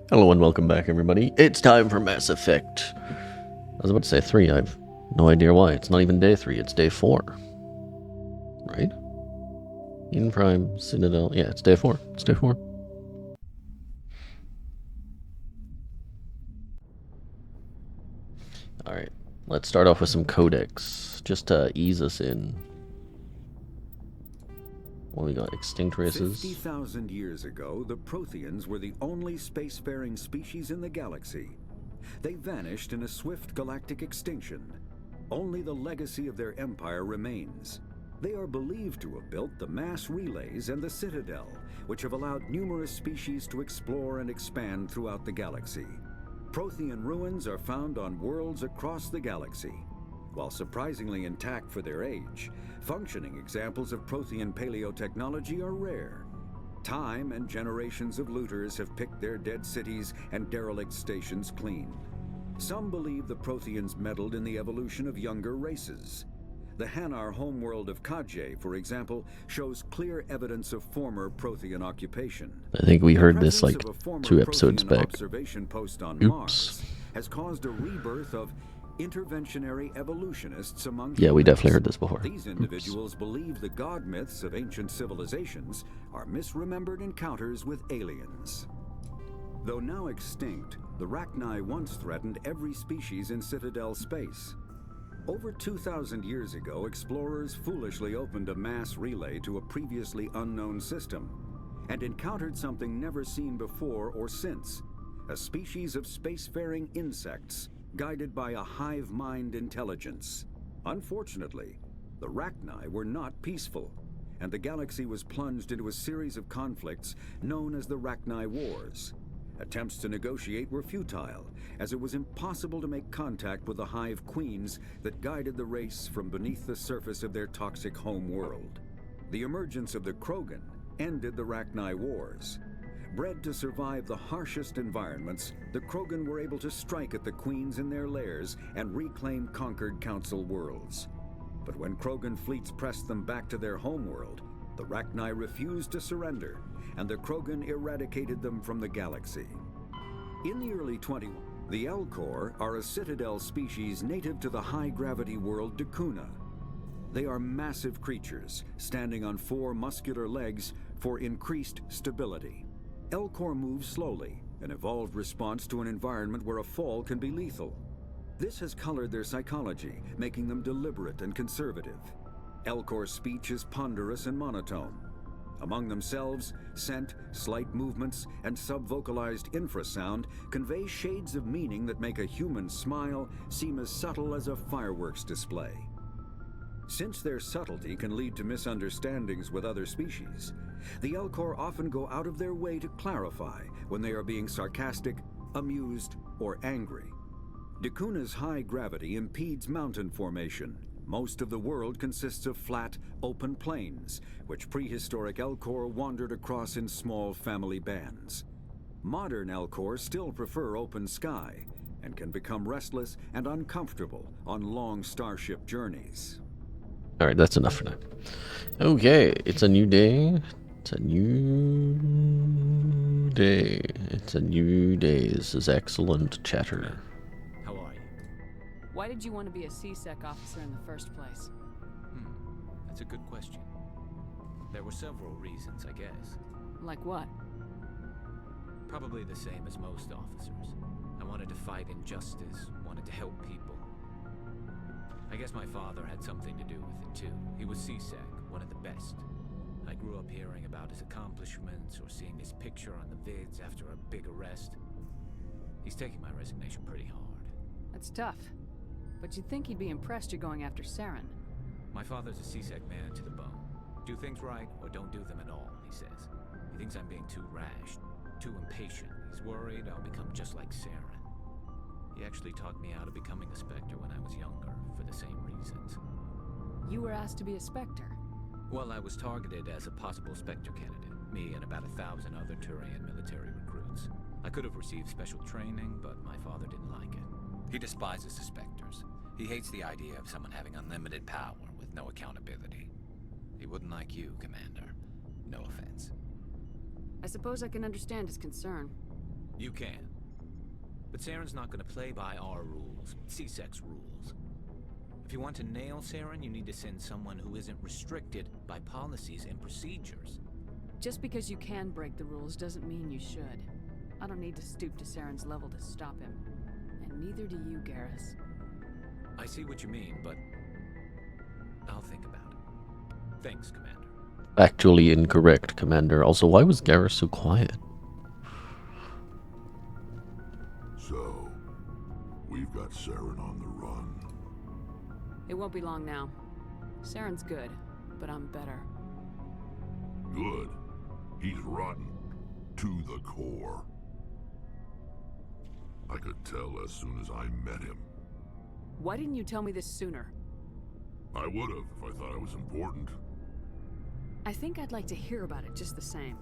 Hello and welcome back, everybody. It's time for Mass Effect. I was about to say 3. I've no idea why. It's not even day 3. It's day 4. Right? Eden Prime, Citadel. Yeah, it's day 4. It's day 4. Alright. Let's start off with some codex. Just to ease us in. What we got? Extinct races. 50,000 years ago, the Protheans were the only spacefaring species in the galaxy. They vanished in a swift galactic extinction. Only the legacy of their empire remains. They are believed to have built the mass relays and the Citadel, which have allowed numerous species to explore and expand throughout the galaxy. Prothean ruins are found on worlds across the galaxy. While surprisingly intact for their age, functioning examples of Prothean paleotechnology are rare. Time and generations of looters have picked their dead cities and derelict stations clean. Some believe the Protheans meddled in the evolution of younger races. The Hanar homeworld of Kajay, for example, shows clear evidence of former Prothean occupation. I think we heard this like The presence of a 2 former episodes Prothean back. observation post on Oops. Mars has caused a rebirth of interventionary evolutionists among Yeah, we humans. definitely heard this before. These individuals believe the god myths of ancient civilizations are misremembered encounters with aliens. Though now extinct, the Rachni once threatened every species in Citadel space. Over 2,000 years ago, explorers foolishly opened a mass relay to a previously unknown system and encountered something never seen before or since, a species of spacefaring insects guided by a hive mind intelligence. Unfortunately, the Rachni were not peaceful, and the galaxy was plunged into a series of conflicts known as the Rachni Wars. Attempts to negotiate were futile, as it was impossible to make contact with the hive queens that guided the race from beneath the surface of their toxic home world. The emergence of the Krogan ended the Rachni Wars. Bred to survive the harshest environments, the Krogan were able to strike at the queens in their lairs and reclaim conquered council worlds. But when Krogan fleets pressed them back to their homeworld, the Rachni refused to surrender, and the Krogan eradicated them from the galaxy. In the early 20s, the Elcor are a Citadel species native to the high-gravity world Dakuna. They are massive creatures, standing on 4 muscular legs for increased stability. Elcor move slowly, an evolved response to an environment where a fall can be lethal. This has colored their psychology, making them deliberate and conservative. Elcor's speech is ponderous and monotone. Among themselves, scent, slight movements, and sub-vocalized infrasound convey shades of meaning that make a human smile seem as subtle as a fireworks display. Since their subtlety can lead to misunderstandings with other species, the Elcor often go out of their way to clarify when they are being sarcastic, amused, or angry. Dakuna's high gravity impedes mountain formation. Most of the world consists of flat, open plains, which prehistoric Elcor wandered across in small family bands. Modern Elcor still prefer open sky, and can become restless and uncomfortable on long starship journeys. Alright, that's enough for now. Okay, it's a new day. It's a new day. It's a new day. This is excellent chatter. How are you? Why did you want to be a C-Sec officer in the first place? That's a good question. There were several reasons, I guess. Like what? Probably the same as most officers. I wanted to fight injustice, wanted to help people. I guess my father had something to do with it too. He was C-Sec, one of the best. I grew up hearing about his accomplishments or seeing his picture on the vids after a big arrest. He's taking my resignation pretty hard. That's tough. But you'd think he'd be impressed you're going after Saren. My father's a C-Sec man to the bone. Do things right or don't do them at all, he says. He thinks I'm being too rash, too impatient. He's worried I'll become just like Saren. He actually talked me out of becoming a Spectre when I was younger, for the same reasons. You were asked to be a Spectre. Well, I was targeted as a possible Spectre candidate, me and about 1,000 other Turian military recruits. I could have received special training, but my father didn't like it. He despises the Spectres. He hates the idea of someone having unlimited power with no accountability. He wouldn't like you, Commander. No offense. I suppose I can understand his concern. You can. But Saren's not gonna play by our rules, C-Sec's rules. If you want to nail Saren, you need to send someone who isn't restricted by policies and procedures. Just because you can break the rules doesn't mean you should. I don't need to stoop to Saren's level to stop him. And neither do you, Garrus. I see what you mean, but I'll think about it. Thanks, Commander. Factually incorrect, Commander. Also, why was Garrus so quiet? So, we've got Saren on the run. It won't be long now. Saren's good, but I'm better. Good. He's rotten. To the core. I could tell as soon as I met him. Why didn't you tell me this sooner? I would have if I thought I was important. I think I'd like to hear about it just the same.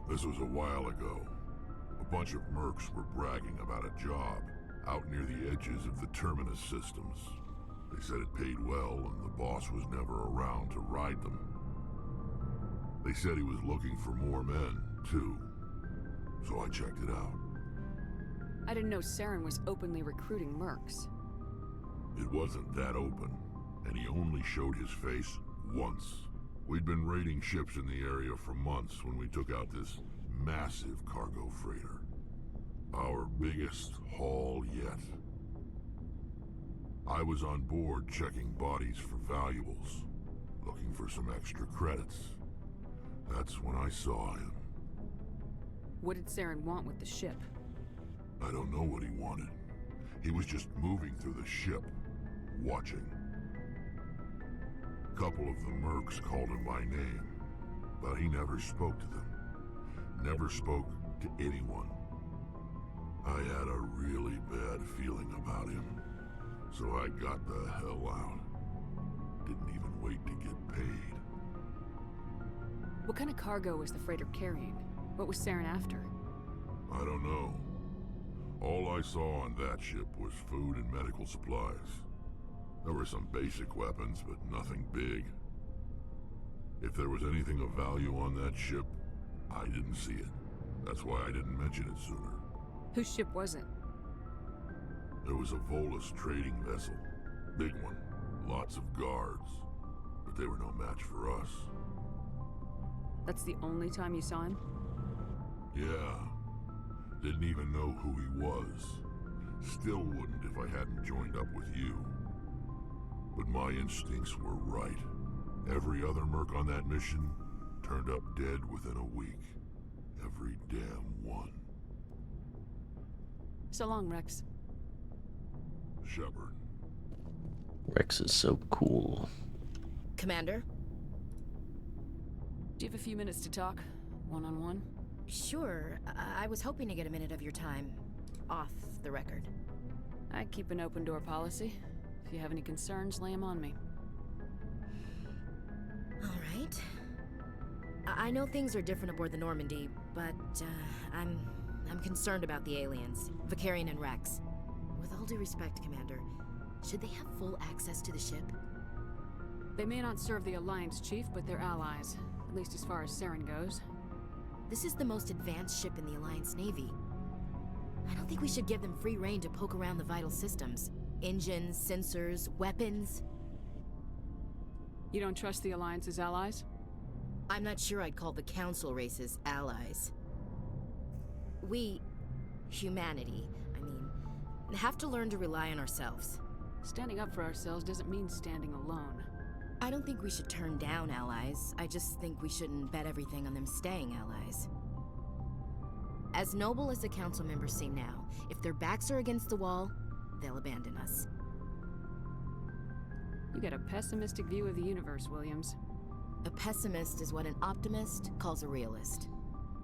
This was a while ago. A bunch of mercs were bragging about a job out near the edges of the Terminus systems. They said it paid well and the boss was never around to ride them. They said he was looking for more men, too. So I checked it out. I didn't know Saren was openly recruiting mercs. It wasn't that open, and he only showed his face once. We'd been raiding ships in the area for months when we took out this massive cargo freighter. Our biggest haul yet. I was on board checking bodies for valuables, looking for some extra credits. That's when I saw him. What did Saren want with the ship? I don't know what he wanted. He was just moving through the ship, watching. A couple of the mercs called him by name, but he never spoke to them. Never spoke to anyone. I had a really bad feeling about him, so I got the hell out. Didn't even wait to get paid. What kind of cargo was the freighter carrying? What was Saren after? I don't know. All I saw on that ship was food and medical supplies. There were some basic weapons, but nothing big. If there was anything of value on that ship, I didn't see it. That's why I didn't mention it sooner. Whose ship was it? There was a Volus trading vessel. Big one. Lots of guards. But they were no match for us. That's the only time you saw him? Yeah. Didn't even know who he was. Still wouldn't if I hadn't joined up with you. But my instincts were right. Every other merc on that mission turned up dead within a week. Every damn one. So long, Rex. Shepard. Rex is so cool. Commander? Do you have a few minutes to talk? One-on-one? Sure. I was hoping to get a minute of your time. Off the record. I keep an open door policy. If you have any concerns, lay them on me. Alright. I know things are different aboard the Normandy, but I'm concerned about the aliens, Vicarian and Rex. With all due respect, Commander, should they have full access to the ship? They may not serve the Alliance, Chief, but they're allies. At least as far as Saren goes. This is the most advanced ship in the Alliance Navy. I don't think we should give them free rein to poke around the vital systems. Engines, sensors, weapons. You don't trust the Alliance's allies? I'm not sure I'd call the Council races allies. We, humanity, have to learn to rely on ourselves. Standing up for ourselves doesn't mean standing alone. I don't think we should turn down allies. I just think we shouldn't bet everything on them staying allies. As noble as the Council members seem now, if their backs are against the wall, they'll abandon us. You got a pessimistic view of the universe, Williams. A pessimist is what an optimist calls a realist.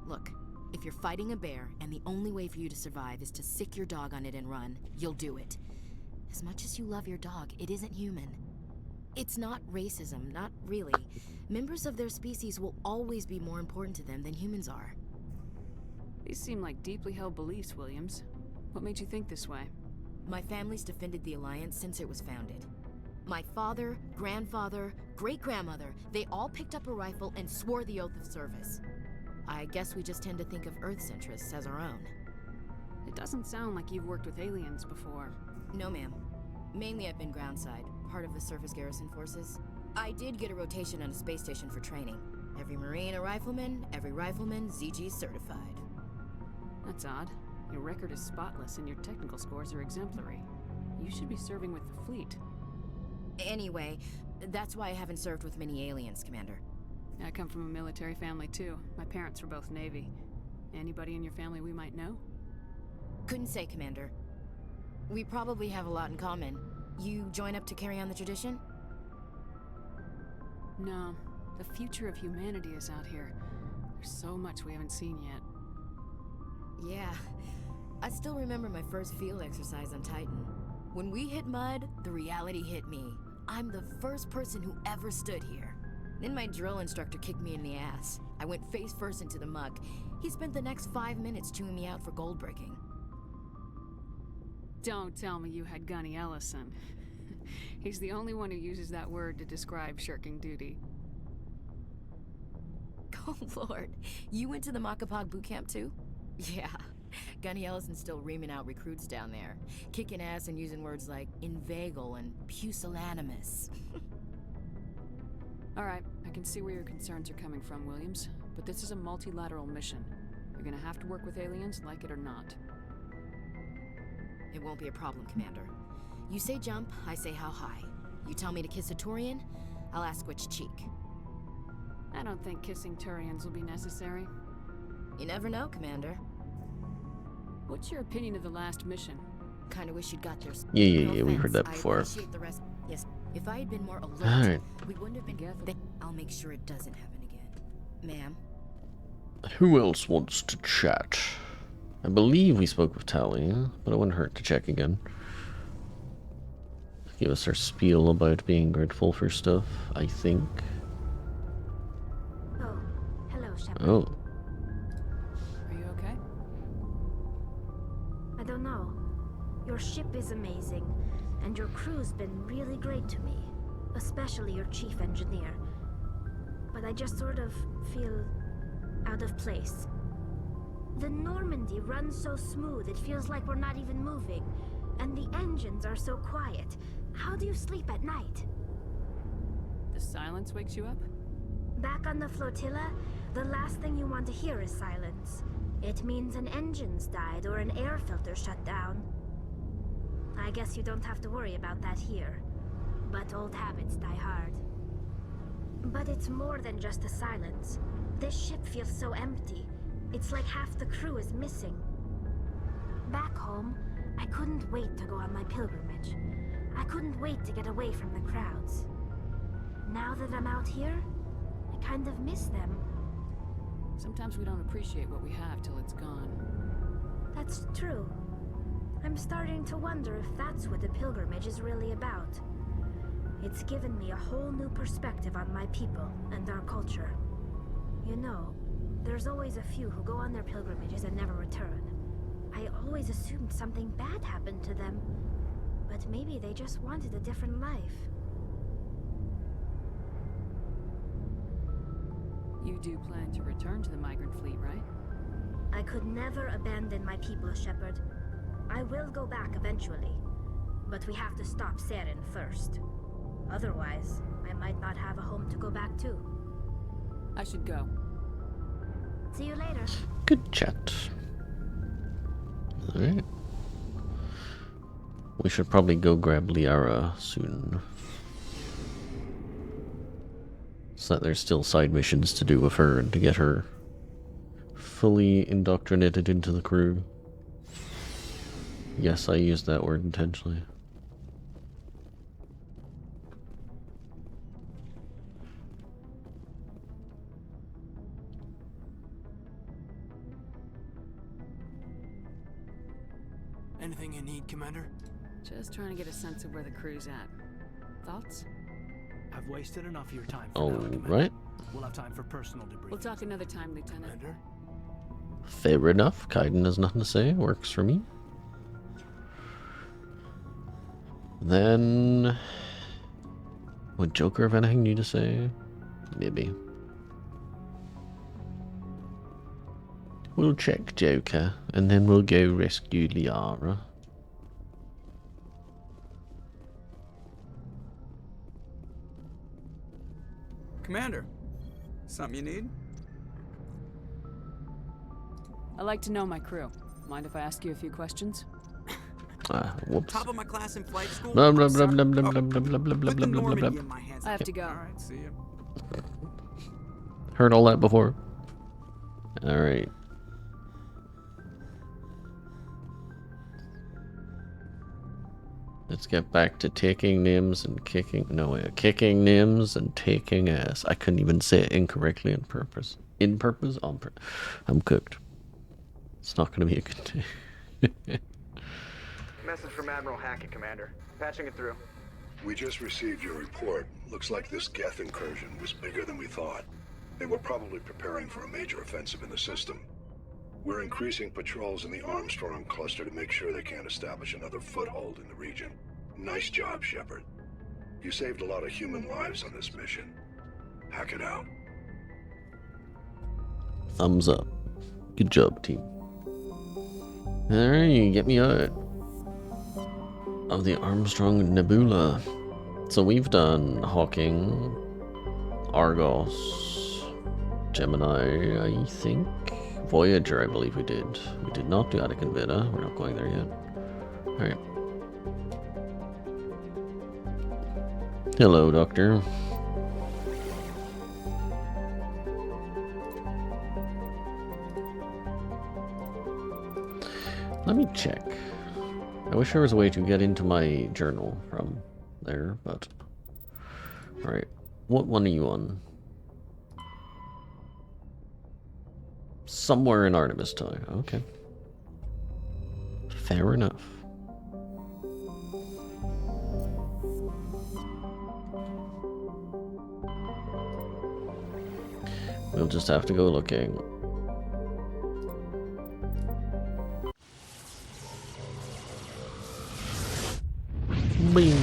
Look, if you're fighting a bear and the only way for you to survive is to sick your dog on it and run, you'll do it. As much as you love your dog, it isn't human. It's not racism, not really. Members of their species will always be more important to them than humans are. These seem like deeply held beliefs, Williams. What made you think this way? My family's defended the Alliance since it was founded. My father, grandfather, great-grandmother, they all picked up a rifle and swore the oath of service. I guess we just tend to think of Earth's interests as our own. It doesn't sound like you've worked with aliens before. No, ma'am. Mainly I've been groundside, part of the surface garrison forces. I did get a rotation on a space station for training. Every Marine a rifleman, every rifleman ZG certified. That's odd. Your record is spotless and your technical scores are exemplary. You should be serving with the fleet. Anyway, that's why I haven't served with many aliens, Commander. I come from a military family too. My parents were both Navy. Anybody in your family we might know? Couldn't say, Commander. We probably have a lot in common. You join up to carry on the tradition? No. The future of humanity is out here. There's so much we haven't seen yet. Yeah. I still remember my first field exercise on Titan. When we hit mud, the reality hit me. I'm the first person who ever stood here. Then my drill instructor kicked me in the ass. I went face first into the muck. He spent the next 5 minutes chewing me out for gold breaking. Don't tell me you had Gunny Ellison. He's the only one who uses that word to describe shirking duty. Oh lord, you went to the Macapog boot camp too? Yeah, Gunny Ellison's still reaming out recruits down there. Kicking ass and using words like inveigle and pusillanimous. Alright, I can see where your concerns are coming from, Williams. But this is a multilateral mission. You're gonna have to work with aliens, like it or not. It won't be a problem, Commander. You say jump, I say how high. You tell me to kiss a Turian, I'll ask which cheek. I don't think kissing Turians will be necessary. You never know, Commander. What's your opinion of the last mission? Kinda wish you'd got there. Yeah, we heard that before. I appreciate the rest. Yes, if I had been more alert, Alright. we wouldn't have been careful. I'll make sure it doesn't happen again. Ma'am? Who else wants to chat? I believe we spoke with Tally, but it wouldn't hurt to check again. Give us our spiel about being grateful for stuff, I think. Oh, hello, Shepard. Oh. Are you okay? I don't know. Your ship is amazing, and your crew's been really great to me, especially your chief engineer. But I just sort of feel out of place. The Normandy runs so smooth it feels like we're not even moving, and the engines are so quiet. How do you sleep at night? The silence wakes you up? Back on the flotilla, the last thing you want to hear is silence. It means an engine's died or an air filter shut down. I guess you don't have to worry about that here. But old habits die hard. But it's more than just the silence. This ship feels so empty. It's like half the crew is missing. Back home, I couldn't wait to go on my pilgrimage. I couldn't wait to get away from the crowds. Now that I'm out here, I kind of miss them. Sometimes we don't appreciate what we have till it's gone. That's true. I'm starting to wonder if that's what the pilgrimage is really about. It's given me a whole new perspective on my people and our culture. You know, there's always a few who go on their pilgrimages and never return. I always assumed something bad happened to them, but maybe they just wanted a different life. You do plan to return to the migrant fleet, right? I could never abandon my people, Shepard. I will go back eventually, but we have to stop Saren first. Otherwise, I might not have a home to go back to. I should go. See you later. Good chat. Alright. We should probably go grab Liara soon. So that there's still side missions to do with her and to get her fully indoctrinated into the crew. Yes, I used that word intentionally. Anything you need, Commander? Just trying to get a sense of where the crew's at. Thoughts? I've wasted enough of your time for now, Commander. Alright. We'll have time for personal debriefing. We'll talk another time, Lieutenant. Commander? Fair enough. Kaiden has nothing to say. Works for me. Then... would Joker have anything new to say? Maybe. We'll check Joker, and then we'll go rescue Liara. Commander, something you need? I like to know my crew. Mind if I ask you a few questions? Whoops. Top of my class in flight school. Blah, blah, I'm blah, sorry. blah, blah, Oh, blah, blah, blah, blah, put blah, the blah, blah, blah. Normandy in my hands. I have to go. All right, see you. Heard all that before? Alright. Let's get back to taking names and kicking... No, wait. Kicking names and taking ass. I couldn't even say it incorrectly on purpose. In purpose? On purpose. I'm cooked. It's not going to be a good day. Message from Admiral Hackett, Commander. Patching it through. We just received your report. Looks like this Geth incursion was bigger than we thought. They were probably preparing for a major offensive in the system. We're increasing patrols in the Armstrong cluster to make sure they can't establish another foothold in the region. Nice job, Shepard. You saved a lot of human lives on this mission. Hack it out. Thumbs up. Good job, team. Alright, get me out of the Armstrong Nebula. So we've done Hawking, Argos, Gemini, I think. Voyager, I believe we did. We did not do Attic and Veda. We're not going there yet. Alright. Hello, Doctor. Let me check. I wish there was a way to get into my journal from there, but... Alright. What one are you on? Somewhere in Artemis Tie. Okay. Fair enough. We'll just have to go looking. Bing.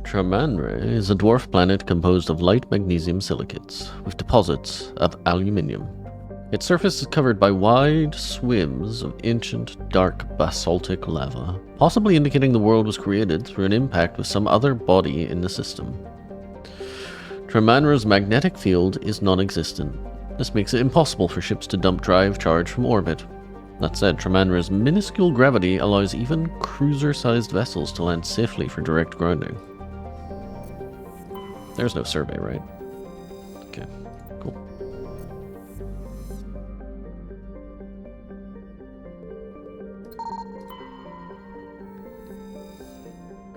Tramanre is a dwarf planet composed of light magnesium silicates, with deposits of aluminium. Its surface is covered by wide swims of ancient, dark basaltic lava, possibly indicating the world was created through an impact with some other body in the system. Tramanre's magnetic field is non-existent. This makes it impossible for ships to dump drive charge from orbit. That said, Tramanre's minuscule gravity allows even cruiser-sized vessels to land safely for direct grounding. There's no survey, right? Okay, cool.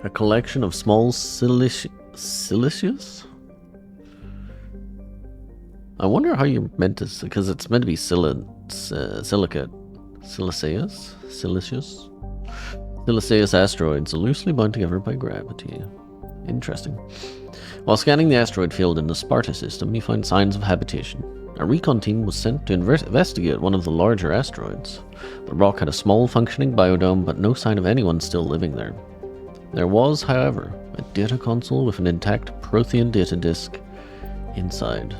A collection of small silicious? I wonder how you meant this, because it's meant to be silicate. Siliceous? Silicious? Siliceous asteroids, loosely bound together by gravity. Interesting. While scanning the asteroid field in the Sparta system, you find signs of habitation. A recon team was sent to investigate one of the larger asteroids. The rock had a small functioning biodome, but no sign of anyone still living there. There was, however, a data console with an intact Prothean data disk inside.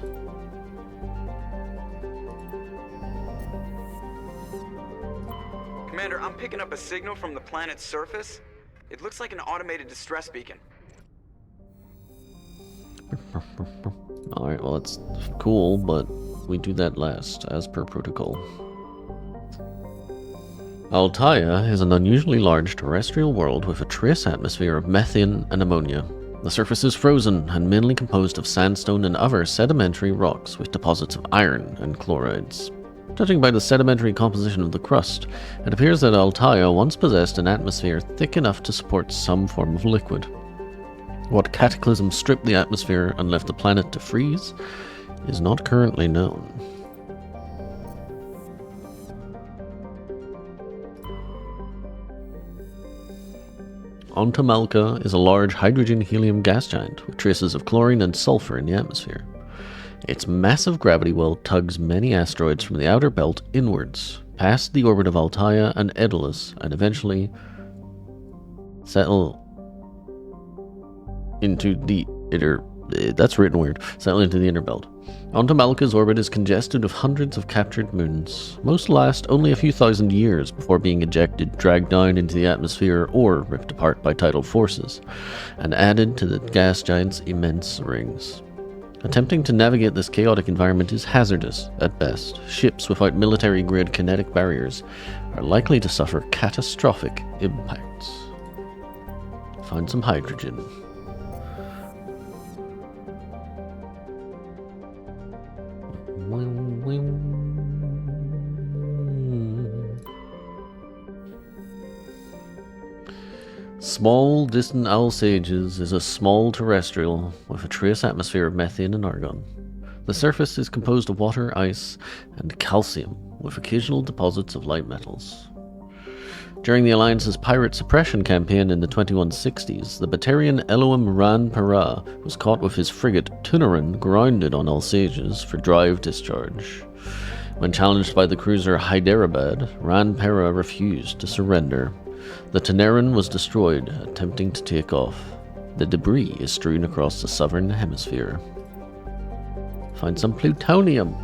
Commander, I'm picking up a signal from the planet's surface. It looks like an automated distress beacon. Alright, well that's cool, but we do that last, as per protocol. Altaia is an unusually large terrestrial world with a trace atmosphere of methane and ammonia. The surface is frozen and mainly composed of sandstone and other sedimentary rocks with deposits of iron and chlorides. Judging by the sedimentary composition of the crust, it appears that Altaia once possessed an atmosphere thick enough to support some form of liquid. What cataclysm stripped the atmosphere and left the planet to freeze is not currently known. Ontamalka is a large hydrogen-helium gas giant with traces of chlorine and sulfur in the atmosphere. Its massive gravity well tugs many asteroids from the outer belt inwards, past the orbit of Altaia and Daedalus, and eventually settle into the inner... That's written weird. Settle into the inner belt. Ontamalka's orbit is congested with hundreds of captured moons. Most last only a few thousand years before being ejected, dragged down into the atmosphere, or ripped apart by tidal forces, and added to the gas giant's immense rings. Attempting to navigate this chaotic environment is hazardous at best. Ships without military-grade kinetic barriers are likely to suffer catastrophic impacts. Find some hydrogen. Small, distant Alsages is a small terrestrial with a trace atmosphere of methane and argon. The surface is composed of water, ice, and calcium, with occasional deposits of light metals. During the Alliance's pirate suppression campaign in the 2160s, the Batarian Elohim Ran Para was caught with his frigate Tunaran grounded on Alsages for drive discharge. When challenged by the cruiser Hyderabad, Ran Para refused to surrender. The Tunaran was destroyed, attempting to take off. The debris is strewn across the southern hemisphere. Find some plutonium!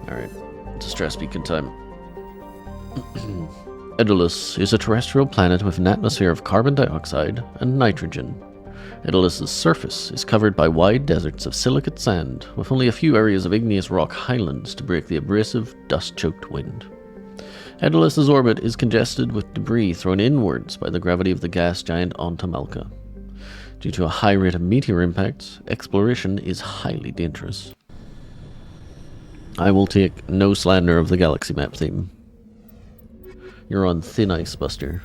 Alright, it's a stress beacon time. Idolus is a terrestrial planet with an atmosphere of carbon dioxide and nitrogen. Idolus's surface is covered by wide deserts of silicate sand, with only a few areas of igneous rock highlands to break the abrasive, dust-choked wind. Idolus's orbit is congested with debris thrown inwards by the gravity of the gas giant Ontamalka. Due to a high rate of meteor impacts, exploration is highly dangerous. I will take no slander of the galaxy map theme. You're on thin ice, Buster.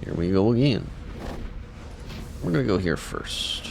Here we go again. We're gonna go here first.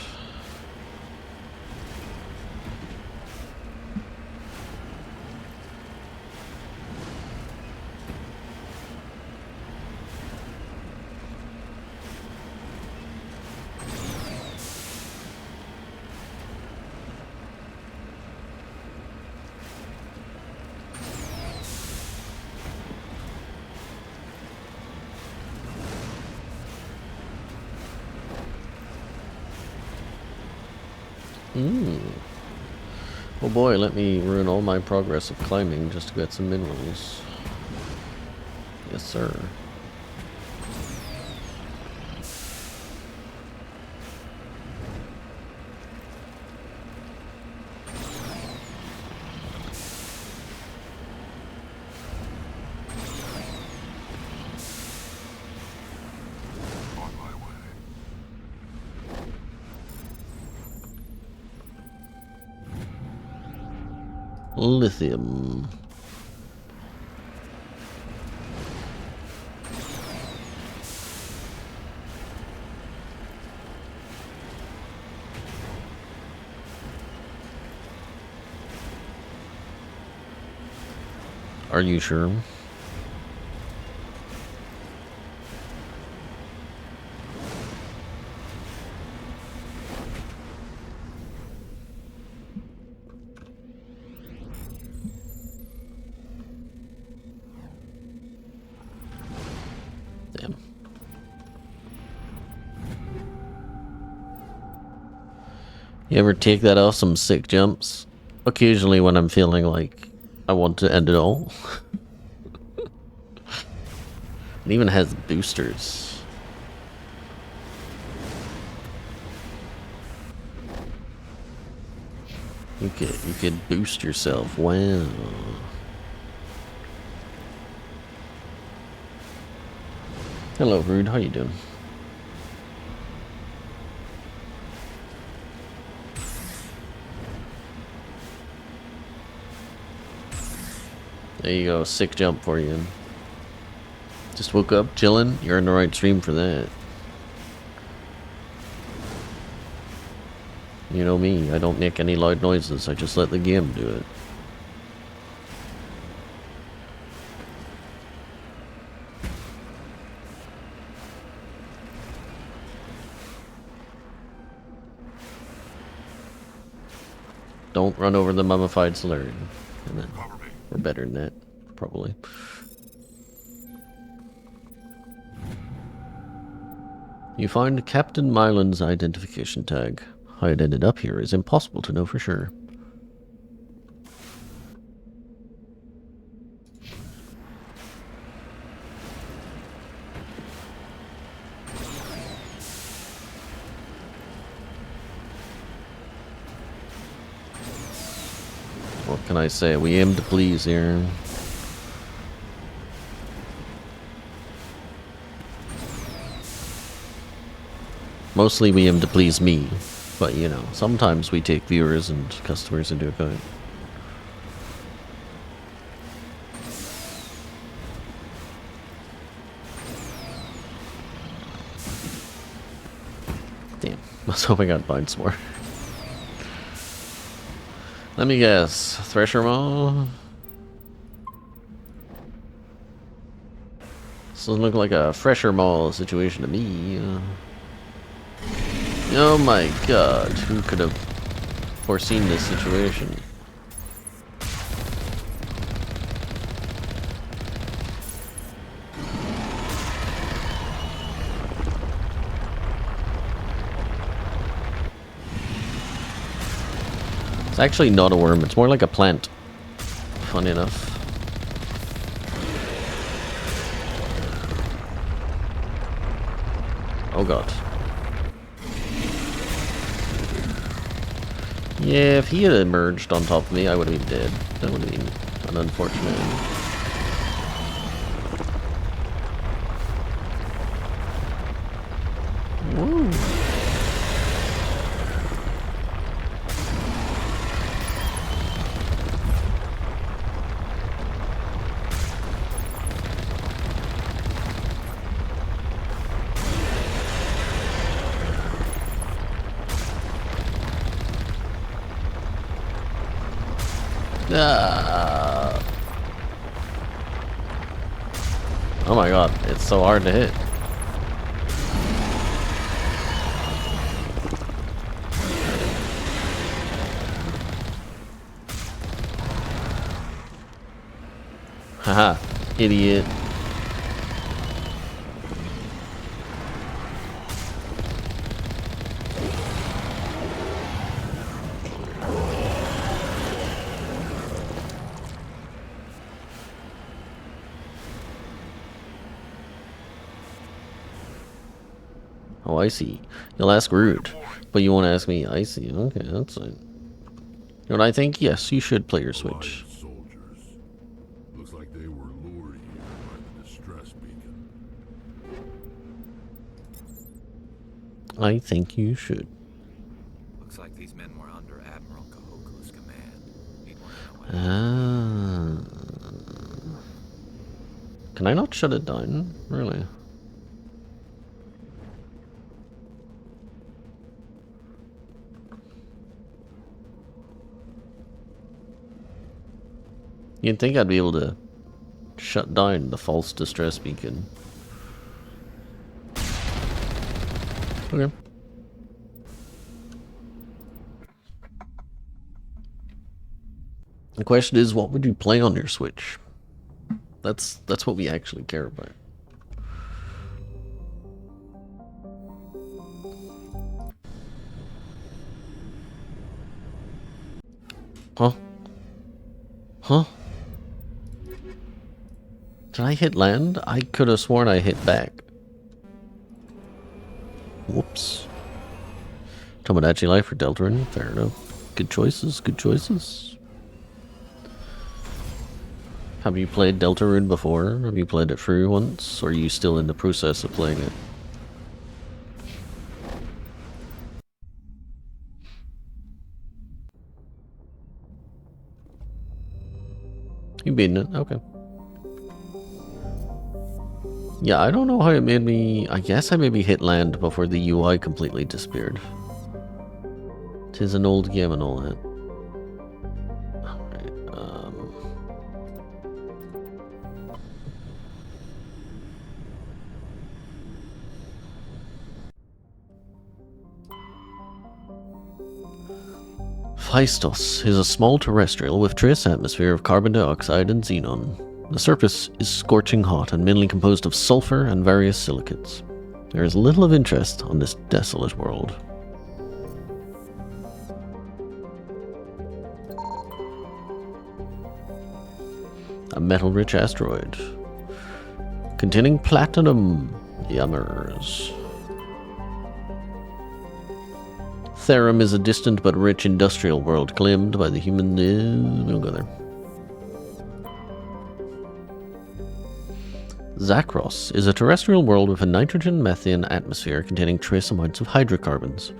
Oh boy, let me ruin all my progress of climbing just to get some minerals. Yes, sir. Lithium. Are you sure? You ever take that off some sick jumps? Occasionally when I'm feeling like I want to end it all. It even has boosters. You could boost yourself. Wow. Hello, Rude. How you doing? There you go, sick jump for you. Just woke up, chilling. You're in the right stream for that. You know me, I don't make any loud noises. I just let the game do it. Don't run over the mummified Solarian. And then, or better than that, probably. You find Captain Mylan's identification tag. How it ended up here is impossible to know for sure. What can I say? We aim to please here. Mostly we aim to please me, but you know, sometimes we take viewers and customers into account. Damn, I was hoping I'd find some more. Let me guess, Thresher Maw? This doesn't look like a Fresher Maw situation to me. Oh my god, who could have foreseen this situation? It's actually not a worm, it's more like a plant. Funny enough. Oh god. Yeah, if he had emerged on top of me, I would have been dead. That would have been an unfortunate end. Woo. Oh my god, it's so hard to hit. Haha, idiot. Oh, I see. You'll ask rude, but you won't ask me. I see. Okay, that's fine. You know what I think? Yes, you should play your Switch. Soldiers. Looks like they were lured here by the distress beacon. I think you should. Looks like these men were under Admiral Kahoku's command. He'd want to know what Can I not shut it down? Really? You'd think I'd be able to shut down the false distress beacon. Okay. The question is, what would you play on your Switch? That's what we actually care about. Huh? Huh? Did I hit land? I could have sworn I hit back. Whoops. Tomodachi Life for Deltarune, fair enough. Good choices, good choices. Have you played Deltarune before? Have you played it through once? Or are you still in the process of playing it? You've beaten it, okay. Yeah, I don't know how it made me... I guess I maybe hit land before the UI completely disappeared. 'Tis an old game and all that. Alright, Phaistos is a small terrestrial with trace atmosphere of carbon dioxide and xenon. The surface is scorching hot and mainly composed of sulfur and various silicates. There is little of interest on this desolate world. A metal-rich asteroid containing platinum. Yummers. Therum is a distant but rich industrial world claimed by the human. We'll go there. Zakros is a terrestrial world with a nitrogen-methane atmosphere containing trace amounts of hydrocarbons.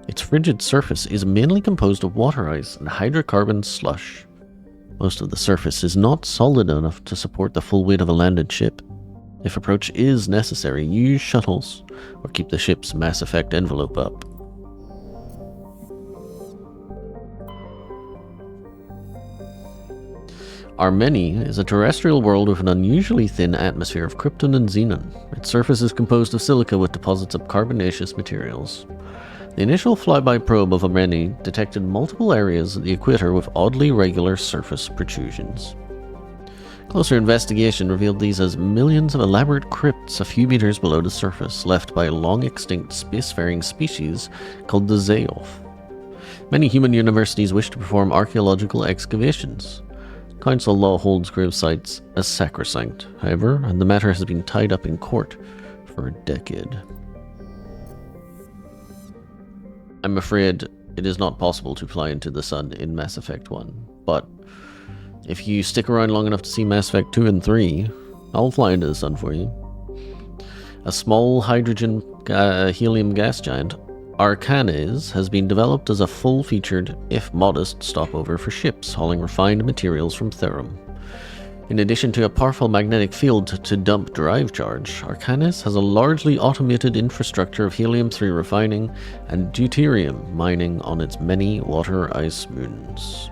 Its frigid surface is mainly composed of water ice and hydrocarbon slush. Most of the surface is not solid enough to support the full weight of a landed ship. If approach is necessary, use shuttles or keep the ship's Mass Effect envelope up. Armeni is a terrestrial world with an unusually thin atmosphere of krypton and xenon. Its surface is composed of silica with deposits of carbonaceous materials. The initial flyby probe of Armeni detected multiple areas of the equator with oddly regular surface protrusions. Closer investigation revealed these as millions of elaborate crypts a few meters below the surface, left by a long-extinct spacefaring species called the Zeoth. Many human universities wish to perform archaeological excavations. Council law holds grave sites as sacrosanct, however, and the matter has been tied up in court for a decade. I'm afraid it is not possible to fly into the sun in Mass Effect 1, but if you stick around long enough to see Mass Effect 2 and 3, I'll fly into the sun for you. A small hydrogen helium gas giant, Arcanes, has been developed as a full-featured, if modest, stopover for ships hauling refined materials from Therum. In addition to a powerful magnetic field to dump drive charge, Arcanes has a largely automated infrastructure of helium-3 refining and deuterium mining on its many water-ice moons.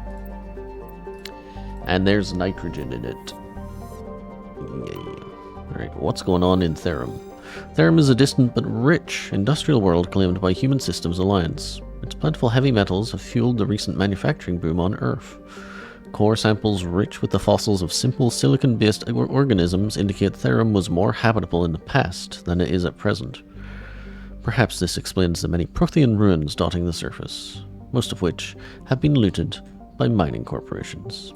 And there's nitrogen in it. Yeah. Alright, what's going on in Therum? Therum is a distant but rich industrial world claimed by Human Systems Alliance. Its plentiful heavy metals have fueled the recent manufacturing boom on Earth. Core samples rich with the fossils of simple silicon-based organisms indicate Therum was more habitable in the past than it is at present. Perhaps this explains the many Prothean ruins dotting the surface, most of which have been looted by mining corporations.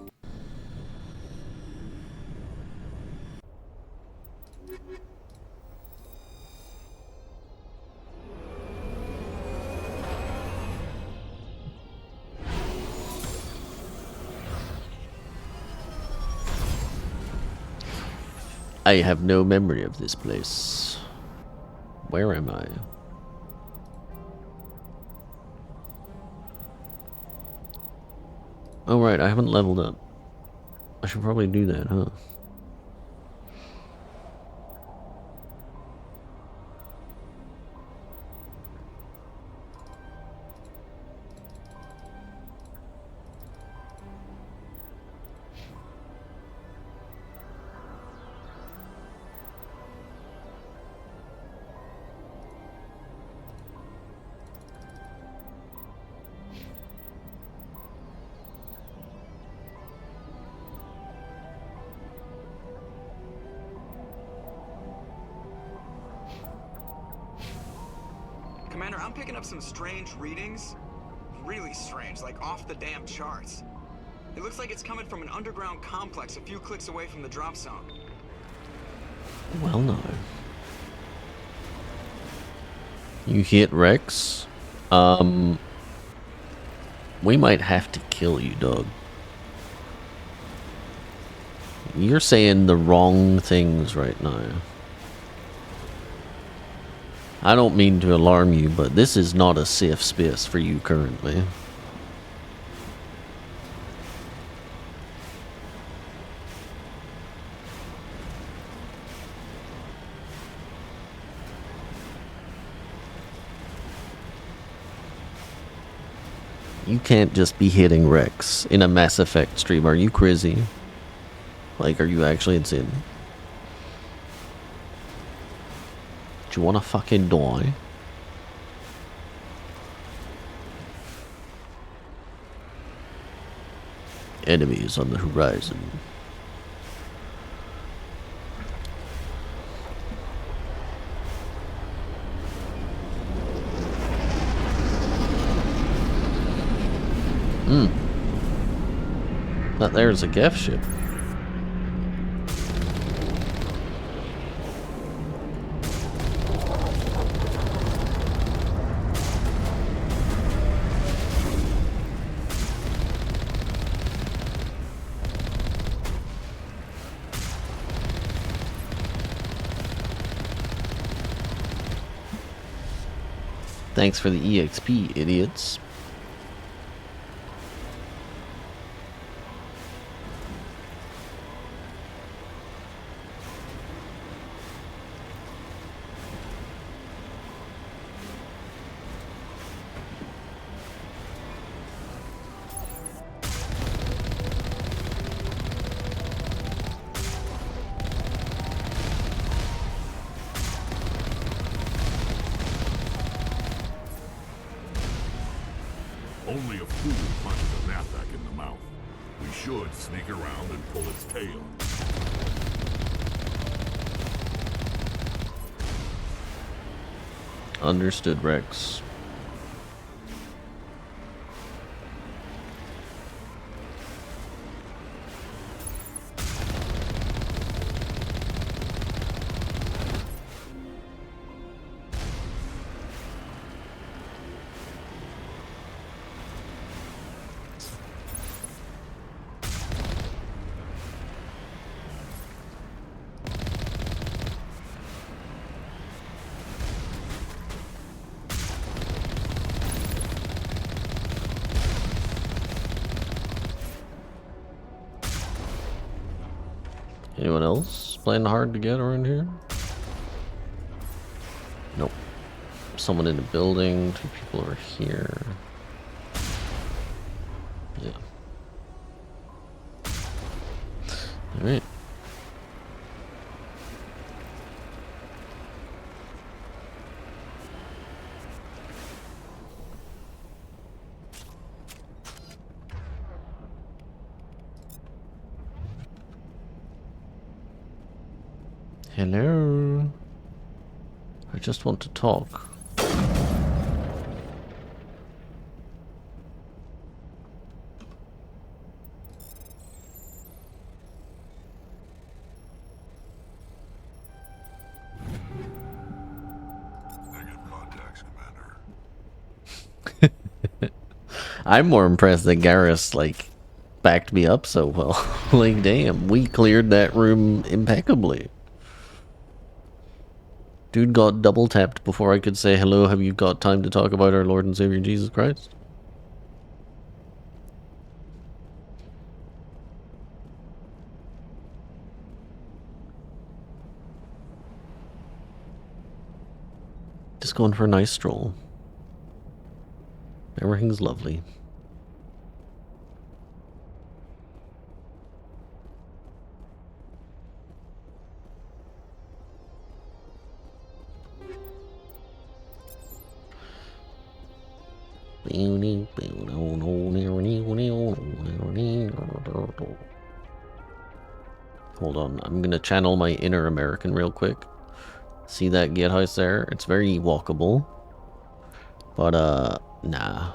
I have no memory of this place. Where am I? Oh right, I haven't leveled up. I should probably do that, huh? Commander, I'm picking up some strange readings. Really strange, like off the damn charts. It looks like it's coming from an underground complex a few clicks away from the drop zone. Well, no. You hit Rex? We might have to kill you, dog. You're saying the wrong things right now. I don't mean to alarm you, but this is not a safe space for you currently. You can't just be hitting Rex in a Mass Effect stream. Are you crazy? Like, are you actually insane? Do you wanna fucking die? enemies on the horizon. That there's a Geth ship. Thanks for the EXP, idiots. Only a fool punches a knapsack in the mouth. We should sneak around and pull its tail. Understood, Rex. Anyone else playing hard to get around here? Nope. Someone in the building. 2 people are here. Yeah. Alright. Hello. I just want to talk. Negative contacts, Commander. I'm more impressed that Garrus, like, backed me up so well. Like, damn, we cleared that room impeccably. Dude got double tapped before I could say hello. Have you got time to talk about our Lord and Savior Jesus Christ? Just going for a nice stroll. Everything's lovely. Hold on, I'm gonna channel my inner American real quick. See that gatehouse there? It's very walkable. But, nah.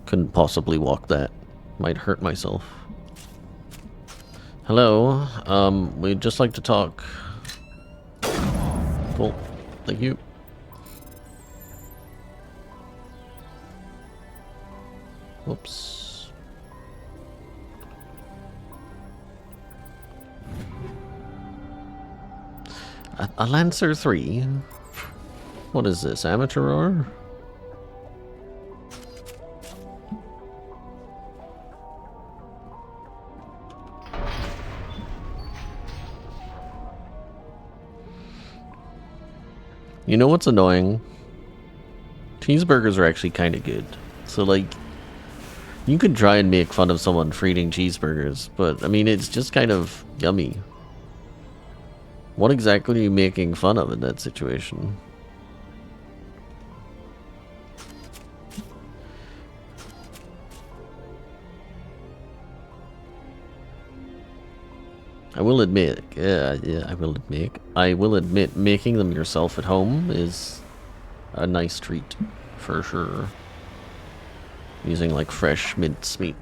Couldn't possibly walk that. Might hurt myself. Hello, we'd just like to talk. Cool. Thank you. Whoops. A Lancer 3? What is this, amateur hour? You know what's annoying? Cheeseburgers are actually kind of good. So, like, you could try and make fun of someone for eating cheeseburgers, but, I mean, it's just kind of yummy. What exactly are you making fun of in that situation? I will admit, I will admit, making them yourself at home is a nice treat, for sure. Using like fresh mince meat.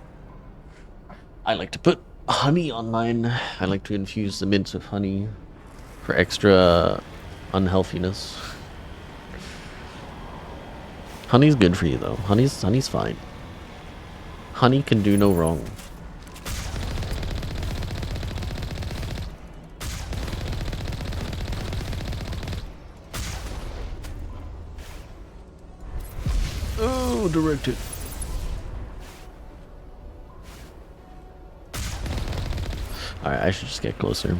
I like to put honey on mine. I like to infuse the mince with honey for extra unhealthiness. Honey's good for you though. Honey's fine. Honey can do no wrong. Oh, directed. Alright, I should just get closer.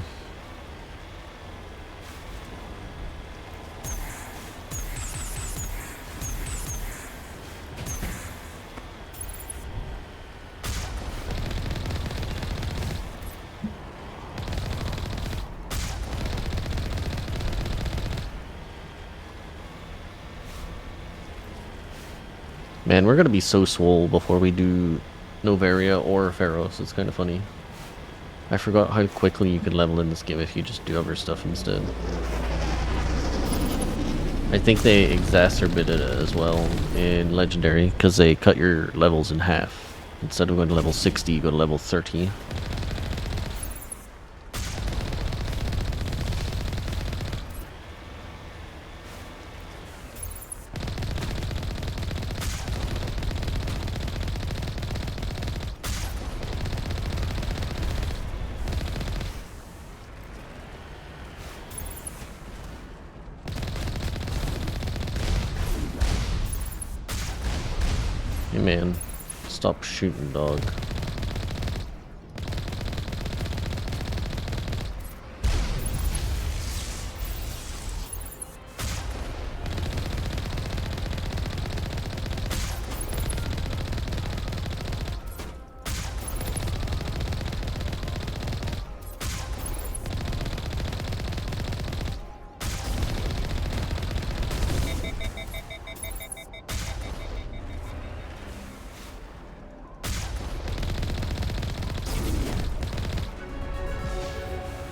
Man, we're gonna be so swole before we do Novaria or Pharos. It's kind of funny. I forgot how quickly you could level in this game if you just do other stuff instead. I think they exacerbated it as well in Legendary, because they cut your levels in half. Instead of going to level 60, you go to level 30. Hey man, stop shooting, dog.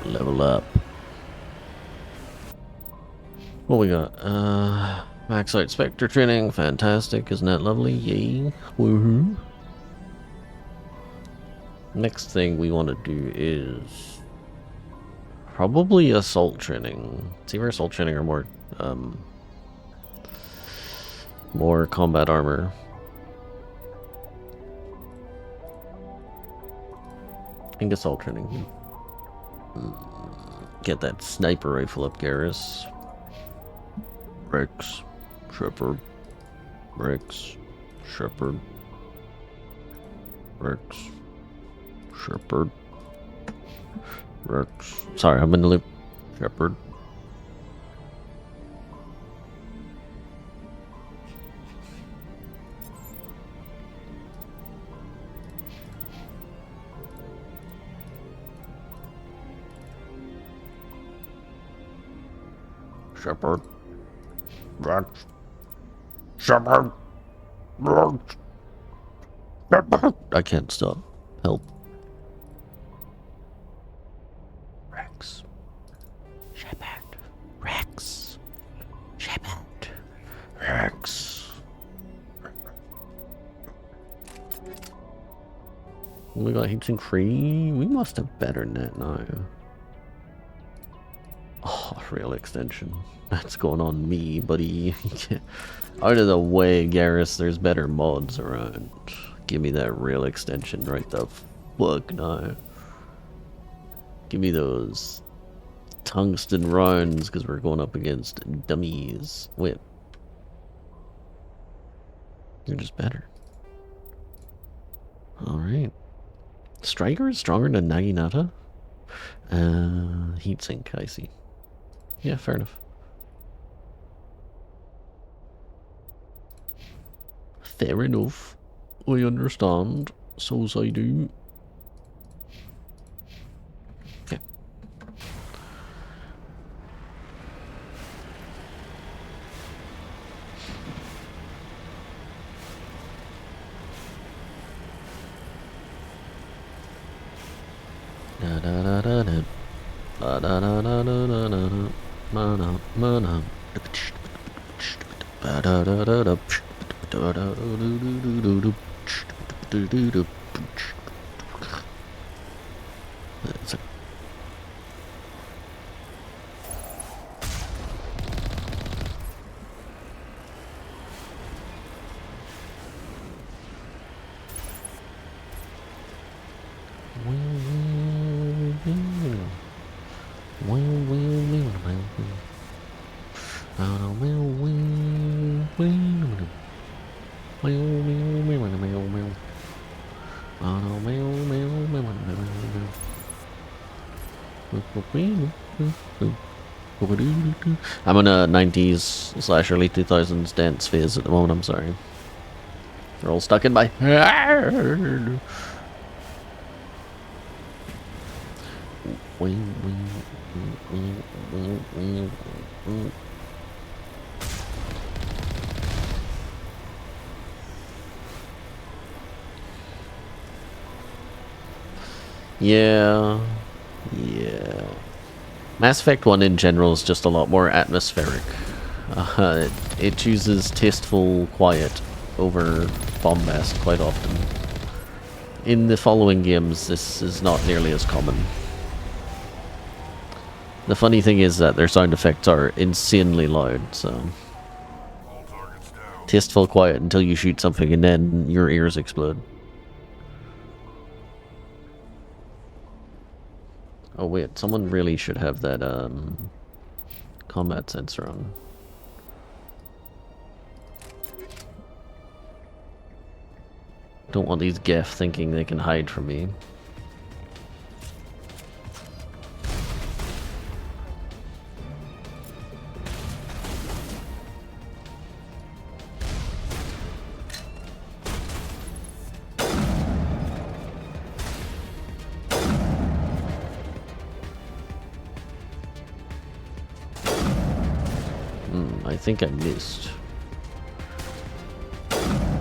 Level up. What we got? Max out Spectre training. Fantastic. Isn't that lovely? Yay. Woohoo. Next thing we want to do is probably assault training. It's either assault training or more combat armor. I think assault training. Get that sniper rifle up, Garrus. Rex. Shepard. Rex. Shepard. Rex. Shepard. Rex. Sorry, I'm in the loop. Shepard. Shepard. Rex. Shepard. Rex. Shepard. I can't stop. Help. Rex. Shepard. Rex. Shepard. Rex. We got heatsink free. We must have better than that now. Oh, rail extension. That's going on me, buddy. Out of the way, Garrus. There's better mods around. Give me that rail extension right the fuck now. Give me those tungsten rounds, because we're going up against dummies. Wait. You're just better. Alright. Striker is stronger than Naginata? Heatsink, I see. Yeah, fair enough. Fair enough. I understand. So's I do. Okay. Da da da da da. I'm in a 90s / early 2000s dance phase at the moment, I'm sorry. They're all stuck in my head. Yeah. Mass Effect 1 in general is just a lot more atmospheric. It chooses tasteful quiet over bombast quite often. In the following games, this is not nearly as common. The funny thing is that their sound effects are insanely loud, so... Tasteful quiet until you shoot something and then your ears explode. Oh wait, someone really should have that combat sensor on. Don't want these Geth thinking they can hide from me. I think I missed.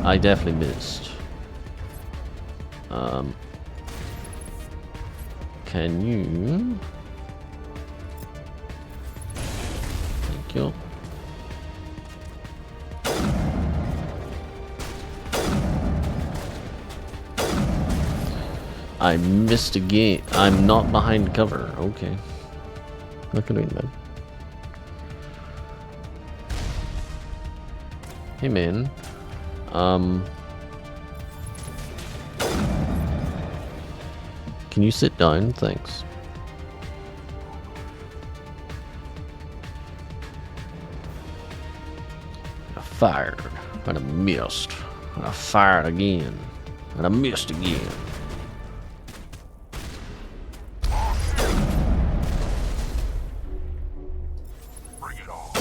I definitely missed. Can you? Thank you. I missed again. I'm not behind cover. Okay. Not gonna be bad. Hey man. Can you sit down? Thanks. I fired. And I missed. And I fired again. And I missed again. Bring it on.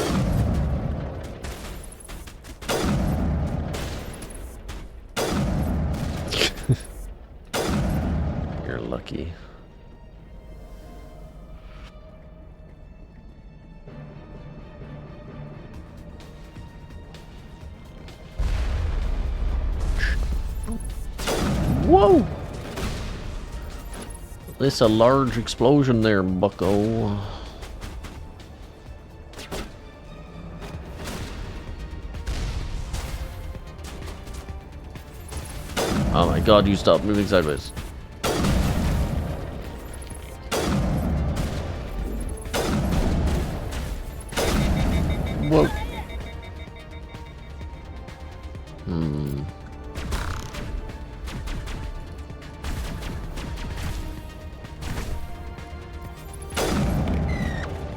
You're lucky. Whoa! That's a large explosion there, bucko. Oh my god, you stop moving sideways. Whoa.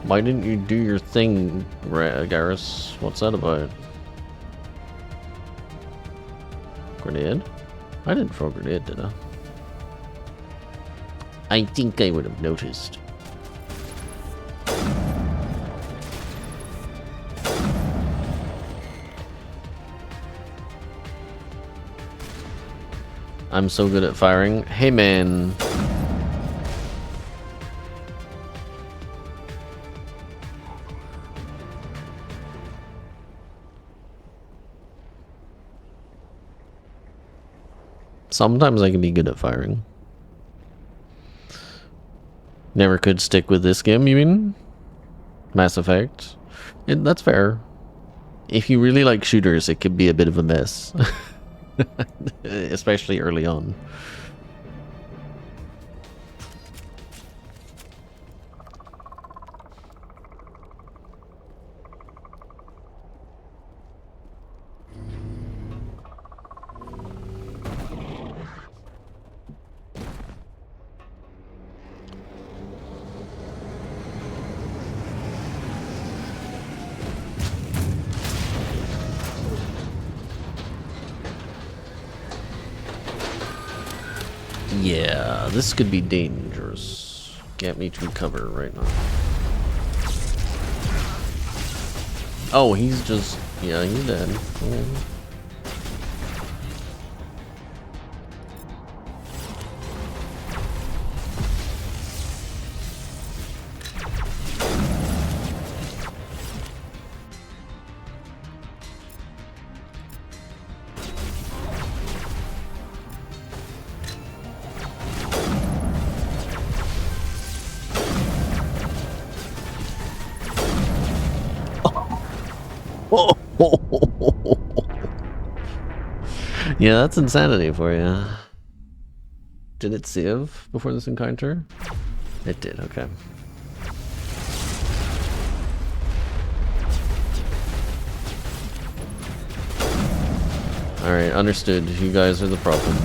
Why didn't you do your thing, Garrus? What's that about? Grenade? I didn't throw a grenade, did I? I think I would have noticed. I'm so good at firing. Hey man. Sometimes I can be good at firing. Never could stick with this game, you mean? Mass Effect? That's fair. If you really like shooters, it could be a bit of a mess. Especially early on. Yeah, this could be dangerous. Can't reach recover right now. Oh, he's just... yeah, he's dead. Yeah, that's insanity for you. Did it save before this encounter? It did, okay. Alright, understood. You guys are the problem.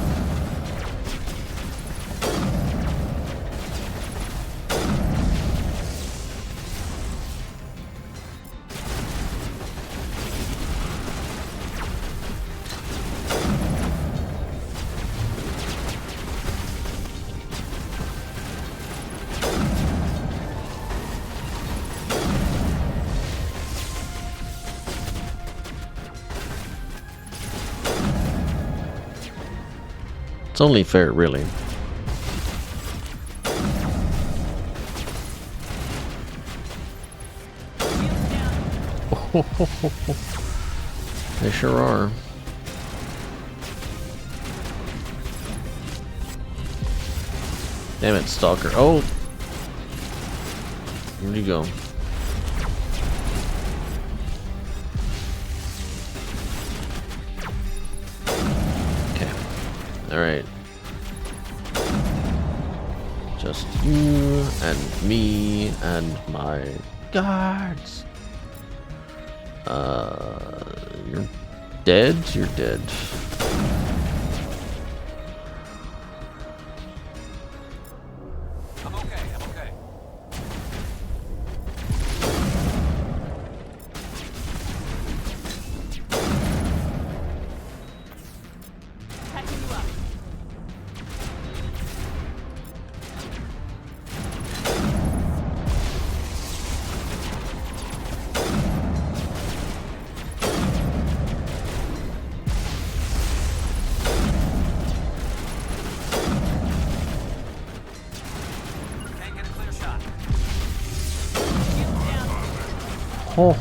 It's only fair, really. They sure are. Damn it, Stalker. Oh! Where'd you go? Alright. Just you and me and my guards. You're dead? You're dead. I'm okay, I'm okay. Oh.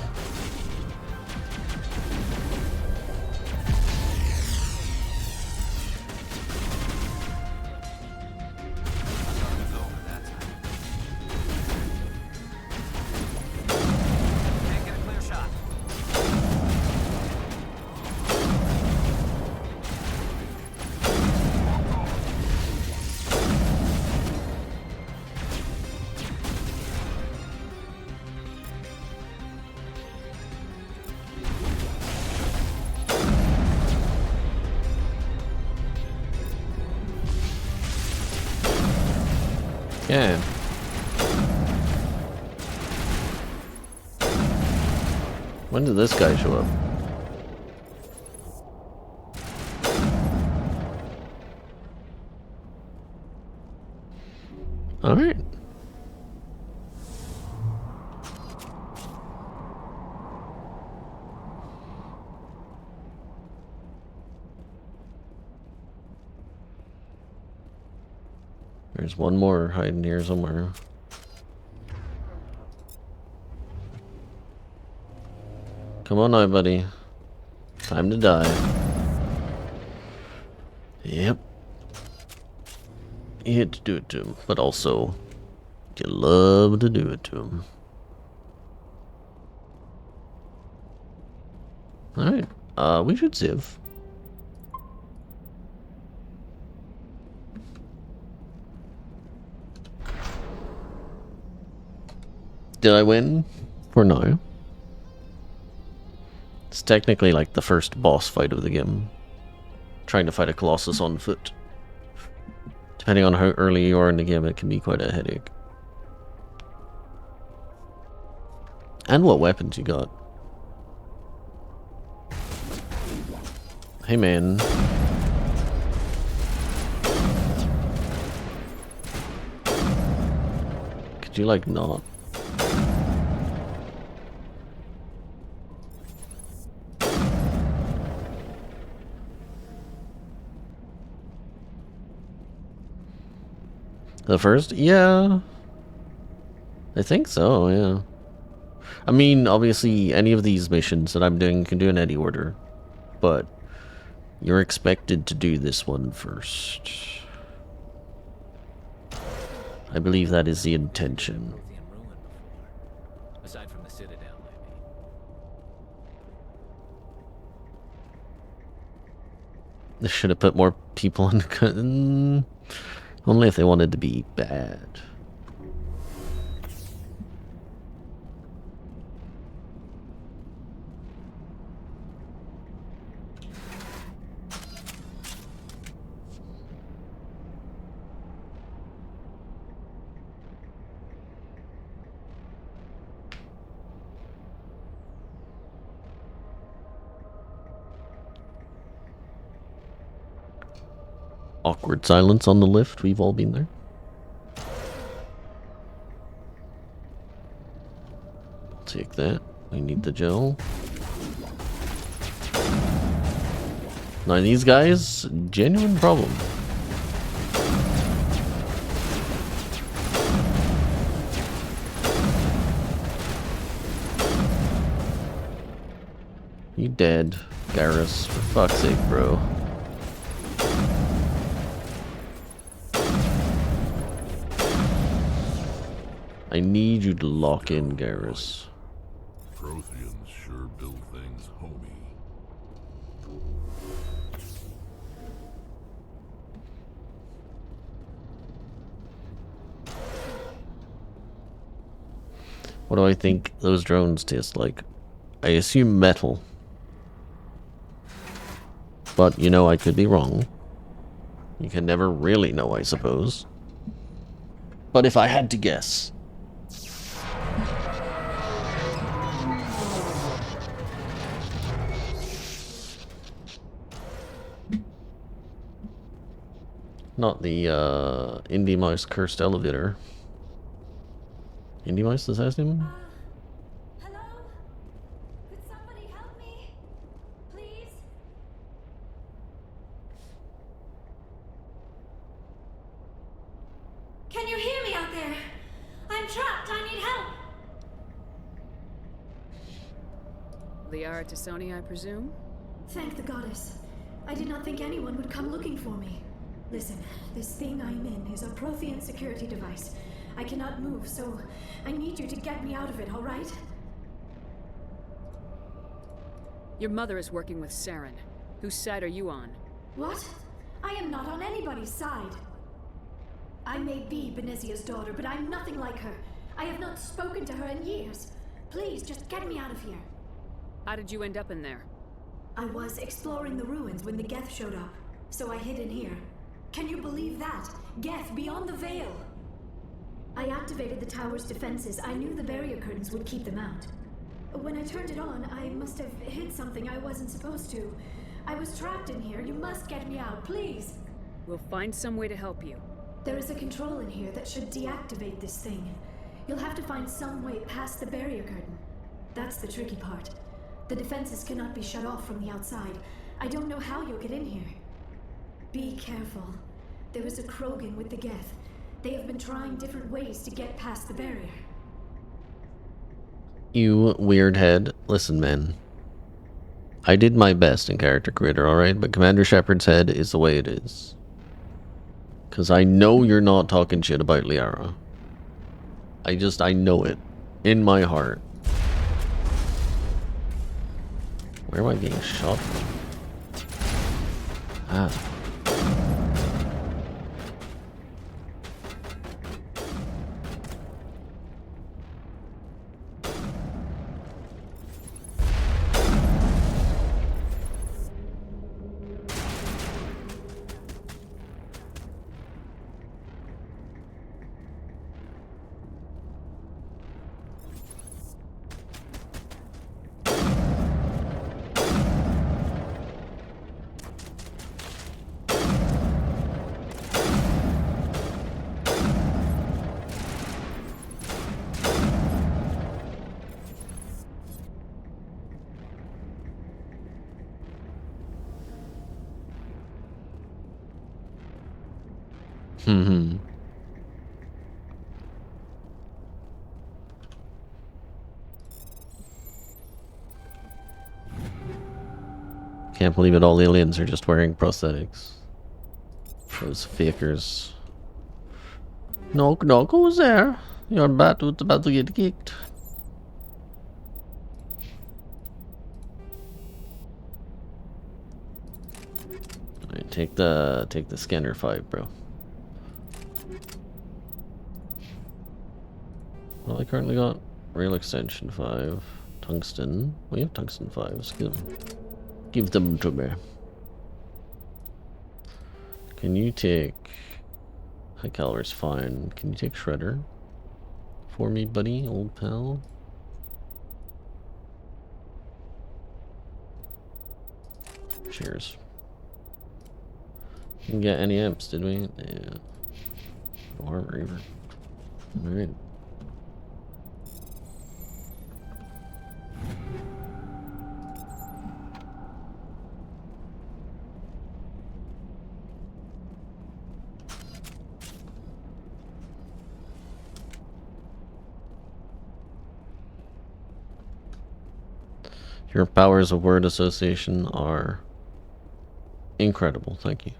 Yeah. When did this guy show up? All right. There's one more hiding here somewhere. Come on now, buddy. Time to die. Yep. You had to do it to him, but also You love to do it to him. Alright, we should save. Did I win? For now. It's technically like the first boss fight of the game. Trying to fight a Colossus on foot. Depending on how early you are in the game, it can be quite a headache. And what weapons you got. Hey man. Could you like not? The first? Yeah. I think so, yeah. I mean, obviously, any of these missions that I'm doing can do in any order. But you're expected to do this one first. I believe that is the intention. Aside from the Citadel, I mean. They should have put more people on the... Only if they wanted to be bad. Awkward silence on the lift. We've all been there. I'll take that. We need the gel. Now these guys, genuine problem. You dead, Garrus, for fuck's sake, bro. I need you to lock in, Garrus. Protheans sure build things homey. What do I think those drones taste like? I assume metal. But, you know, I could be wrong. You can never really know, I suppose. But if I had to guess... Not the, Indie Mouse cursed elevator. Indie Mouse, is that his name? Hello? Could somebody help me? Please? Can you hear me out there? I'm trapped. I need help. Liara Tassoni, I presume? Thank the goddess. I did not think anyone would come looking for me. Listen, this thing I'm in is a Prothean security device. I cannot move, so I need you to get me out of it, all right? Your mother is working with Saren. Whose side are you on? What? I am not on anybody's side. I may be Benezia's daughter, but I'm nothing like her. I have not spoken to her in years. Please, just get me out of here. How did you end up in there? I was exploring the ruins when the Geth showed up, so I hid in here. Can you believe that? Geth, beyond the veil! I activated the tower's defenses. I knew the barrier curtains would keep them out. When I turned it on, I must have hit something I wasn't supposed to. I was trapped in here. You must get me out, please! We'll find some way to help you. There is a control in here that should deactivate this thing. You'll have to find some way past the barrier curtain. That's the tricky part. The defenses cannot be shut off from the outside. I don't know how you'll get in here. Be careful. There is a Krogan with the Geth. They have been trying different ways to get past the barrier. You weird head. Listen, man. I did my best in Character Creator, alright? But Commander Shepard's head is the way it is. Because I know you're not talking shit about Liara. I know it. In my heart. Where am I being shot from? Ah. Can't believe it, all aliens are just wearing prosthetics. Those fakers. Knock knock, who's there? Your bat's about to get kicked. Alright, take the scanner 5, bro. Well, I currently got rail extension 5, tungsten. We have tungsten 5s. Give them to me. Can you take high caliber's fine? Can you take shredder for me, buddy, old pal? Cheers. Didn't get any amps, did we? Yeah. Or Reaver. Alright. Your powers of word association are incredible. Thank you.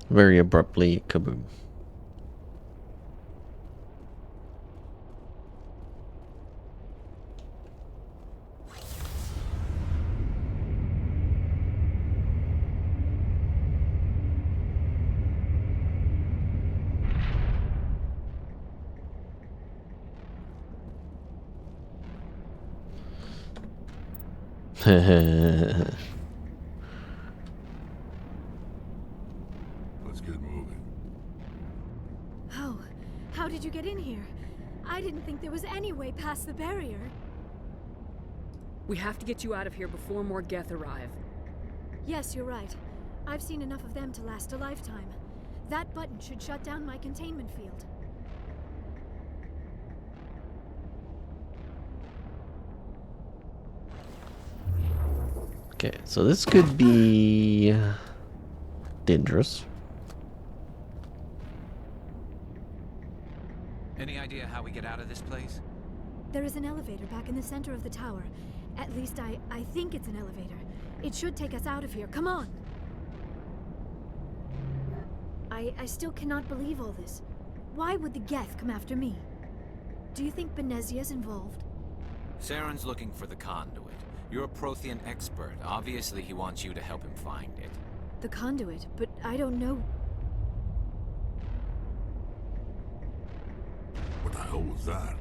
Very abruptly, kaboom. Let's get moving. Oh, how did you get in here? I didn't think there was any way past the barrier. We have to get you out of here before more Geth arrive. Yes, you're right. I've seen enough of them to last a lifetime. That button should shut down my containment field. Okay, so this could be dangerous. Any idea how we get out of this place? There is an elevator back in the center of the tower. At least I think it's an elevator. It should take us out of here. Come on! I still cannot believe all this. Why would the Geth come after me? Do you think Benezia's involved? Saren's looking for the conduit. You're a Prothean expert. Obviously, he wants you to help him find it. The conduit, but I don't know. What the hell was that?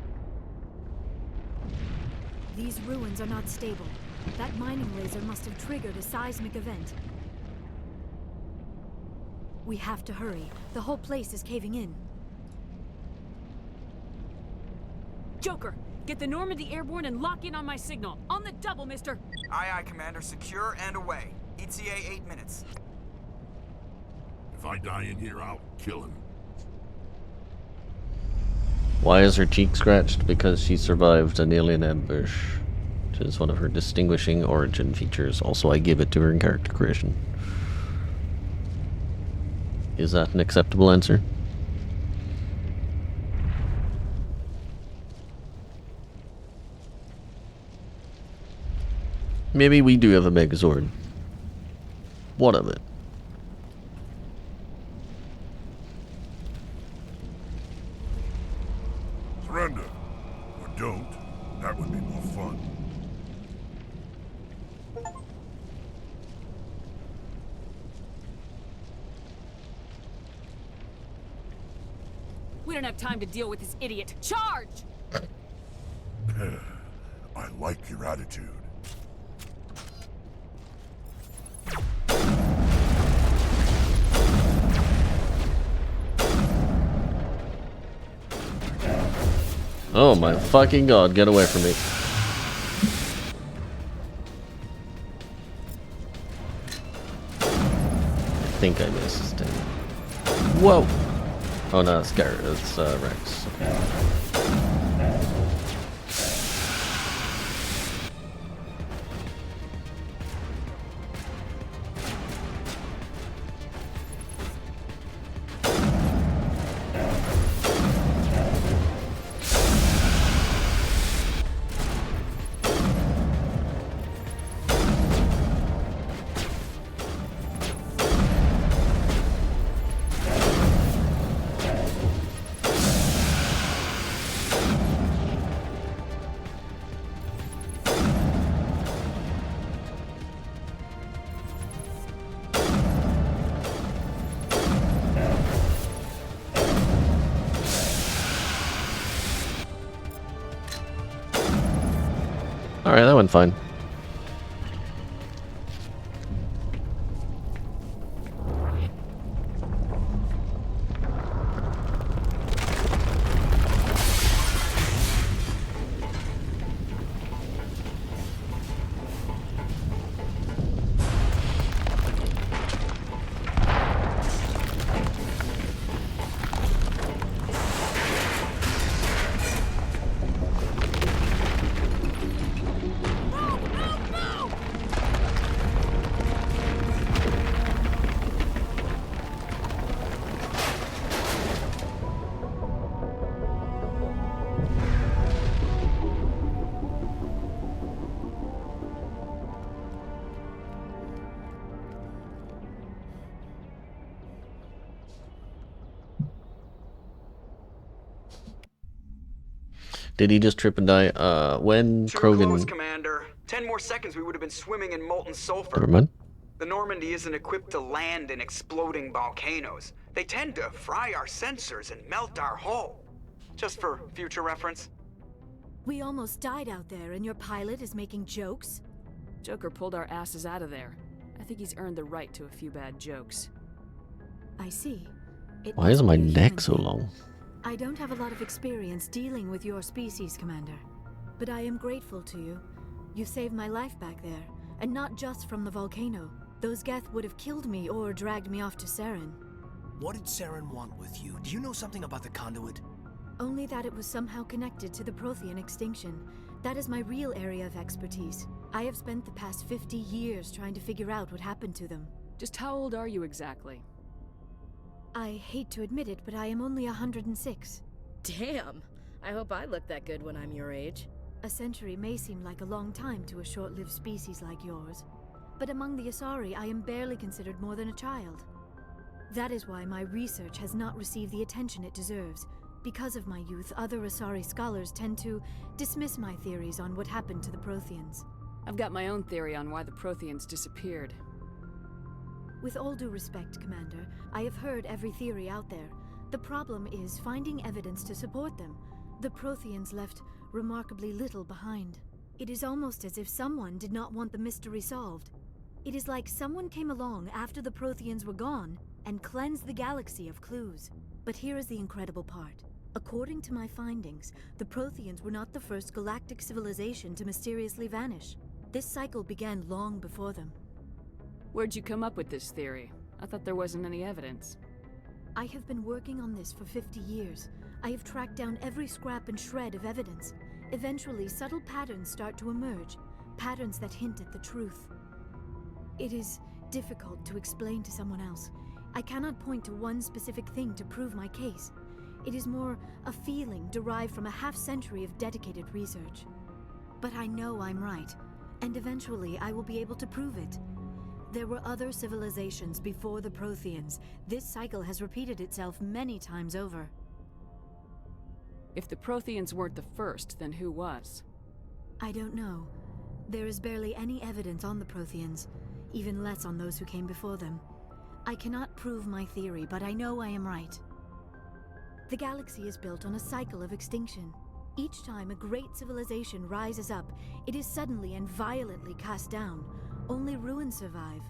These ruins are not stable. That mining laser must have triggered a seismic event. We have to hurry. The whole place is caving in. Joker, get the Normandy airborne and lock in on my signal. On the double, mister! Aye, aye, Commander. Secure and away. ETA 8 minutes. If I die in here, I'll kill him. Why is her cheek scratched? Because she survived an alien ambush, which is one of her distinguishing origin features. Also, I give it to her in character creation. Is that an acceptable answer? Maybe we do have a Megazord. What of it? Surrender. Or don't. That would be more fun. We don't have time to deal with this idiot. Charge! I like your attitude. Oh my fucking god, get away from me. I think I missed it. Whoa! Oh no, it's Garrett, it's Rex. Okay. Alright, that went fine. Did he just trip and die? When Too Krogan... close, Commander. 10 more seconds, we would have been swimming in molten sulfur. Never mind. The Normandy isn't equipped to land in exploding volcanoes. They tend to fry our sensors and melt our hull. Just for future reference. We almost died out there, and your pilot is making jokes? Joker pulled our asses out of there. I think he's earned the right to a few bad jokes. I see. Why is my neck so long? I don't have a lot of experience dealing with your species, Commander. But I am grateful to you. You saved my life back there, and not just from the volcano. Those Geth would have killed me or dragged me off to Saren. What did Saren want with you? Do you know something about the conduit? Only that it was somehow connected to the Prothean extinction. That is my real area of expertise. I have spent the past 50 years trying to figure out what happened to them. Just how old are you exactly? I hate to admit it, but I am only 106. Damn! I hope I look that good when I'm your age. A century may seem like a long time to a short-lived species like yours. But among the Asari, I am barely considered more than a child. That is why my research has not received the attention it deserves. Because of my youth, other Asari scholars tend to dismiss my theories on what happened to the Protheans. I've got my own theory on why the Protheans disappeared. With all due respect, Commander, I have heard every theory out there. The problem is finding evidence to support them. The Protheans left remarkably little behind. It is almost as if someone did not want the mystery solved. It is like someone came along after the Protheans were gone and cleansed the galaxy of clues. But here is the incredible part. According to my findings, the Protheans were not the first galactic civilization to mysteriously vanish. This cycle began long before them. Where'd you come up with this theory? I thought there wasn't any evidence. I have been working on this for 50 years. I have tracked down every scrap and shred of evidence. Eventually, subtle patterns start to emerge, patterns that hint at the truth. It is difficult to explain to someone else. I cannot point to one specific thing to prove my case. It is more a feeling derived from a half-century of dedicated research. But I know I'm right, and eventually I will be able to prove it. There were other civilizations before the Protheans. This cycle has repeated itself many times over. If the Protheans weren't the first, then who was? I don't know. There is barely any evidence on the Protheans, even less on those who came before them. I cannot prove my theory, but I know I am right. The galaxy is built on a cycle of extinction. Each time a great civilization rises up, it is suddenly and violently cast down. Only ruins survive.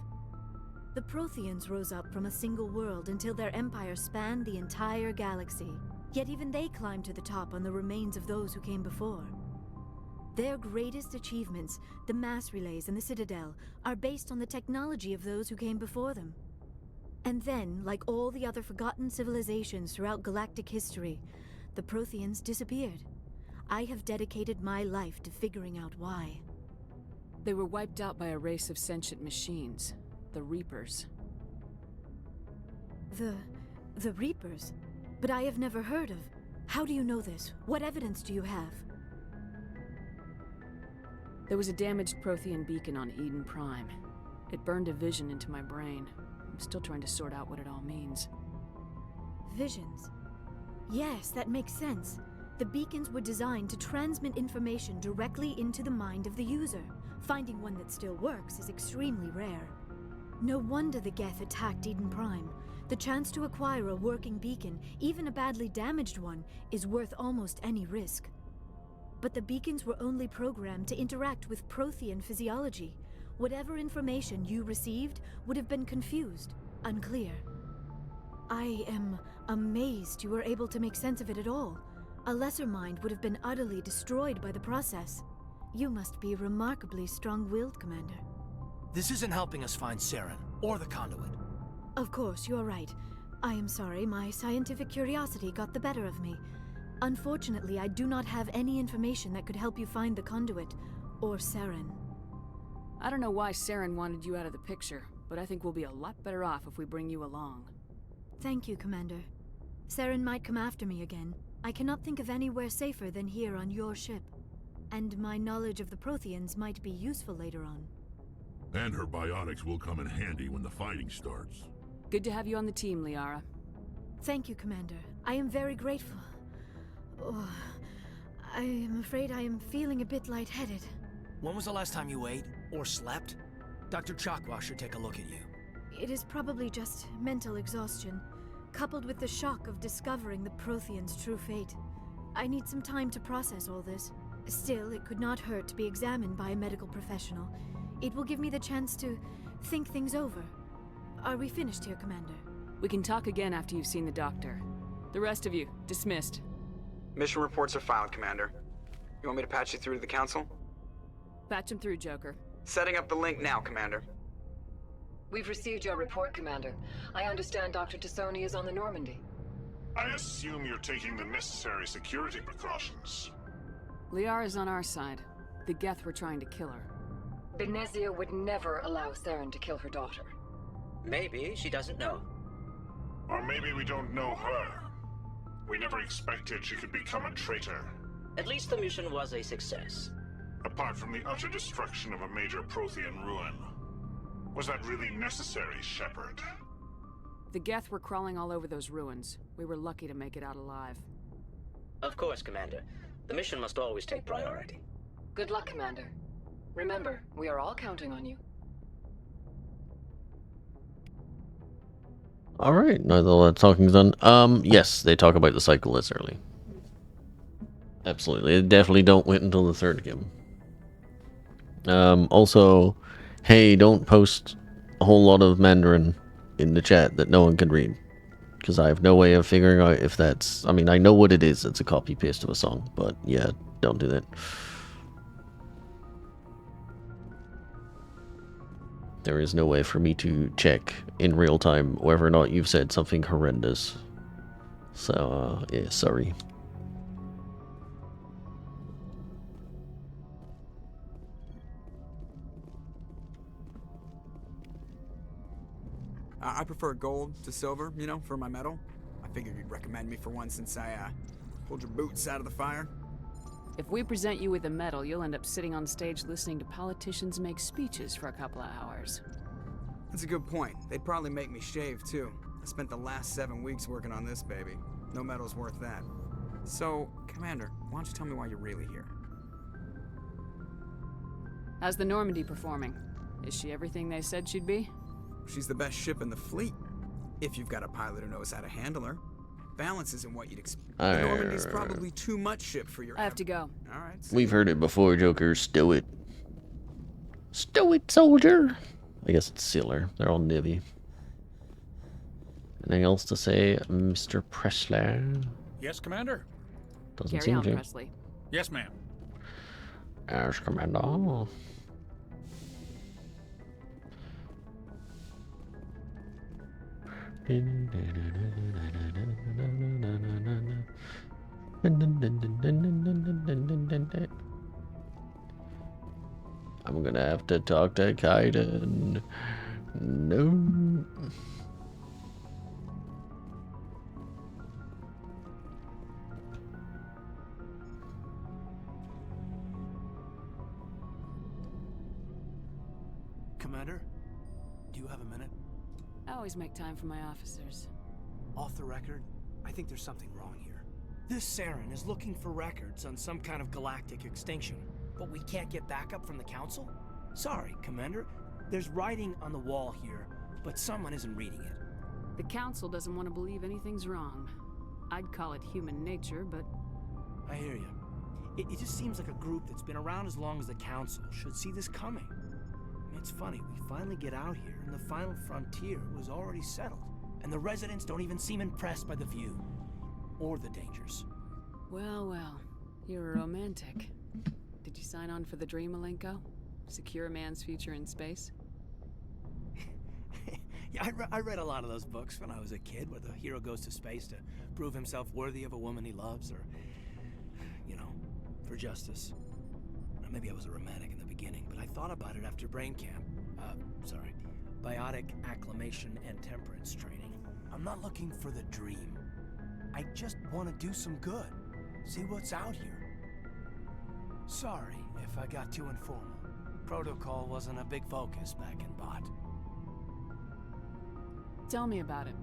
The Protheans rose up from a single world until their empire spanned the entire galaxy. Yet even they climbed to the top on the remains of those who came before. Their greatest achievements, the mass relays and the Citadel, are based on the technology of those who came before them. And then, like all the other forgotten civilizations throughout galactic history, the Protheans disappeared. I have dedicated my life to figuring out why. They were wiped out by a race of sentient machines, the Reapers. The Reapers? But I have never heard of. How do you know this? What evidence do you have? There was a damaged Prothean beacon on Eden Prime. It burned a vision into my brain. I'm still trying to sort out what it all means. Visions. Yes, that makes sense. The beacons were designed to transmit information directly into the mind of the user. Finding one that still works is extremely rare. No wonder the Geth attacked Eden Prime. The chance to acquire a working beacon, even a badly damaged one, is worth almost any risk. But the beacons were only programmed to interact with Prothean physiology. Whatever information you received would have been confused, unclear. I am amazed you were able to make sense of it at all. A lesser mind would have been utterly destroyed by the process. You must be remarkably strong-willed, Commander. This isn't helping us find Saren, or the conduit. Of course, you're right. I am sorry, my scientific curiosity got the better of me. Unfortunately, I do not have any information that could help you find the conduit, or Saren. I don't know why Saren wanted you out of the picture, but I think we'll be a lot better off if we bring you along. Thank you, Commander. Saren might come after me again. I cannot think of anywhere safer than here on your ship. And my knowledge of the Protheans might be useful later on. And her biotics will come in handy when the fighting starts. Good to have you on the team, Liara. Thank you, Commander. I am very grateful. Oh, I am afraid I am feeling a bit lightheaded. When was the last time you ate, or slept? Dr. Chakwa should take a look at you. It is probably just mental exhaustion, coupled with the shock of discovering the Protheans' true fate. I need some time to process all this. Still, it could not hurt to be examined by a medical professional. It will give me the chance to think things over. Are we finished here, Commander? We can talk again after you've seen the doctor. The rest of you, dismissed. Mission reports are filed, Commander. You want me to patch you through to the Council? Patch him through, Joker. Setting up the link now, Commander. We've received your report, Commander. I understand Dr. Tassoni is on the Normandy. I assume you're taking the necessary security precautions. Liara's on our side. The Geth were trying to kill her. Benezia would never allow Saren to kill her daughter. Maybe she doesn't know. Or maybe we don't know her. We never expected she could become a traitor. At least the mission was a success. Apart from the utter destruction of a major Prothean ruin. Was that really necessary, Shepard? The Geth were crawling all over those ruins. We were lucky to make it out alive. Of course, Commander. The mission must always take priority. Good luck, Commander. Remember, we are all counting on you. Alright, now that all that talking's done. Yes, they talk about the cycle this early. Absolutely. They definitely don't wait until the third game. Also, hey, don't post a whole lot of Mandarin in the chat that no one can read. Because I have no way of figuring out if that's... I mean, I know what it is. It's a copy-paste of a song. But, yeah, don't do that. there is no way for me to check in real time whether or not you've said something horrendous. So, yeah, sorry. I prefer gold to silver, you know, for my medal. I figured you'd recommend me for one since I pulled your boots out of the fire. If we present you with a medal, you'll end up sitting on stage listening to politicians make speeches for a couple of hours. That's a good point. They'd probably make me shave, too. I spent the last 7 weeks working on this baby. No medal's worth that. So, Commander, why don't you tell me why you're really here? How's the Normandy performing? Is she everything they said she'd be? She's the best ship in the fleet. If you've got a pilot who knows how to handle her. Balance isn't what you'd expect. The Normandy's probably too much ship for your... I have to go. Alright. We've heard it before, Joker. Stow it. Stow it, soldier! I guess it's Sealer. They're all nivvy. Anything else to say, Mr. Presley? Yes, Commander? Doesn't Carry seem on, to. Presley. Yes, ma'am. Yes, Commander. I'm gonna have to talk to Kaiden. No. Commander, do you have a minute? I always make time for my officers. Off the record, I think there's something wrong here. This Saren is looking for records on some kind of galactic extinction, but we can't get backup from the Council? Sorry, Commander. There's writing on the wall here, but someone isn't reading it. The Council doesn't want to believe anything's wrong. I'd call it human nature, but... I hear you. It just seems like a group that's been around as long as the Council should see this coming. It's funny, we finally get out here, and the final frontier was already settled. And the residents don't even seem impressed by the view. Or the dangers. Well, well. You're a romantic. Did you sign on for the dream, Malenko? Secure a man's future in space? Yeah, I read a lot of those books when I was a kid, where the hero goes to space to prove himself worthy of a woman he loves, or, you know, for justice. Or maybe I was a romantic in the beginning, but I thought about it after brain camp. Biotic acclimation and temperance training. I'm not looking for the dream. I just want to do some good. See what's out here. Sorry if I got too informal. Protocol wasn't a big focus back in Bot. Tell me about it.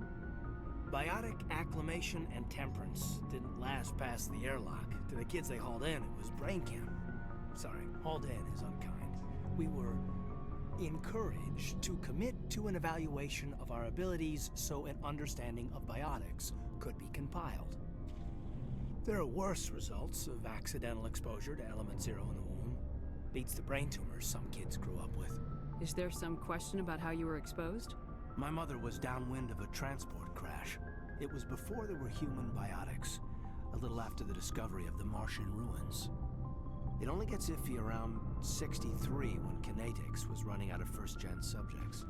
Biotic acclimation and temperance didn't last past the airlock. To the kids they hauled in, it was brain camp. Sorry, hauled in is unkind. We were encouraged to commit to an evaluation of our abilities so an understanding of biotics could be compiled. There are worse results of accidental exposure to element 0 in the womb. Beats the brain tumors some kids grew up with. Is there some question about how you were exposed? My mother was downwind of a transport crash. It was before there were human biotics, a little after the discovery of the Martian ruins. It only gets iffy around 63 when Kinetics was running out of first-gen subjects.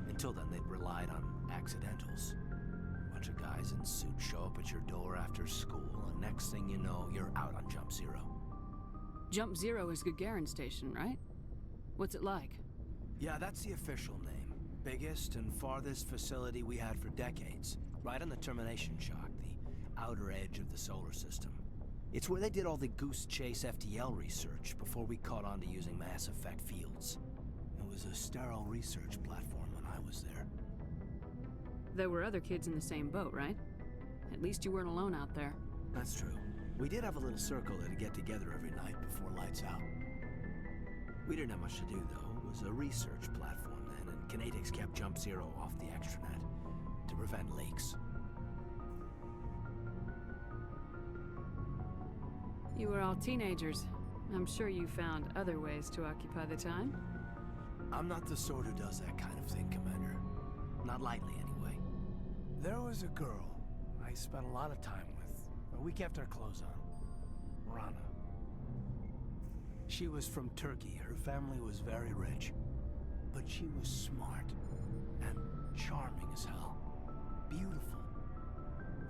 Until then, they'd relied on accidentals. A bunch of guys in suits show up at your door after school, and next thing you know, you're out on Jump Zero. Jump Zero is Gagarin Station, right? What's it like? Yeah, that's the official name. Biggest and farthest facility we had for decades. Right on the termination shock, the outer edge of the solar system. It's where they did all the Goose Chase FTL research before we caught on to using Mass Effect fields. It was a sterile research platform when I was there. There were other kids in the same boat, right? At least you weren't alone out there. That's true. We did have a little circle that'd get together every night before lights out. We didn't have much to do, though. It was a research platform then, and Kinetics kept Jump Zero off the extranet to prevent leaks. You were all teenagers. I'm sure you found other ways to occupy the time. I'm not the sort who does that kind of thing, Commander. Not lightly, anyway. There was a girl I spent a lot of time with. We kept our clothes on. Rana. She was from Turkey. Her family was very rich. But she was smart and charming as hell. Beautiful,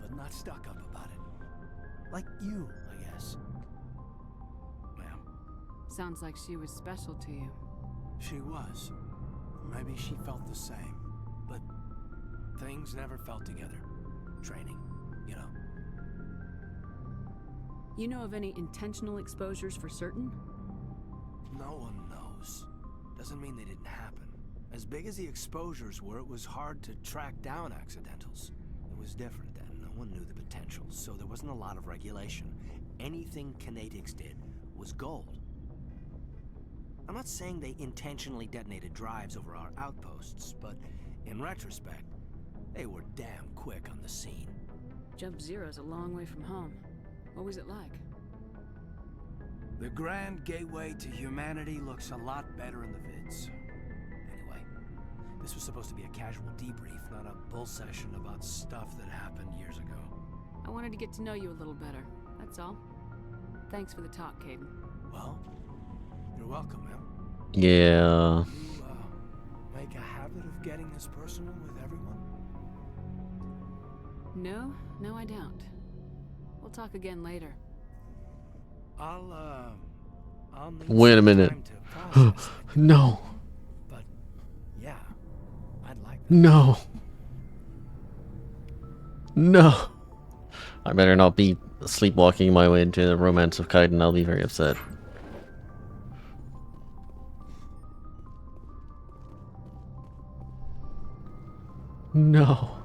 but not stuck up about it. Like you, I guess. Ma'am. Sounds like she was special to you. She was. Maybe she felt the same. But things never felt together. Training, you know. You know of any intentional exposures for certain? No one knows. Doesn't mean they didn't happen. As big as the exposures were, it was hard to track down accidentals. It was different then. No one knew the potential, so there wasn't a lot of regulation. Anything Kinetics did was gold. I'm not saying they intentionally detonated drives over our outposts, but in retrospect, they were damn quick on the scene. Jump Zero's a long way from home. What was it like? The grand gateway to humanity looks a lot better in the vids. Anyway, this was supposed to be a casual debrief, not a bull session about stuff that happened years ago. I wanted to get to know you a little better, that's all. Thanks for the talk, Caden. Well, you're welcome, man. Yeah. You, make a habit of getting this personal with everyone? No, I don't. We'll talk again later. I'll need Wait a some minute. time to process it. No. But, yeah, I'd like that. No. No. I better not be sleepwalking my way into the romance of Kaiden. I'll be very upset. No.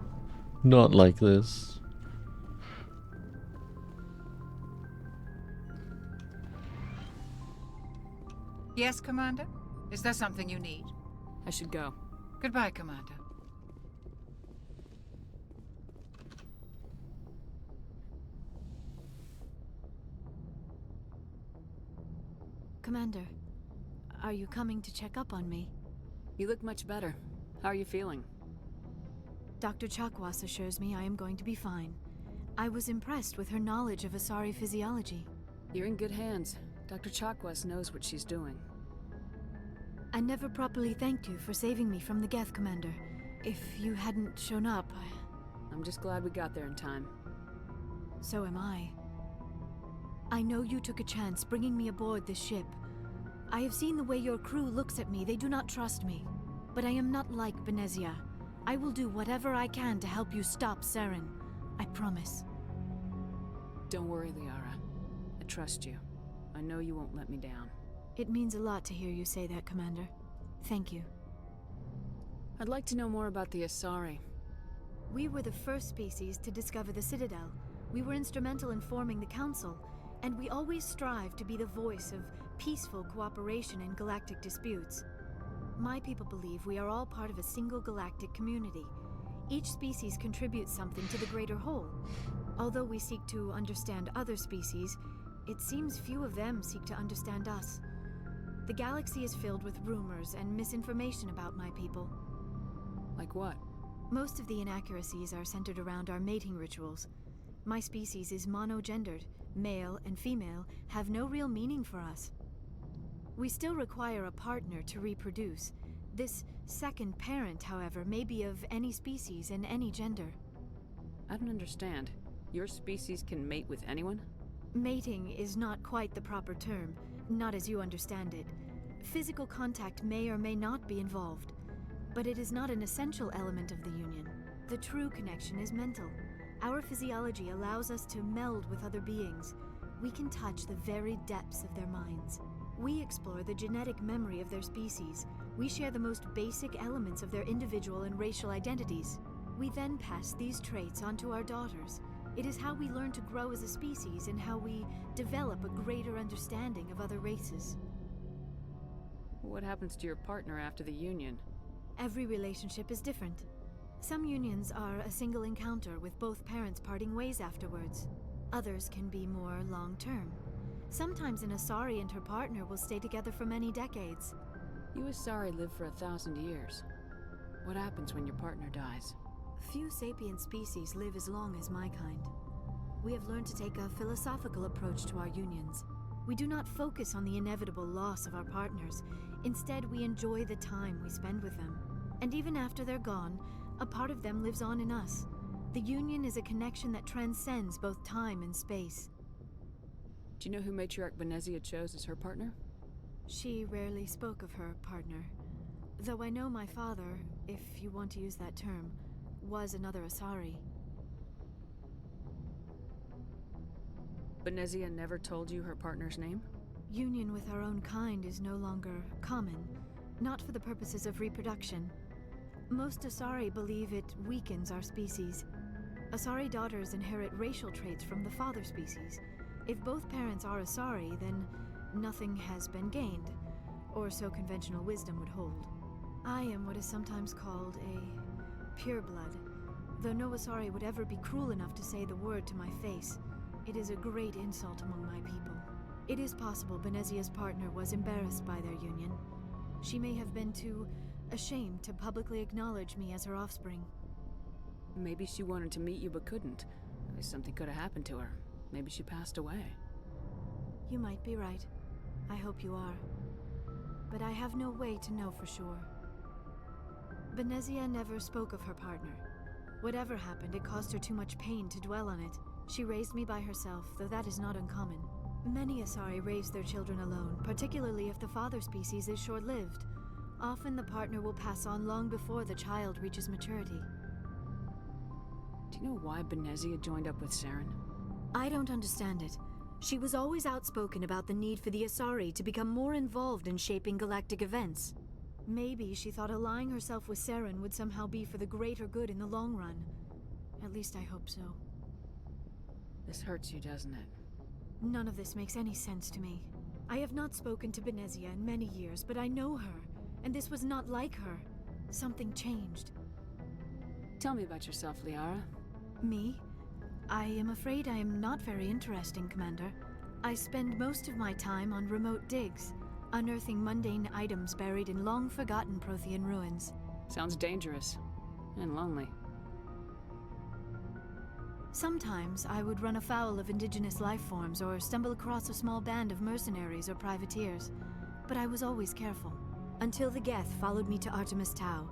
Not like this. Yes, Commander? Is there something you need? I should go. Goodbye, Commander. Commander, are you coming to check up on me? You look much better. How are you feeling? Dr. Chakwas assures me I am going to be fine. I was impressed with her knowledge of Asari physiology. You're in good hands. Dr. Chakwas knows what she's doing. I never properly thanked you for saving me from the Geth, Commander. If you hadn't shown up, I'm just glad we got there in time. So am I. I know you took a chance bringing me aboard this ship. I have seen the way your crew looks at me. They do not trust me. But I am not like Benezia. I will do whatever I can to help you stop Saren. I promise. Don't worry, Liara. I trust you. I know you won't let me down. It means a lot to hear you say that, Commander. Thank you. I'd like to know more about the Asari. We were the first species to discover the Citadel. We were instrumental in forming the Council, and we always strive to be the voice of peaceful cooperation in galactic disputes. My people believe we are all part of a single galactic community. Each species contributes something to the greater whole. Although we seek to understand other species, it seems few of them seek to understand us. The galaxy is filled with rumors and misinformation about my people. Like what? Most of the inaccuracies are centered around our mating rituals. My species is monogendered. Male and female have no real meaning for us. We still require a partner to reproduce. This second parent, however, may be of any species and any gender. I don't understand. Your species can mate with anyone? Mating is not quite the proper term, not as you understand it. Physical contact may or may not be involved, but it is not an essential element of the union. The true connection is mental. Our physiology allows us to meld with other beings. We can touch the very depths of their minds. We explore the genetic memory of their species. We share the most basic elements of their individual and racial identities. We then pass these traits onto our daughters. It is how we learn to grow as a species and how we develop a greater understanding of other races. What happens to your partner after the union? Every relationship is different. Some unions are a single encounter with both parents parting ways afterwards. Others can be more long-term. Sometimes an Asari and her partner will stay together for many decades. You Asari live for 1,000 years. What happens when your partner dies? Few sapient species live as long as my kind. We have learned to take a philosophical approach to our unions. We do not focus on the inevitable loss of our partners. Instead, we enjoy the time we spend with them. And even after they're gone, a part of them lives on in us. The union is a connection that transcends both time and space. Do you know who Matriarch Benezia chose as her partner? She rarely spoke of her partner. Though I know my father, if you want to use that term, was another Asari. Benezia never told you her partner's name? Union with our own kind is no longer common, not for the purposes of reproduction. Most Asari believe it weakens our species. Asari daughters inherit racial traits from the father species. If both parents are Asari, then nothing has been gained, or so conventional wisdom would hold. I am what is sometimes called a pureblood, though no Asari would ever be cruel enough to say the word to my face. It is a great insult among my people. It is possible Benezia's partner was embarrassed by their union. She may have been too ashamed to publicly acknowledge me as her offspring. Maybe she wanted to meet you but couldn't. Maybe something could have happened to her. Maybe she passed away. You might be right. I hope you are. But I have no way to know for sure. Benezia never spoke of her partner. Whatever happened, it caused her too much pain to dwell on it. She raised me by herself, though that is not uncommon. Many Asari raise their children alone, particularly if the father species is short-lived. Often the partner will pass on long before the child reaches maturity. Do you know why Benezia joined up with Saren? I don't understand it. She was always outspoken about the need for the Asari to become more involved in shaping galactic events. Maybe she thought allying herself with Saren would somehow be for the greater good in the long run. At least I hope so. This hurts you, doesn't it? None of this makes any sense to me. I have not spoken to Benezia in many years, but I know her, and this was not like her. Something changed. Tell me about yourself, Liara. Me? I am afraid I am not very interesting, Commander. I spend most of my time on remote digs, unearthing mundane items buried in long-forgotten Prothean ruins. Sounds dangerous. And lonely. Sometimes I would run afoul of indigenous life forms or stumble across a small band of mercenaries or privateers, but I was always careful. Until the Geth followed me to Artemis Tau.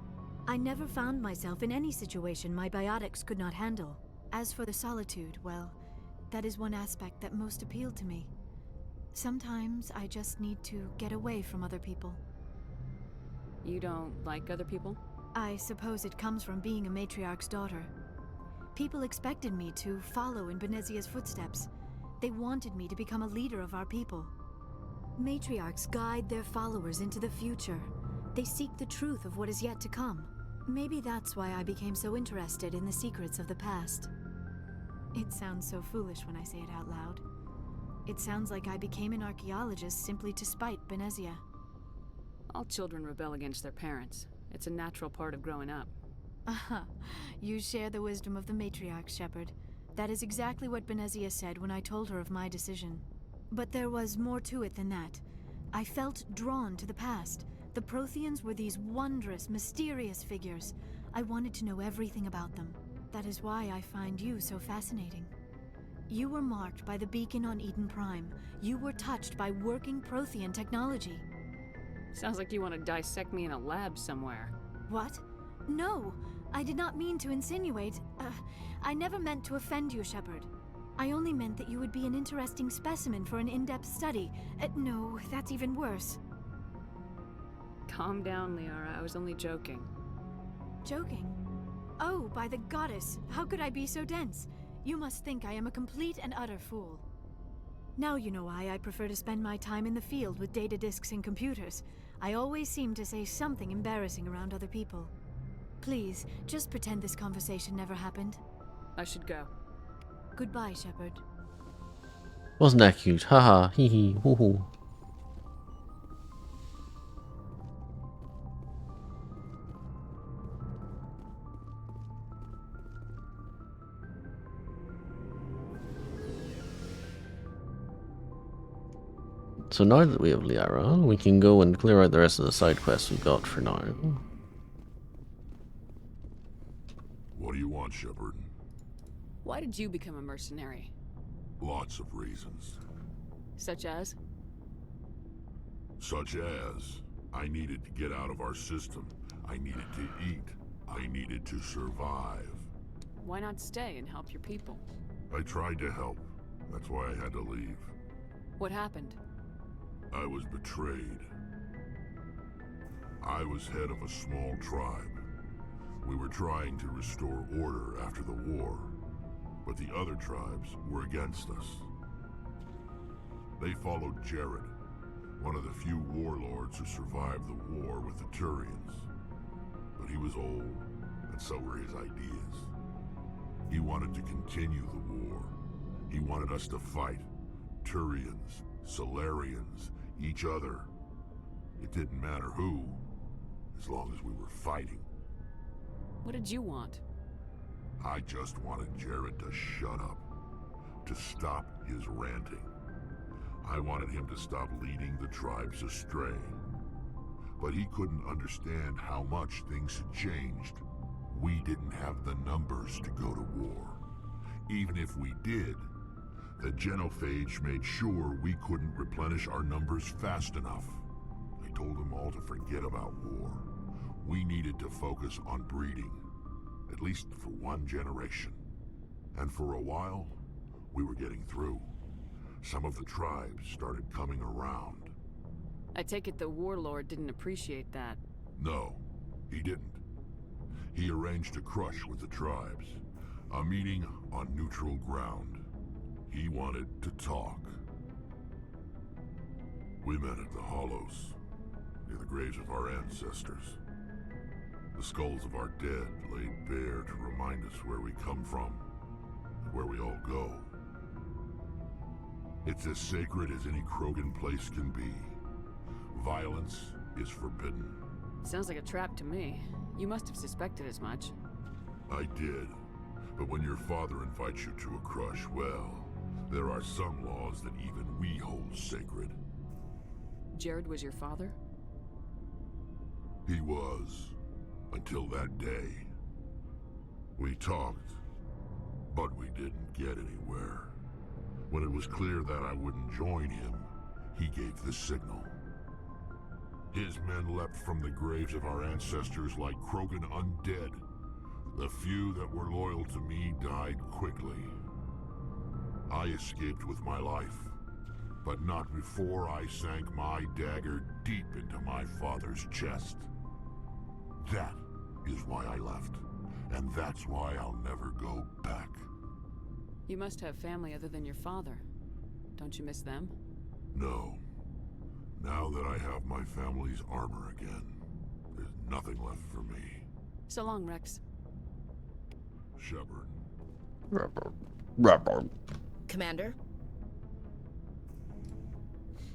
I never found myself in any situation my biotics could not handle. As for the solitude, well, that is one aspect that most appealed to me. Sometimes I just need to get away from other people. You don't like other people? I suppose it comes from being a matriarch's daughter. People expected me to follow in Benezia's footsteps. They wanted me to become a leader of our people. Matriarchs guide their followers into the future. They seek the truth of what is yet to come. Maybe that's why I became so interested in the secrets of the past. It sounds so foolish when I say it out loud. It sounds like I became an archaeologist simply to spite Benezia. All children rebel against their parents. It's a natural part of growing up. Aha, you share the wisdom of the matriarch, Shepard. That is exactly what Benezia said when I told her of my decision. But there was more to it than that. I felt drawn to the past. The Protheans were these wondrous, mysterious figures. I wanted to know everything about them. That is why I find you so fascinating. You were marked by the beacon on Eden Prime. You were touched by working Prothean technology. Sounds like you want to dissect me in a lab somewhere. What? No! I did not mean to insinuate. I never meant to offend you, Shepard. I only meant that you would be an interesting specimen for an in-depth study. No, that's even worse. Calm down, Liara. I was only joking. Joking? Oh, by the goddess! How could I be so dense? You must think I am a complete and utter fool. Now you know why I prefer to spend my time in the field with data disks and computers. I always seem to say something embarrassing around other people. Please, just pretend this conversation never happened. I should go. Goodbye, Shepard. Wasn't that cute? Haha, hee hee, hoo hoo. So now that we have Liara, we can go and clear out the rest of the side quests we've got for now. What do you want, Shepard? Why did you become a mercenary? Lots of reasons. Such as? Such as, I needed to get out of our system. I needed to eat. I needed to survive. Why not stay and help your people? I tried to help. That's why I had to leave. What happened? I was betrayed. I was head of a small tribe. We were trying to restore order after the war, but the other tribes were against us. They followed Jared, one of the few warlords who survived the war with the Turians. But he was old, and so were his ideas. He wanted to continue the war. He wanted us to fight. Turians, Solarians, each other. It didn't matter who, as long as we were fighting. What did you want? I just wanted Jared to shut up, to stop his ranting. I wanted him to stop leading the tribes astray. But he couldn't understand how much things had changed. We didn't have the numbers to go to war. Even if we did, the genophage made sure we couldn't replenish our numbers fast enough. I told them all to forget about war. We needed to focus on breeding, at least for one generation. And for a while, we were getting through. Some of the tribes started coming around. I take it the warlord didn't appreciate that. No, he didn't. He arranged a crush with the tribes, a meeting on neutral ground. He wanted to talk. We met at the Hollows, near the graves of our ancestors. The skulls of our dead laid bare to remind us where we come from, and where we all go. It's as sacred as any Krogan place can be. Violence is forbidden. Sounds like a trap to me. You must have suspected as much. I did. But when your father invites you to a crush, well, there are some laws that even we hold sacred. Jared was your father? He was. Until that day. We talked, but we didn't get anywhere. When it was clear that I wouldn't join him, he gave the signal. His men leapt from the graves of our ancestors like Krogan undead. The few that were loyal to me died quickly. I escaped with my life, but not before I sank my dagger deep into my father's chest. That is why I left, and that's why I'll never go back. You must have family other than your father. Don't you miss them? No. Now that I have my family's armor again, there's nothing left for me. So long, Rex. Shepard. Commander?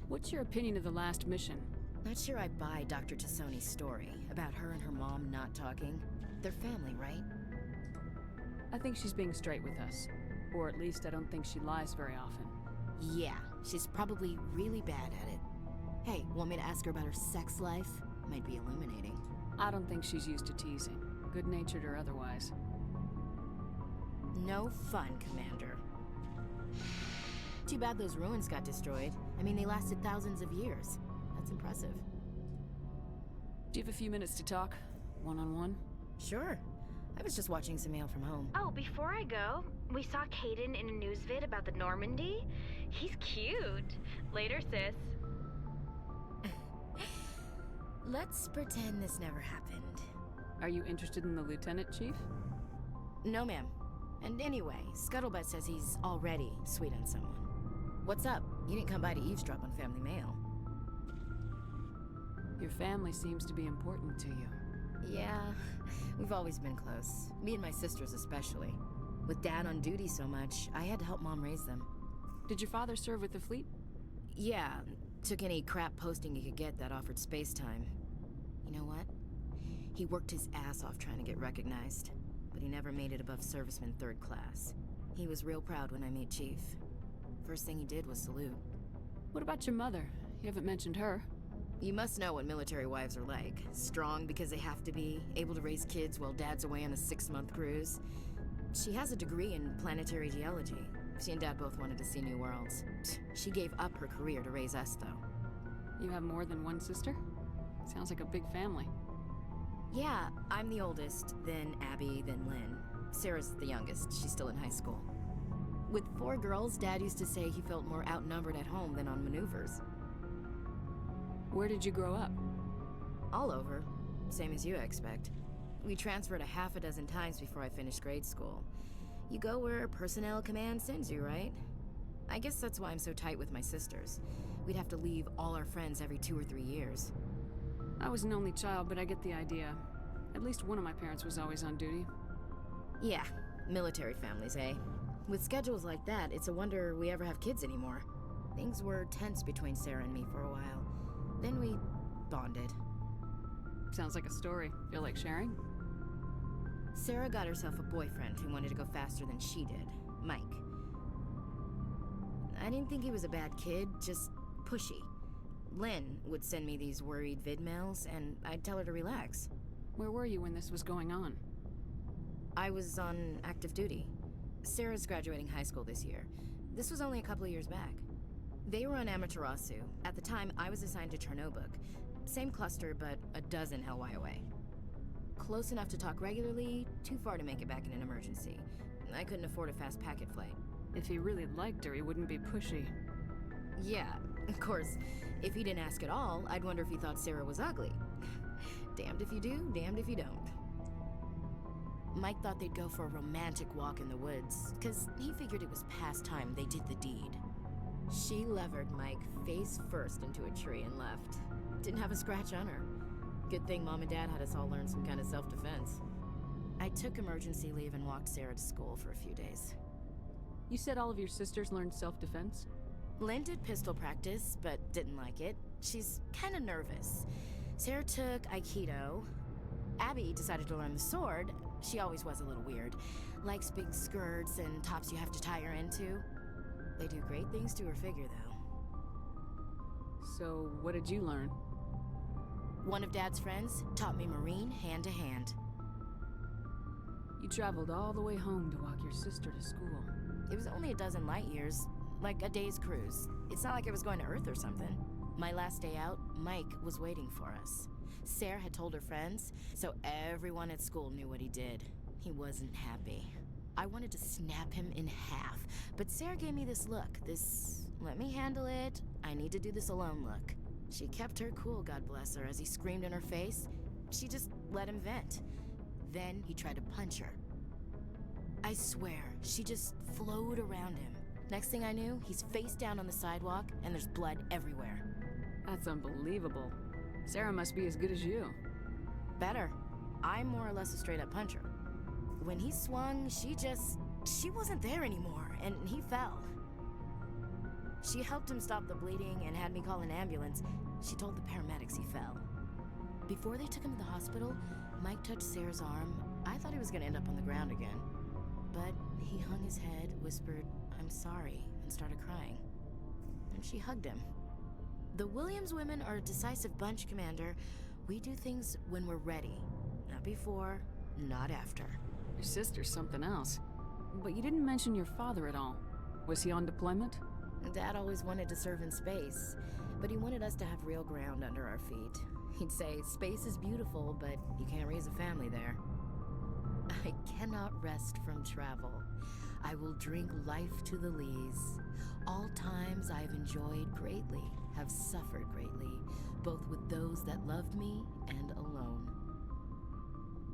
What's your opinion of the last mission? Not sure I buy Dr. Tassoni's story about her and her mom not talking. They're family, right? I think she's being straight with us. Or at least I don't think she lies very often. Yeah, she's probably really bad at it. Hey, want me to ask her about her sex life? Might be illuminating. I don't think she's used to teasing, good-natured or otherwise. No fun, Commander. Too bad those ruins got destroyed. I mean, they lasted thousands of years. That's impressive. Do you have a few minutes to talk? One-on-one? Sure. I was just watching some mail from home. Oh, before I go, we saw Caden in a news vid about the Normandy. He's cute. Later, sis. Let's pretend this never happened. Are you interested in the Lieutenant Chief? No, ma'am. And anyway, Scuttlebutt says he's already sweet on someone. What's up? You didn't come by to eavesdrop on family mail. Your family seems to be important to you. Yeah, we've always been close. Me and my sisters especially. With Dad on duty so much, I had to help Mom raise them. Did your father serve with the fleet? Yeah, took any crap posting he could get that offered space time. You know what? He worked his ass off trying to get recognized, but he never made it above serviceman 3rd class. He was real proud when I made Chief. First thing he did was salute. What about your mother? You haven't mentioned her. You must know what military wives are like. Strong because they have to be, able to raise kids while Dad's away on a 6-month cruise. She has a degree in planetary geology. She and Dad both wanted to see new worlds. She gave up her career to raise us, though. You have more than one sister? Sounds like a big family. Yeah, I'm the oldest, then Abby, then Lynn. Sarah's the youngest. She's still in high school. With 4 girls, Dad used to say he felt more outnumbered at home than on maneuvers. Where did you grow up? All over. Same as you, I expect. We transferred a half a dozen times before I finished grade school. You go where personnel command sends you, right? I guess that's why I'm so tight with my sisters. We'd have to leave all our friends every 2 or 3 years. I was an only child, but I get the idea. At least one of my parents was always on duty. Yeah, military families, eh? With schedules like that, it's a wonder we ever have kids anymore. Things were tense between Sarah and me for a while. Then we bonded. Sounds like a story. Feel like sharing? Sarah got herself a boyfriend who wanted to go faster than she did, Mike. I didn't think he was a bad kid, just pushy. Lynn would send me these worried vid mails, and I'd tell her to relax. Where were you when this was going on? I was on active duty. Sarah's graduating high school this year. This was only a couple of years back. They were on Amaterasu. At the time, I was assigned to Chernobog. Same cluster, but a dozen LY away. Close enough to talk regularly, too far to make it back in an emergency. I couldn't afford a fast packet flight. If he really liked her, he wouldn't be pushy. Yeah, of course. If he didn't ask at all, I'd wonder if he thought Sarah was ugly. Damned if you do, damned if you don't. Mike thought they'd go for a romantic walk in the woods, because he figured it was past time they did the deed. She levered Mike face first into a tree and left. Didn't have a scratch on her. Good thing Mom and Dad had us all learn some kind of self-defense. I took emergency leave and walked Sarah to school for a few days. You said all of your sisters learned self-defense? Lynn did pistol practice, but didn't like it. She's kind of nervous. Sarah took Aikido. Abby decided to learn the sword. She always was a little weird. Likes big skirts and tops you have to tie her into. They do great things to her figure, though. So, what did you learn? One of Dad's friends taught me Marine hand to hand. You traveled all the way home to walk your sister to school. It was only a dozen light years, like a day's cruise. It's not like I was going to Earth or something. My last day out, Mike was waiting for us. Sarah had told her friends, so everyone at school knew what he did. He wasn't happy. I wanted to snap him in half, but Sarah gave me this look, this let me handle it, I need to do this alone look. She kept her cool, God bless her, as he screamed in her face. She just let him vent. Then he tried to punch her. I swear, she just flowed around him. Next thing I knew, he's face down on the sidewalk, and there's blood everywhere. That's unbelievable. Sarah must be as good as you. Better. I'm more or less a straight-up puncher. When he swung, she wasn't there anymore, and he fell. She helped him stop the bleeding and had me call an ambulance. She told the paramedics he fell. Before they took him to the hospital, Mike touched Sarah's arm. I thought he was gonna end up on the ground again. But he hung his head, whispered, "I'm sorry," and started crying. And she hugged him. The Williams women are a decisive bunch, Commander. We do things when we're ready. Not before, not after. Your sister's something else. But you didn't mention your father at all. Was he on deployment? Dad always wanted to serve in space, but he wanted us to have real ground under our feet. He'd say, space is beautiful, but you can't raise a family there. I cannot rest from travel. I will drink life to the lees. All times I have enjoyed greatly, have suffered greatly, both with those that loved me and alone.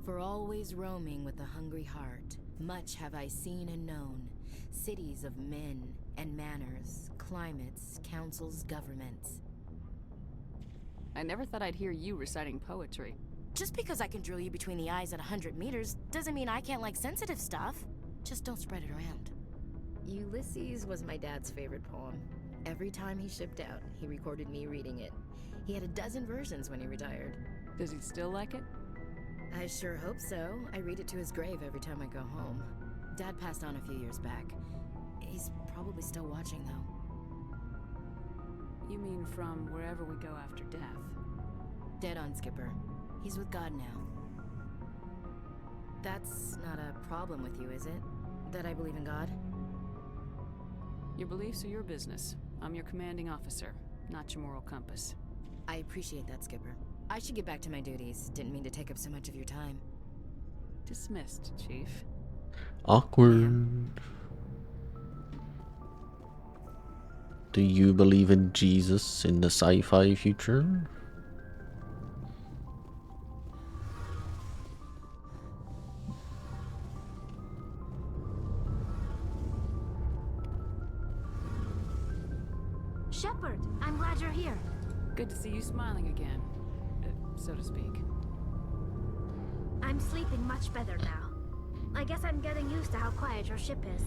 For always roaming with a hungry heart, much have I seen and known, cities of men and manners, climates, councils, governments. I never thought I'd hear you reciting poetry. Just because I can drill you between the eyes at 100 meters doesn't mean I can't like sensitive stuff. Just don't spread it around. Ulysses was my dad's favorite poem. Every time he shipped out, he recorded me reading it. He had a dozen versions when he retired. Does he still like it? I sure hope so. I read it to his grave every time I go home. Dad passed on a few years back. He's probably still watching, though. You mean from wherever we go after death? Dead on, Skipper. He's with God now. That's not a problem with you, is it? That I believe in God? Your beliefs are your business. I'm your commanding officer, not your moral compass. I appreciate that, Skipper. I should get back to my duties. Didn't mean to take up so much of your time. Dismissed, Chief. Awkward. Do you believe in Jesus in the sci-fi future? Shepard, I'm glad you're here. Good to see you smiling again, so to speak. I'm sleeping much better now. I guess I'm getting used to how quiet your ship is.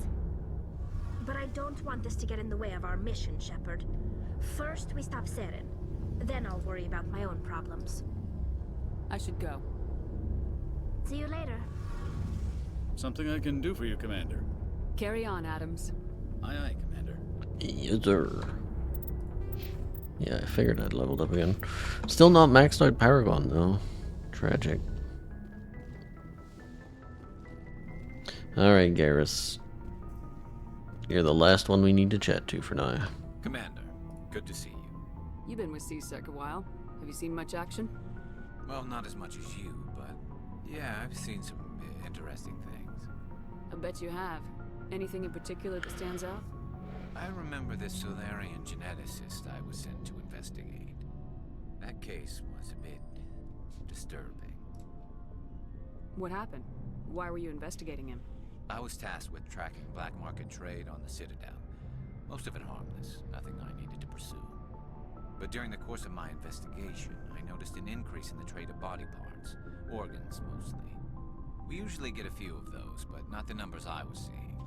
But I don't want this to get in the way of our mission, Shepard. First, we stop Saren. Then I'll worry about my own problems. I should go. See you later. Something I can do for you, Commander. Carry on, Adams. Aye, aye, Commander. Yes, sir. Yeah, I figured I'd leveled up again. Still not maxed out Paragon, though. Tragic. Alright, Garrus. You're the last one we need to chat to for now. Commander, good to see you. You've been with C-Sec a while. Have you seen much action? Well, not as much as you, but yeah, I've seen some interesting things. I bet you have. Anything in particular that stands out? I remember this Solarian geneticist I was sent to investigate. That case was a bit disturbing. What happened? Why were you investigating him? I was tasked with tracking black market trade on the Citadel. Most of it harmless, nothing I needed to pursue. But during the course of my investigation, I noticed an increase in the trade of body parts, organs mostly. We usually get a few of those, but not the numbers I was seeing.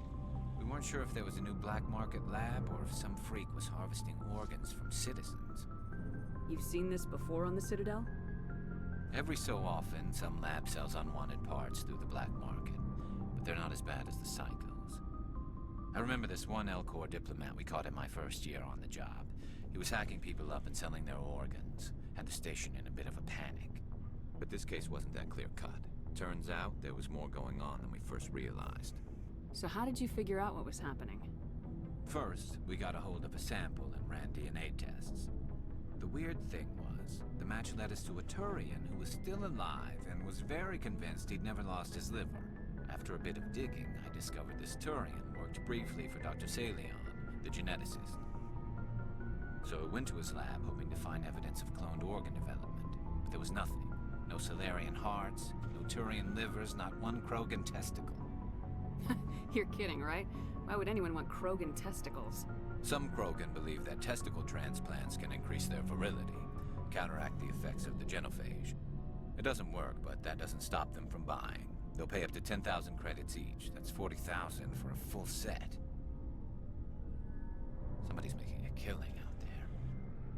We weren't sure if there was a new black market lab or if some freak was harvesting organs from citizens. You've seen this before on the Citadel? Every so often, some lab sells unwanted parts through the black market, but they're not as bad as the psychos. I remember this one L-Corps diplomat we caught in my first year on the job. He was hacking people up and selling their organs, had the station in a bit of a panic. But this case wasn't that clear-cut. Turns out there was more going on than we first realized. So how did you figure out what was happening? First, we got a hold of a sample and ran DNA tests. The weird thing was, the match led us to a Turian who was still alive and was very convinced he'd never lost his liver. After a bit of digging, I discovered this Turian worked briefly for Dr. Salion, the geneticist. So I went to his lab hoping to find evidence of cloned organ development, but there was nothing. No Solarian hearts, no Turian livers, not one Krogan testicle. You're kidding, right? Why would anyone want Krogan testicles? Some Krogan believe that testicle transplants can increase their virility, counteract the effects of the genophage. It doesn't work, but that doesn't stop them from buying. They'll pay up to 10,000 credits each. That's 40,000 for a full set. Somebody's making a killing out there.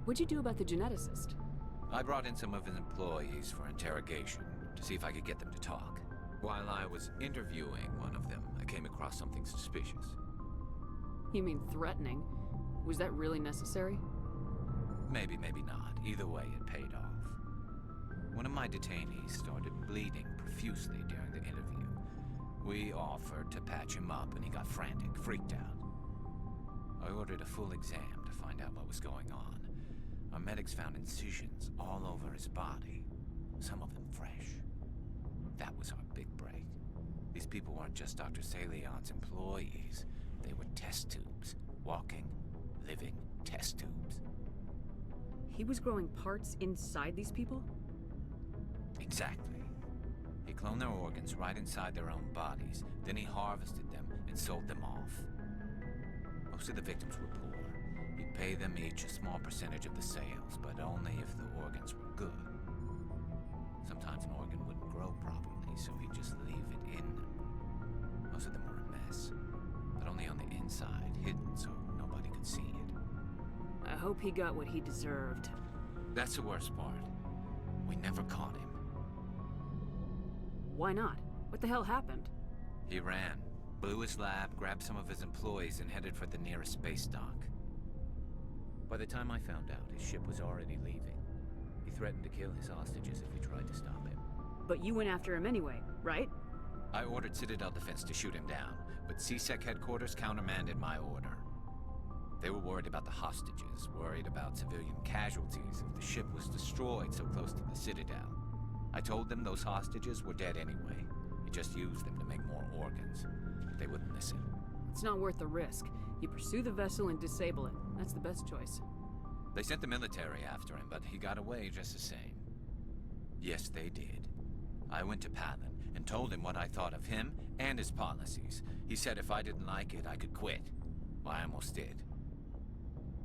What'd you do about the geneticist? I brought in some of his employees for interrogation to see if I could get them to talk. While I was interviewing one of them, I came across something suspicious. You mean threatening? Was that really necessary? Maybe, maybe not. Either way, it paid off. One of my detainees started bleeding profusely during the interview. We offered to patch him up and he got frantic, freaked out. I ordered a full exam to find out what was going on. Our medics found incisions all over his body, some of them fresh. That was our big break. These people weren't just Dr. Salion's employees. They were test tubes. Walking, living test tubes. He was growing parts inside these people? Exactly. He cloned their organs right inside their own bodies. Then he harvested them and sold them off. Most of the victims were poor. He'd pay them each a small percentage of the sales, but only if the organs were good. Sometimes an organ wouldn't grow properly, so he'd just leave it in them. Most of them were a mess, but only on the inside, hidden so nobody could see it. I hope he got what he deserved. That's the worst part. We never caught him. Why not? What the hell happened? He ran, blew his lab, grabbed some of his employees, and headed for the nearest space dock. By the time I found out, his ship was already leaving. He threatened to kill his hostages if we tried to stop him. But you went after him anyway, right? I ordered Citadel Defense to shoot him down, but C-Sec headquarters countermanded my order. They were worried about the hostages, worried about civilian casualties if the ship was destroyed so close to the Citadel. I told them those hostages were dead anyway. He just used them to make more organs. But they wouldn't listen. It's not worth the risk. You pursue the vessel and disable it. That's the best choice. They sent the military after him, but he got away just the same. Yes, they did. I went to Palin and told him what I thought of him and his policies. He said if I didn't like it, I could quit. Well, I almost did.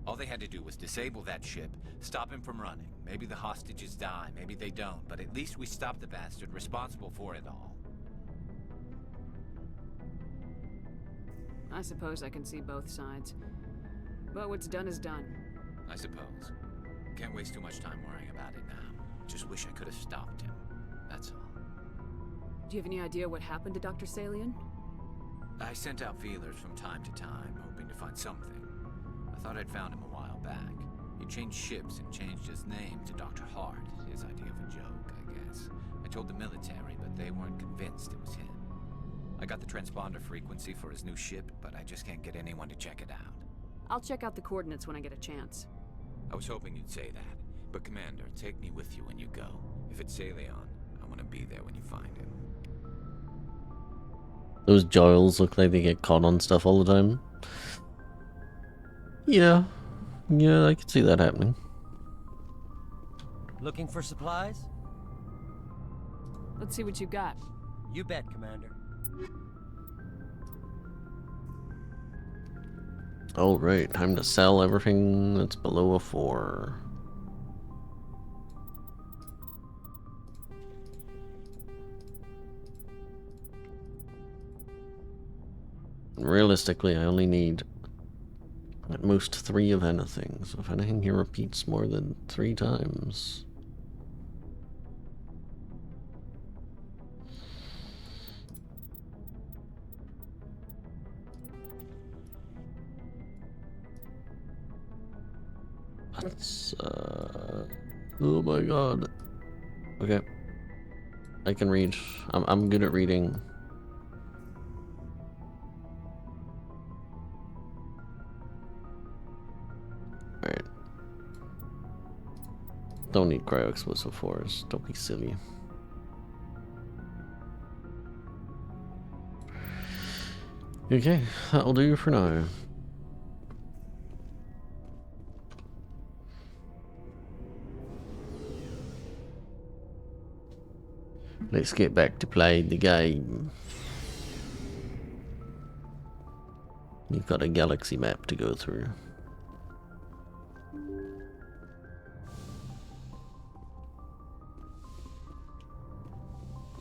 All they had to do was disable that ship, stop him from running. Maybe the hostages die, maybe they don't, but at least we stopped the bastard responsible for it all. I suppose I can see both sides. But what's done is done. I suppose. Can't waste too much time worrying about it now. Just wish I could have stopped him. That's all. Do you have any idea what happened to Dr. Salian? I sent out feelers from time to time, hoping to find something. I thought I'd found him a while back. He changed ships and changed his name to Dr. Hart. His idea of a joke, I guess. I told the military, but they weren't convinced it was him. I got the transponder frequency for his new ship, but I just can't get anyone to check it out. I'll check out the coordinates when I get a chance. I was hoping you'd say that. But Commander, take me with you when you go. If it's Salion, I want to be there when you find him. Those Giles look like they get caught on stuff all the time. Yeah, I could see that happening. Looking for supplies? Let's see what you got. You bet, Commander. Alright, time to sell everything that's below a 4. Realistically, I only need at most 3 of anything, so if anything here repeats more than 3 times... That's, oh my god. Okay. I can read. I'm good at reading. Alright. Don't need cryo-explosive force. Don't be silly. Okay, that'll do for now. Let's get back to playing the game. You've got a galaxy map to go through.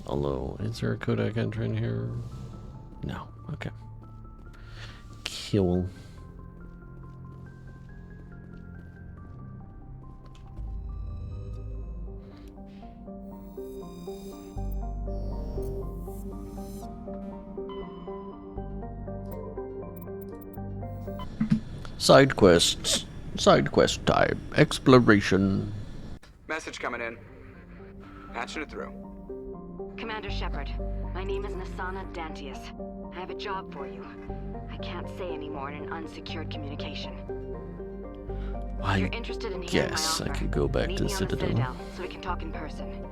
Although, is there a codec entry in here? No. Okay. Cool. Side quests. Side quest time. Exploration. Message coming in. Patching it through. Commander Shepard, my name is Nasana Dantius. I have a job for you. I can't say any more in an unsecured communication. If you're interested in hearing my offer, I could go back meet to me on the Citadel. Citadel so we can talk in person.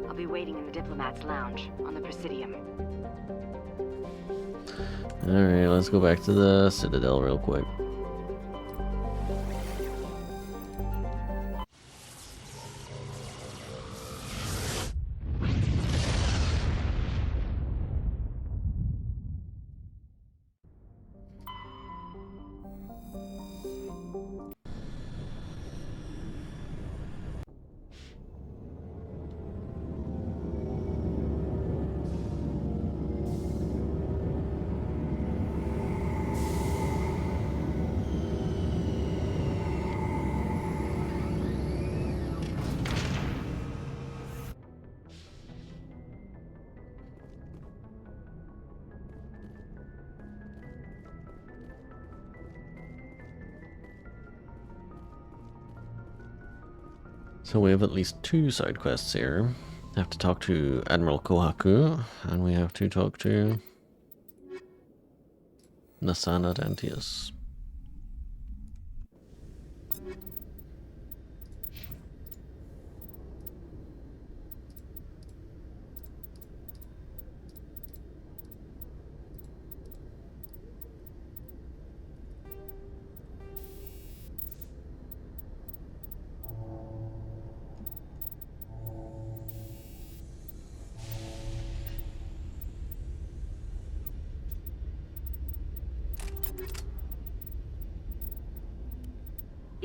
I'll be waiting in the Diplomat's Lounge on the Presidium. Alright, let's go back to the Citadel real quick. So we have at least 2 side quests here. We have to talk to Admiral Kohaku, and we have to talk to Nasana Dantius.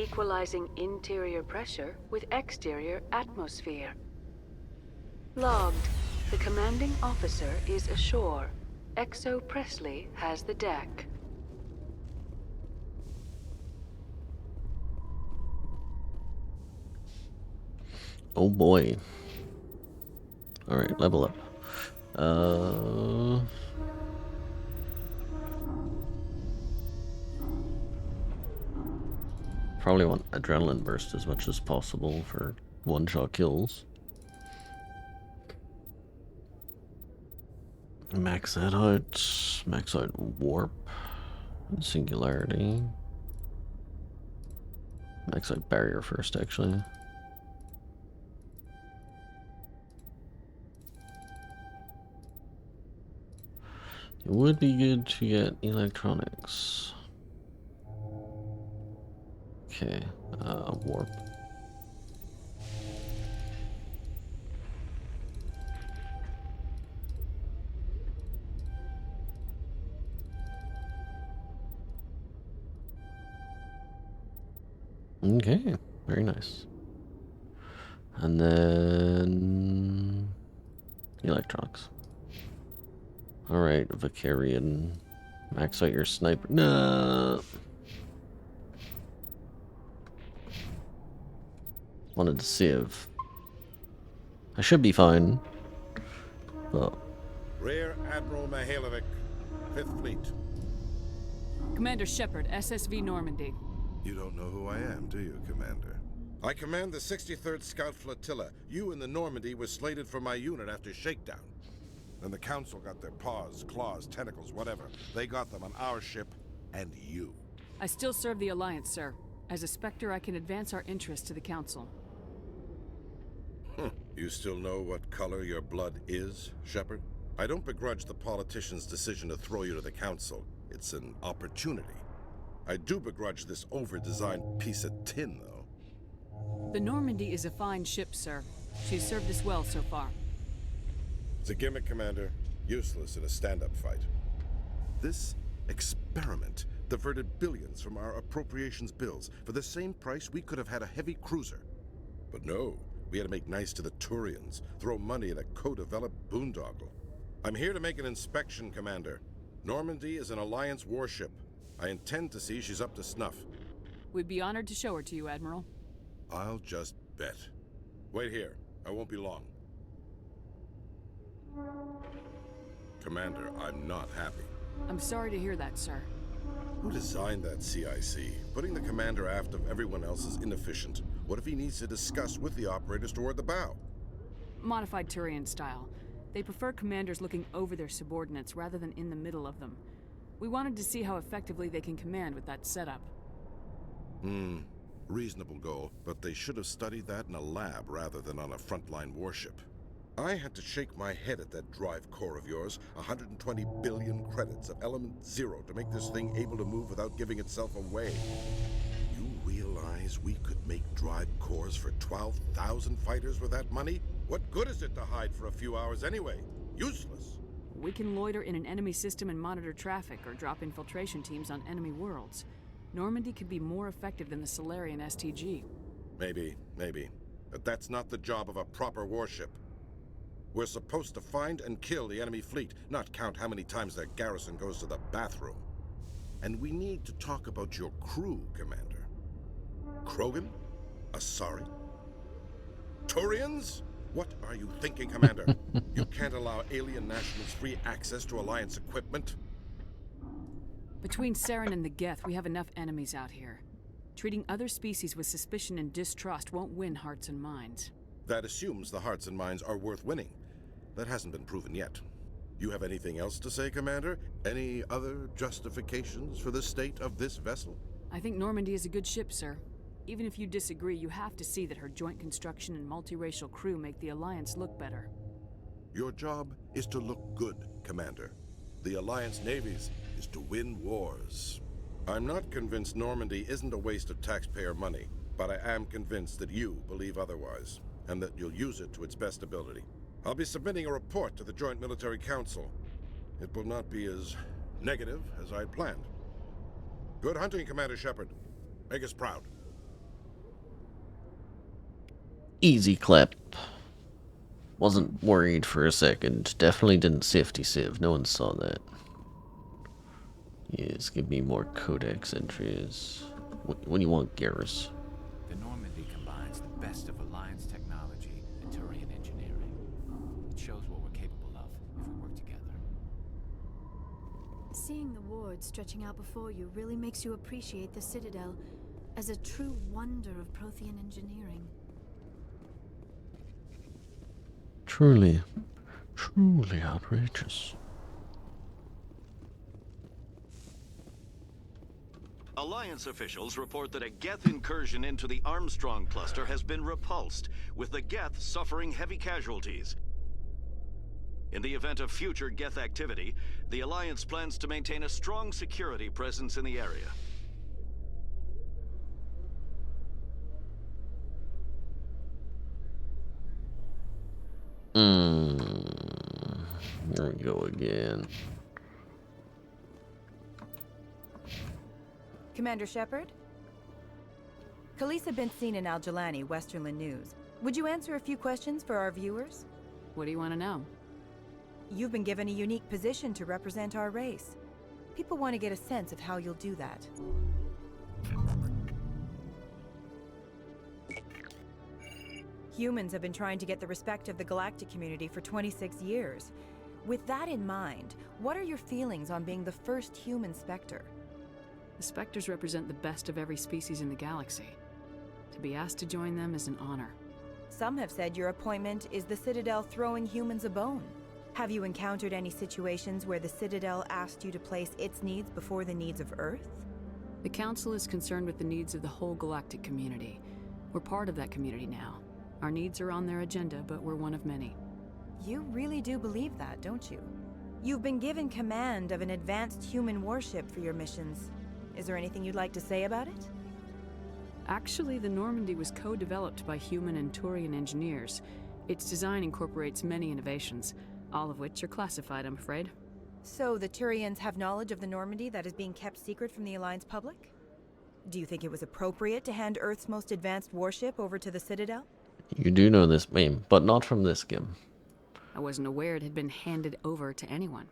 equalizing interior pressure with exterior atmosphere. Logged. The commanding officer is ashore. Exo Presley has the deck. Oh boy. Alright, level up. Probably want adrenaline burst as much as possible for one-shot kills. Max that out. Max out warp. Singularity. Max out barrier first, actually. It would be good to get electronics. Okay, warp. Okay, very nice. And then electronics. Alright, Vicarian. Max out your sniper. No. Wanted to see if I should be fine. Well. Rear Admiral Mihailovic, 5th Fleet. Commander Shepard, SSV Normandy. You don't know who I am, do you, Commander? I command the 63rd Scout Flotilla. You and the Normandy were slated for my unit after shakedown. Then the Council got their paws, claws, tentacles, whatever. They got them on our ship, and you. I still serve the Alliance, sir. As a Spectre, I can advance our interests to the Council. You still know what color your blood is, Shepard? I don't begrudge the politician's decision to throw you to the Council. It's an opportunity. I do begrudge this over-designed piece of tin, though. The Normandy is a fine ship, sir. She's served us well so far. It's a gimmick, Commander. Useless in a stand-up fight. This experiment diverted billions from our appropriations bills. For the same price, we could have had a heavy cruiser. But no, we had to make nice to the Turians, throw money at a co-developed boondoggle. I'm here to make an inspection, Commander. Normandy is an Alliance warship. I intend to see she's up to snuff. We'd be honored to show her to you, Admiral. I'll just bet. Wait here. I won't be long. Commander, I'm not happy. I'm sorry to hear that, sir. Who designed that CIC? Putting the commander aft of everyone else is inefficient. What if he needs to discuss with the operators toward the bow? Modified Turian style. They prefer commanders looking over their subordinates rather than in the middle of them. We wanted to see how effectively they can command with that setup. Reasonable goal, but they should have studied that in a lab rather than on a frontline warship. I had to shake my head at that drive core of yours. 120 billion credits of element 0 to make this thing able to move without giving itself away. You realize we could make drive cores for 12,000 fighters with that money? What good is it to hide for a few hours anyway? Useless. We can loiter in an enemy system and monitor traffic or drop infiltration teams on enemy worlds. Normandy could be more effective than the Solarian STG. Maybe. But that's not the job of a proper warship. We're supposed to find and kill the enemy fleet, not count how many times their garrison goes to the bathroom. And we need to talk about your crew, Commander. Krogan? Asari? Turians? What are you thinking, Commander? You can't allow alien nationals free access to Alliance equipment? Between Saren and the Geth, we have enough enemies out here. Treating other species with suspicion and distrust won't win hearts and minds. That assumes the hearts and minds are worth winning. That hasn't been proven yet. You have anything else to say, Commander? Any other justifications for the state of this vessel? I think Normandy is a good ship, sir. Even if you disagree, you have to see that her joint construction and multiracial crew make the Alliance look better. Your job is to look good, Commander. The Alliance navies is to win wars. I'm not convinced Normandy isn't a waste of taxpayer money, but I am convinced that you believe otherwise, and that you'll use it to its best ability. I'll be submitting a report to the Joint Military Council. It will not be as negative as I'd planned. Good hunting, Commander Shepard. Make us proud. Easy clap. Wasn't worried for a second. Definitely didn't safety sieve. No one saw that. Yes, give me more codex entries. What do you want, Garrus? The Normandy combines the best of Alliance technology and Turian engineering. It shows what we're capable of if we work together. Seeing the wards stretching out before you really makes you appreciate the Citadel as a true wonder of Prothean engineering. Truly, truly outrageous. Alliance officials report that a Geth incursion into the Armstrong cluster has been repulsed, with the Geth suffering heavy casualties. In the event of future Geth activity, the Alliance plans to maintain a strong security presence in the area. Here we go again. Commander Shepard? Khaleesa been seen in Al-Jalani, Westerland News. Would you answer a few questions for our viewers? What do you want to know? You've been given a unique position to represent our race. People want to get a sense of how you'll do that. Humans have been trying to get the respect of the galactic community for 26 years. With that in mind, what are your feelings on being the first human Spectre? The Spectres represent the best of every species in the galaxy. To be asked to join them is an honor. Some have said your appointment is the Citadel throwing humans a bone. Have you encountered any situations where the Citadel asked you to place its needs before the needs of Earth? The Council is concerned with the needs of the whole galactic community. We're part of that community now. Our needs are on their agenda, but we're one of many. You really do believe that, don't you? You've been given command of an advanced human warship for your missions. Is there anything you'd like to say about it? Actually, the Normandy was co-developed by human and Turian engineers. Its design incorporates many innovations, all of which are classified, I'm afraid. So the Turians have knowledge of the Normandy that is being kept secret from the Alliance public? Do you think it was appropriate to hand Earth's most advanced warship over to the Citadel? You do know this meme, but not from this game. I wasn't aware it had been handed over to anyone.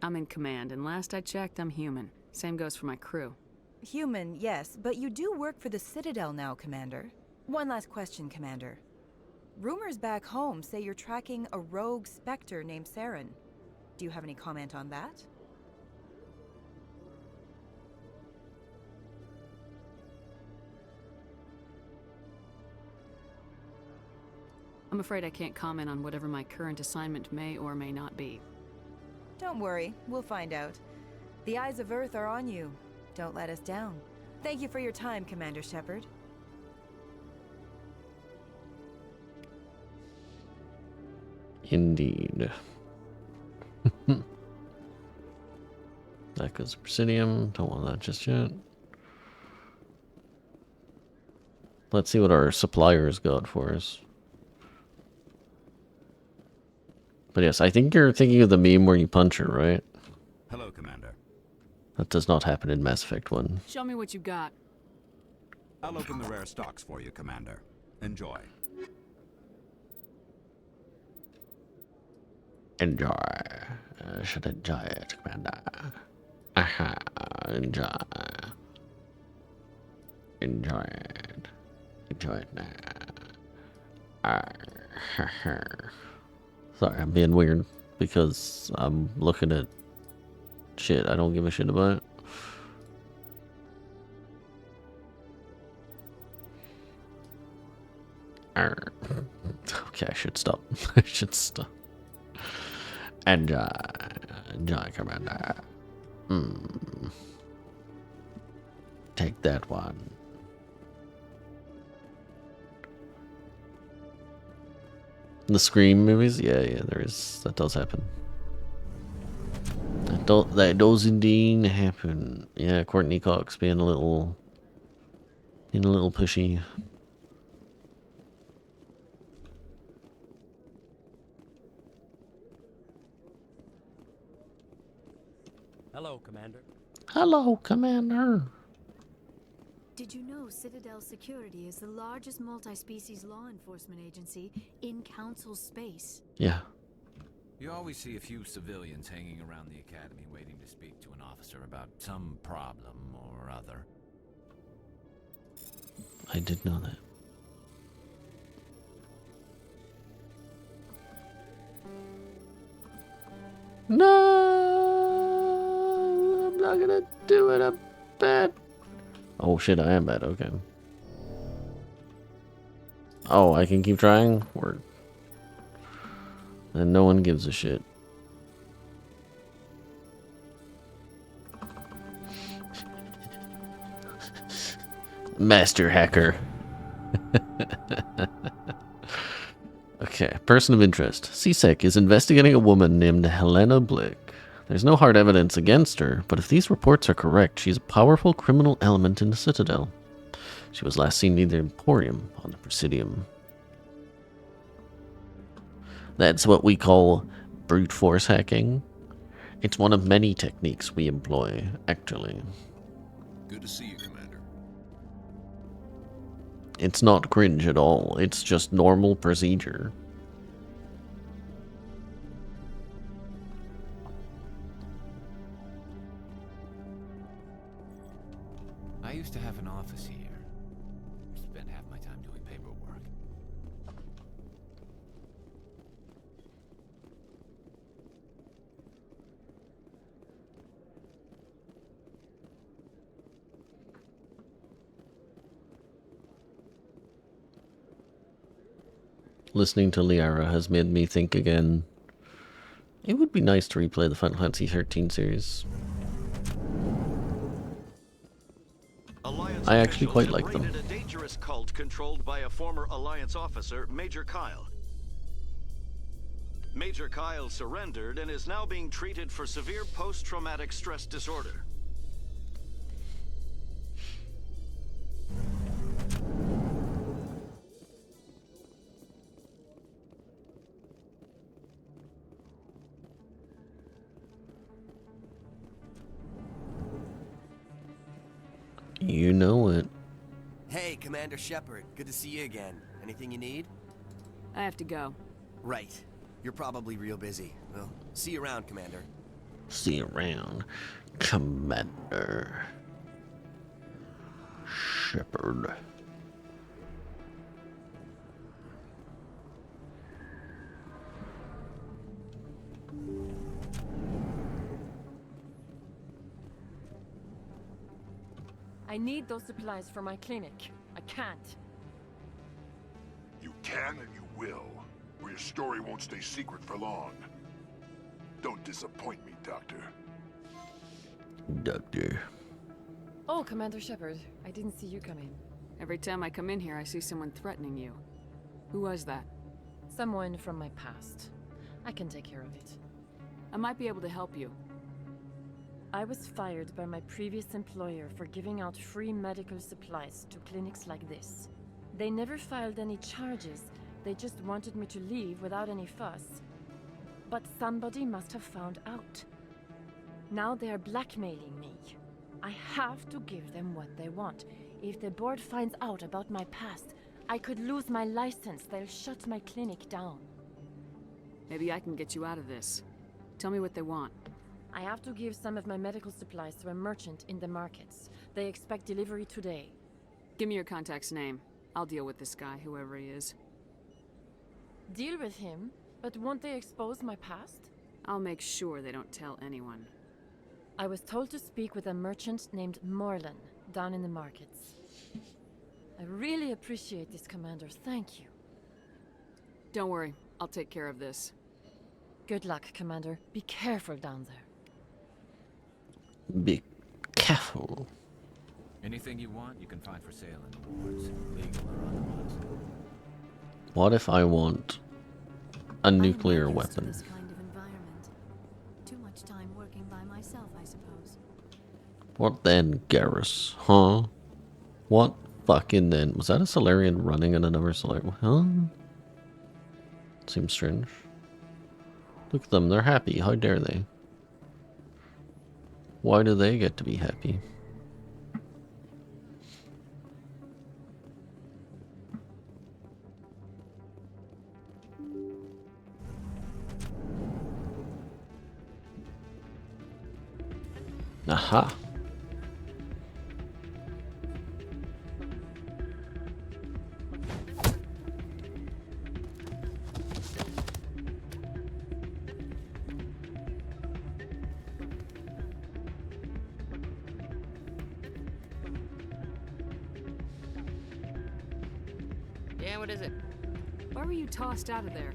I'm in command, and last I checked, I'm human. Same goes for my crew. Human, yes, but you do work for the Citadel now, Commander. One last question, Commander. Rumors back home say you're tracking a rogue Spectre named Saren. Do you have any comment on that? I'm afraid I can't comment on whatever my current assignment may or may not be. Don't worry, we'll find out. The eyes of Earth are on you. Don't let us down. Thank you for your time, Commander Shepard. Indeed. That goes Presidium. Don't want that just yet. Let's see what our suppliers got for us. But yes, I think you're thinking of the meme where you punch her, right? Hello, Commander. That does not happen in Mass Effect 1. Show me what you got. I'll open the rare stocks for you, Commander. Enjoy. Enjoy. I should enjoy it, Commander. Aha, enjoy. Enjoy it. Enjoy it now. Sorry, I'm being weird because I'm looking at shit I don't give a shit about. Okay, I should stop. I should stop. Enjoy. Enjoy, Commander. Take that one. The Scream movies? Yeah, there is. That does happen. That does indeed happen. Yeah, Courtney Cox being a little pushy. Hello, Commander. Hello, Commander. Did you know Citadel Security is the largest multi-species law enforcement agency in Council space? Yeah. You always see a few civilians hanging around the academy waiting to speak to an officer about some problem or other. I did know that. No, I'm not gonna do it. I'm bad. Oh shit, I am bad. Okay. Oh, I can keep trying? Word. And no one gives a shit. Master hacker. Okay, person of interest. CSEC is investigating a woman named Helena Blick. There's no hard evidence against her, but if these reports are correct, she's a powerful criminal element in the Citadel. She was last seen near the Emporium on the Presidium. That's what we call brute force hacking. It's one of many techniques we employ, actually. Good to see you, Commander. It's not cringe at all. It's just normal procedure. I used to have an office here. Spent half my time doing paperwork. Listening to Liara has made me think again. It would be nice to replay the Final Fantasy 13 series. I actually quite like them. A dangerous cult controlled by a former Alliance officer, Major Kyle. Major Kyle surrendered and is now being treated for severe post-traumatic stress disorder. You know it. Hey, Commander Shepard. Good to see you again. Anything you need? I have to go. Right. You're probably real busy. Well, see you around, Commander. See you around, Commander Shepard. I need those supplies for my clinic. I can't. You can and you will, or your story won't stay secret for long. Don't disappoint me, Doctor. Doctor. Oh, Commander Shepard. I didn't see you come in. Every time I come in here, I see someone threatening you. Who was that? Someone from my past. I can take care of it. I might be able to help you. I was fired by my previous employer for giving out free medical supplies to clinics like this. They never filed any charges. They just wanted me to leave without any fuss. But somebody must have found out. Now they are blackmailing me. I have to give them what they want. If the board finds out about my past, I could lose my license. They'll shut my clinic down. Maybe I can get you out of this. Tell me what they want. I have to give some of my medical supplies to a merchant in the markets. They expect delivery today. Give me your contact's name. I'll deal with this guy, whoever he is. Deal with him? But won't they expose my past? I'll make sure they don't tell anyone. I was told to speak with a merchant named Morlan, down in the markets. I really appreciate this, Commander. Thank you. Don't worry. I'll take care of this. Good luck, Commander. Be careful down there. Be careful. Anything you want, you can find for sale in the wards, legal or otherwise. What if I want a nuclear weapon? This kind of environment. Too much time working by myself, I suppose. What then, Garrus? Huh? What fucking then? Was that a Solarian running at another Solarian? Huh? Seems strange. Look at them, they're happy. How dare they? Why do they get to be happy? Aha. Yeah, what is it? Why were you tossed out of there?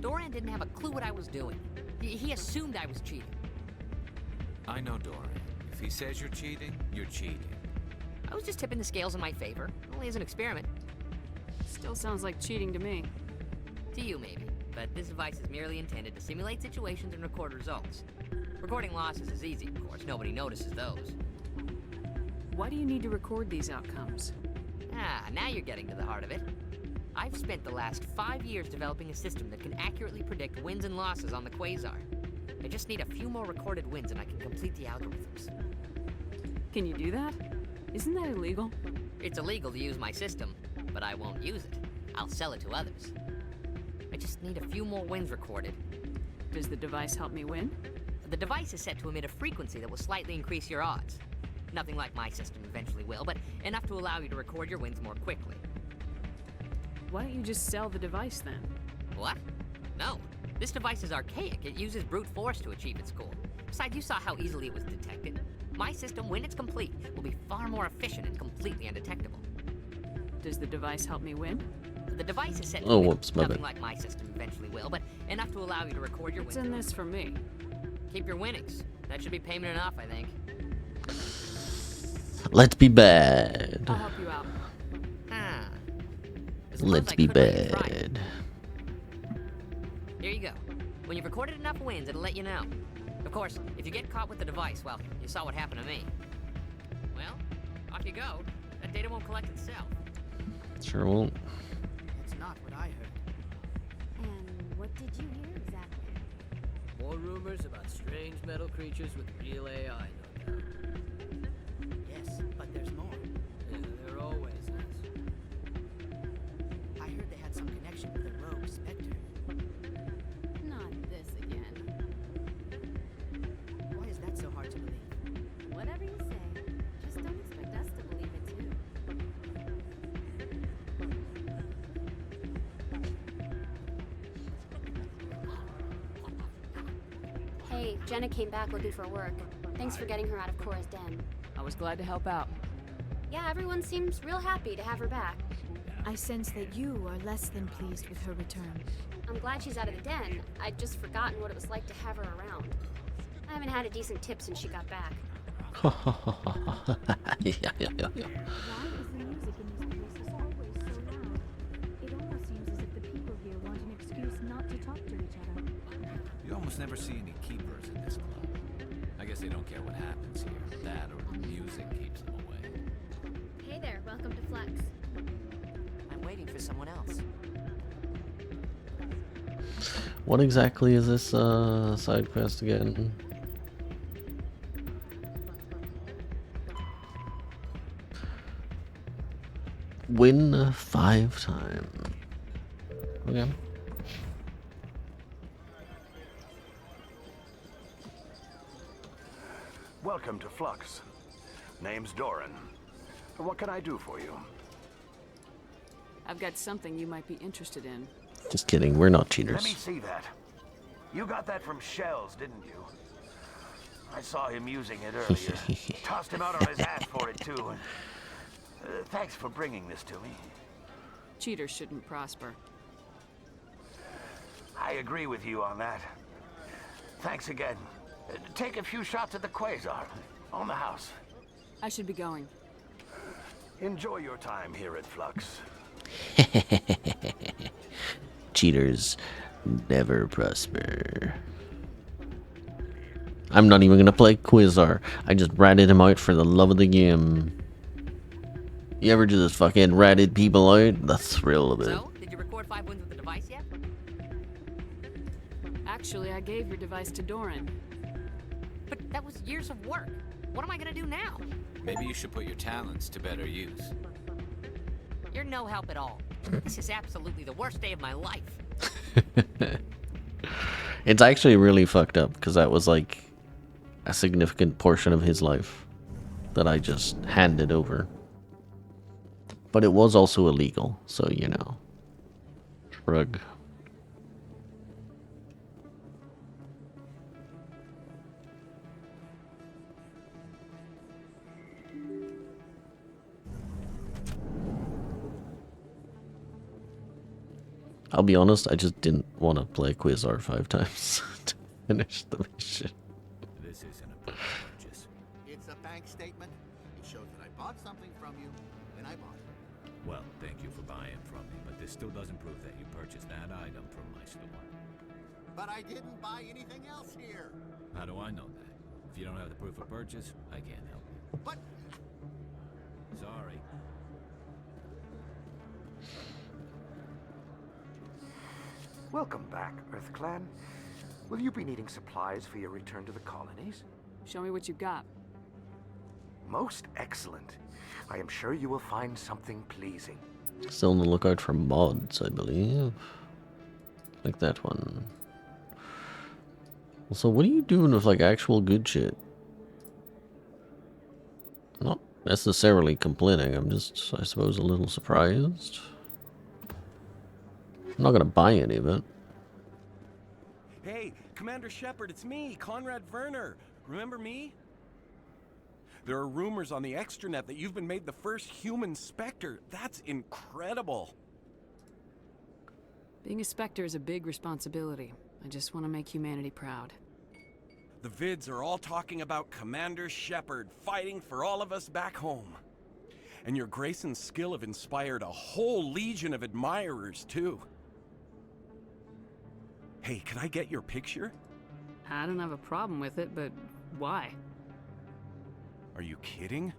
Doran didn't have a clue what I was doing. He assumed I was cheating. I know Doran. If he says you're cheating, you're cheating. I was just tipping the scales in my favor, only as an experiment. Still sounds like cheating to me. To you, maybe. But this device is merely intended to simulate situations and record results. Recording losses is easy, of course. Nobody notices those. Why do you need to record these outcomes? Ah, now you're getting to the heart of it. I've spent the last 5 years developing a system that can accurately predict wins and losses on the Quasar. I just need a few more recorded wins and I can complete the algorithms. Can you do that? Isn't that illegal? It's illegal to use my system, but I won't use it. I'll sell it to others. I just need a few more wins recorded. Does the device help me win? The device is set to emit a frequency that will slightly increase your odds. Nothing like my system eventually will, but enough to allow you to record your wins more quickly. Why don't you just sell the device then? What? No. This device is archaic. It uses brute force to achieve its goal. Besides, you saw how easily it was detected. My system, when it's complete, will be far more efficient and completely undetectable. Does the device help me win? The device is set to whoops, my nothing bad. like my system eventually will, but enough to allow you to record your What's wins. in this for me? Keep your winnings. That should be payment enough, I think. Let's be bad. I'll help you out. Ah. Let's be bad. Here you go. When you've recorded enough wins, it'll let you know. Of course, if you get caught with the device, well, you saw what happened to me. Well, off you go. That data won't collect itself. Sure won't. That's not what I heard. And what did you hear exactly? More rumors about strange metal creatures with real AI, no doubt. Yes, but there's more. Yeah, there always is. I heard they had some connection with a rogue Spectre. Not this again. Why is that so hard to believe? Whatever you say, just don't expect us to believe it too. Hey, Jenna came back looking for work. Thanks for getting her out of Cora's den. I was glad to help out. Yeah, everyone seems real happy to have her back. I sense that you are less than pleased with her return. I'm glad she's out of the den. I'd just forgotten what it was like to have her around. I haven't had a decent tip since she got back. yeah. Why is the music in these places always so loud? It almost seems as if the people here want an excuse not to talk to each other. You almost never see any keepers in this club. I guess they don't care what happens here. That or the music keeps them away. Hey there, welcome to Flex. I'm waiting for someone else. What exactly is this side quest again? Win 5 times. Okay. Welcome to Flux. Name's Doran. What can I do for you? I've got something you might be interested in. Just kidding, we're not Let me cheaters. see that. You got that from Shells, didn't you? I saw him using it earlier. Tossed him out on his ass for it, too. Thanks for bringing this to me. Cheaters shouldn't prosper. I agree with you on that. Thanks again. Take a few shots at the Quasar. On the house. I should be going. Enjoy your time here at Flux. Cheaters never prosper. I'm not even gonna play Quasar. I just ratted him out for the love of the game. You ever just fucking ratted people out? The thrill of it. So, did you record 5 wins with the device yet? Actually, I gave your device to Doran. But that was years of work. What am I gonna do now? Maybe you should put your talents to better use. You're no help at all. This is absolutely the worst day of my life. It's actually really fucked up because that was like a significant portion of his life that I just handed over. But it was also illegal, so you know. Shrug. I'll be honest, I just didn't want to play Quasar 5 times to finish the mission. This isn't a purchase. It's a bank statement. It shows that I bought something from you when I bought it. Well, thank you for buying from me, but this still doesn't prove that you purchased that item from my store. But I didn't buy anything else here. How do I know that? If you don't have the proof of purchase, I can't help you. But... Sorry. Welcome back, EarthClan. Will you be needing supplies for your return to the colonies? Show me what you got. Most excellent. I am sure you will find something pleasing. Still on the lookout for mods, I believe. Like that one. Also, what are you doing with like actual good shit? Not necessarily complaining, I'm just, I suppose, a little surprised. I'm not gonna buy any of it. Hey, Commander Shepard, it's me, Conrad Werner. Remember me? There are rumors on the extranet that you've been made the first human Spectre. That's incredible. Being a Spectre is a big responsibility. I just want to make humanity proud. The vids are all talking about Commander Shepard fighting for all of us back home. And your grace and skill have inspired a whole legion of admirers, too. Hey, can I get your picture? I don't have a problem with it, but why? Are you kidding?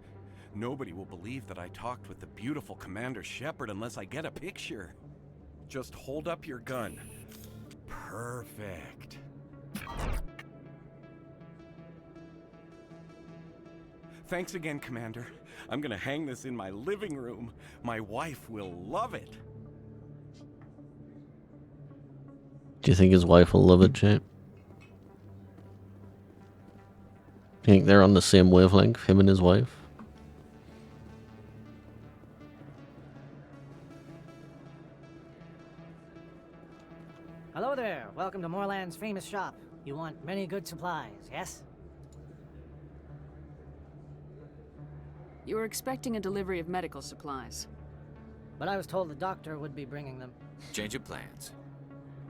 Nobody will believe that I talked with the beautiful Commander Shepard unless I get a picture. Just hold up your gun. Perfect. Thanks again, Commander. I'm gonna hang this in my living room. My wife will love it. Do you think his wife will love it, Jay? Do you think they're on the same wavelength, him and his wife? Hello there. Welcome to Moorland's famous shop. You want many good supplies, yes? You were expecting a delivery of medical supplies. But I was told the doctor would be bringing them. Change of plans.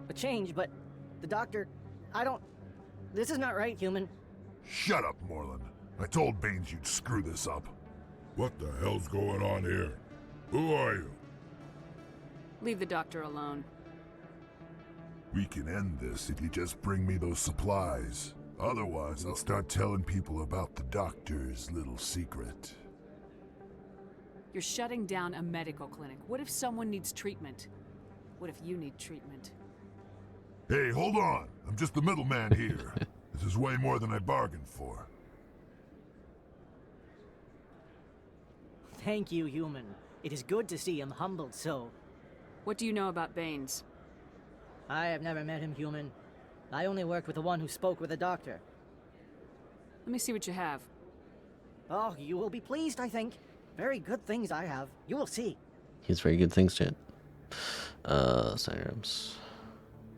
A change, but the doctor... I don't... This is not right, human. Shut up, Moreland. I told Baines you'd screw this up. What the hell's going on here? Who are you? Leave the doctor alone. We can end this if you just bring me those supplies. Otherwise, I'll start telling people about the doctor's little secret. You're shutting down a medical clinic. What if someone needs treatment? What if you need treatment? Hey, hold on. I'm just the middleman here. This is way more than I bargained for. Thank you, human. It is good to see him humbled so. What do you know about Baines? I have never met him, human. I only worked with the one who spoke with the doctor. Let me see what you have. Oh, you will be pleased, I think. Very good things I have. You will see. He has very good things, chat. Sirens.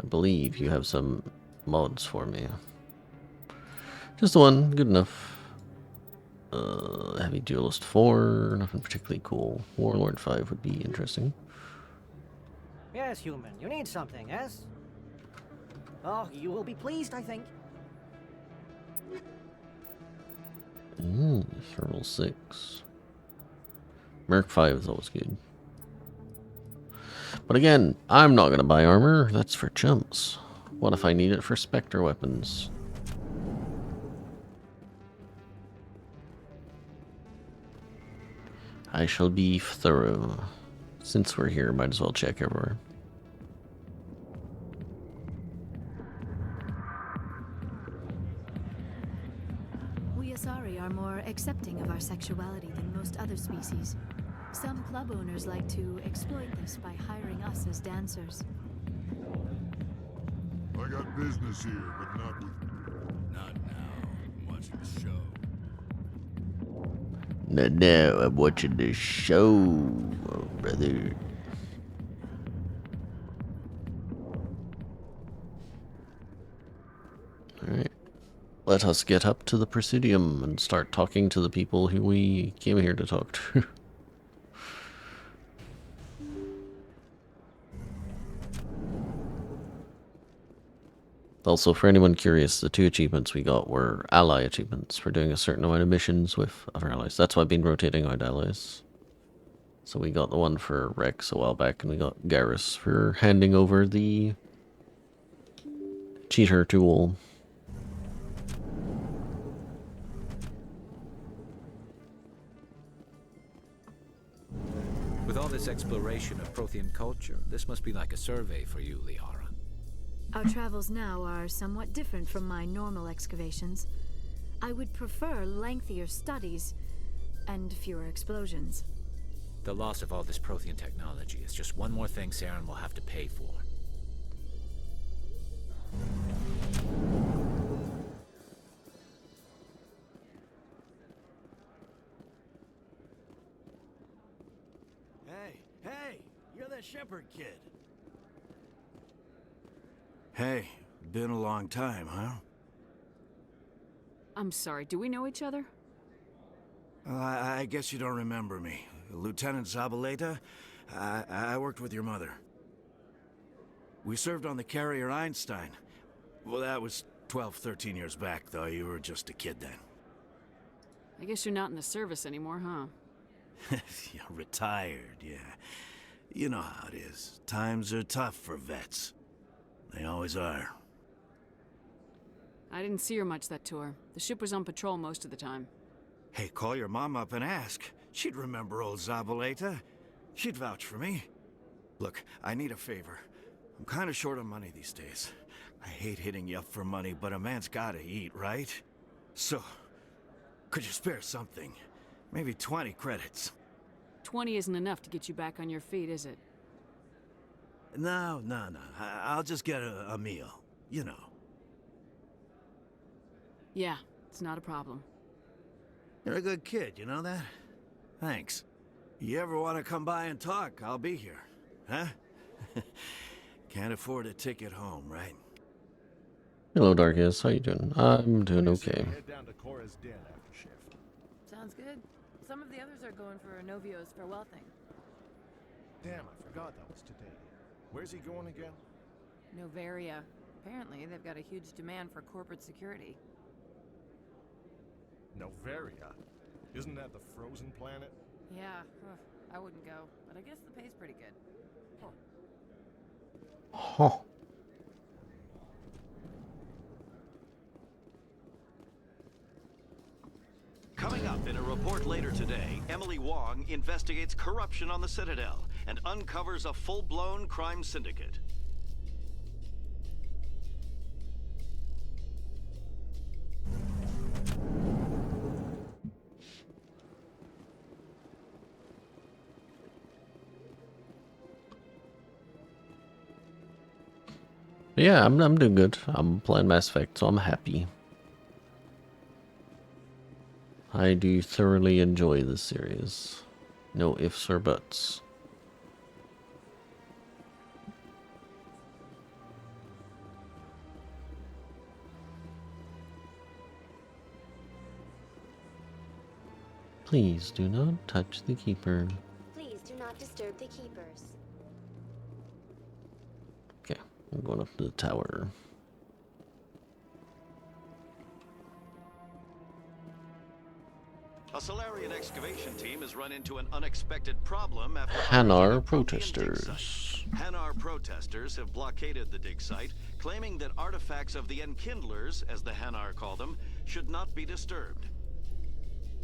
I believe you have some mods for me. Just the one, good enough. Heavy Duelist 4, nothing particularly cool. Warlord 5 would be interesting. Yes, human. You need something, yes? Oh, you will be pleased, I think. Thermal 6. Merc 5 is always good. But again, I'm not going to buy armor. That's for chumps. What if I need it for Spectre weapons? I shall be thorough. Since we're here, might as well check everywhere. We Asari are more accepting of our sexuality than most other species. Some club owners like to exploit this by hiring us as dancers. I got business here, but not with... Not now. Much No, I'm watching the show, brother. Alright. Let us get up to the Presidium and start talking to the people who we came here to talk to. Also, for anyone curious, the 2 achievements we got were ally achievements for doing a certain amount of missions with other allies. That's why I've been rotating out allies. So we got the one for Rex a while back, and we got Garrus for handing over the cheater tool. With all this exploration of Prothean culture, this must be like a survey for you, Liara. Our travels now are somewhat different from my normal excavations. I would prefer lengthier studies and fewer explosions. The loss of all this Prothean technology is just one more thing Saren will have to pay for. Hey, you're that Shepard kid. Hey, been a long time, huh? I'm sorry, do we know each other? Well, I guess you don't remember me. Lieutenant Zabaleta? I worked with your mother. We served on the carrier Einstein. Well, that was 12, 13 years back, though. You were just a kid then. I guess you're not in the service anymore, huh? Yeah, retired, yeah. You know how it is. Times are tough for vets. They always are. I didn't see her much that tour. The ship was on patrol most of the time. Hey, call your mom up and ask. She'd remember old Zabaleta. She'd vouch for me. Look, I need a favor. I'm kind of short on money these days. I hate hitting you up for money, but a man's gotta eat, right? So, could you spare something? Maybe 20 credits. 20 isn't enough to get you back on your feet, is it? No. I'll just get a meal, you know. Yeah, it's not a problem. You're a good kid, you know that? Thanks. You ever want to come by and talk, I'll be here. Huh? Can't afford a ticket home, right? Hello, Darkest. How you doing? I'm doing okay. Sounds good. Some of the others are going for Novio's farewell thing. Damn, I forgot that was today. Where's he going again? Novaria. Apparently, they've got a huge demand for corporate security. Novaria? Isn't that the frozen planet? Yeah, I wouldn't go, but I guess the pay's pretty good. Huh. Coming up in a report later today, Emily Wong investigates corruption on the Citadel and uncovers a full-blown crime syndicate. Yeah, I'm doing good. I'm playing Mass Effect, so I'm happy. I do thoroughly enjoy this series. No ifs or buts. Please do not touch the Keeper. Please do not disturb the keepers. Okay, I'm going up to the tower. A Solarian excavation team has run into an unexpected problem after Hanar protesters. Hanar protesters have blockaded the dig site, claiming that artifacts of the Enkindlers, as the Hanar call them, should not be disturbed.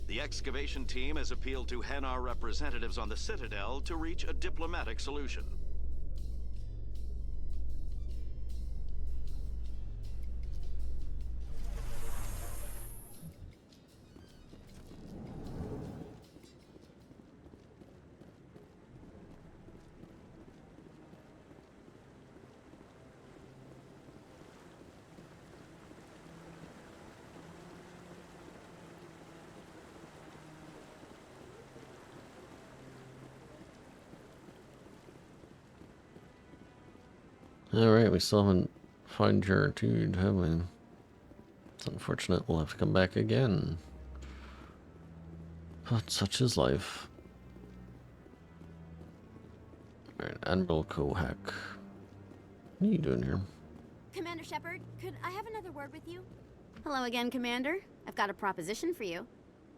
The excavation team has appealed to Hanar representatives on the Citadel to reach a diplomatic solution. Alright, we still haven't found your dude, have we? It's unfortunate we'll have to come back again. But such is life. Alright, Admiral Kohak. What are you doing here? Commander Shepard, could I have another word with you? Hello again, Commander. I've got a proposition for you.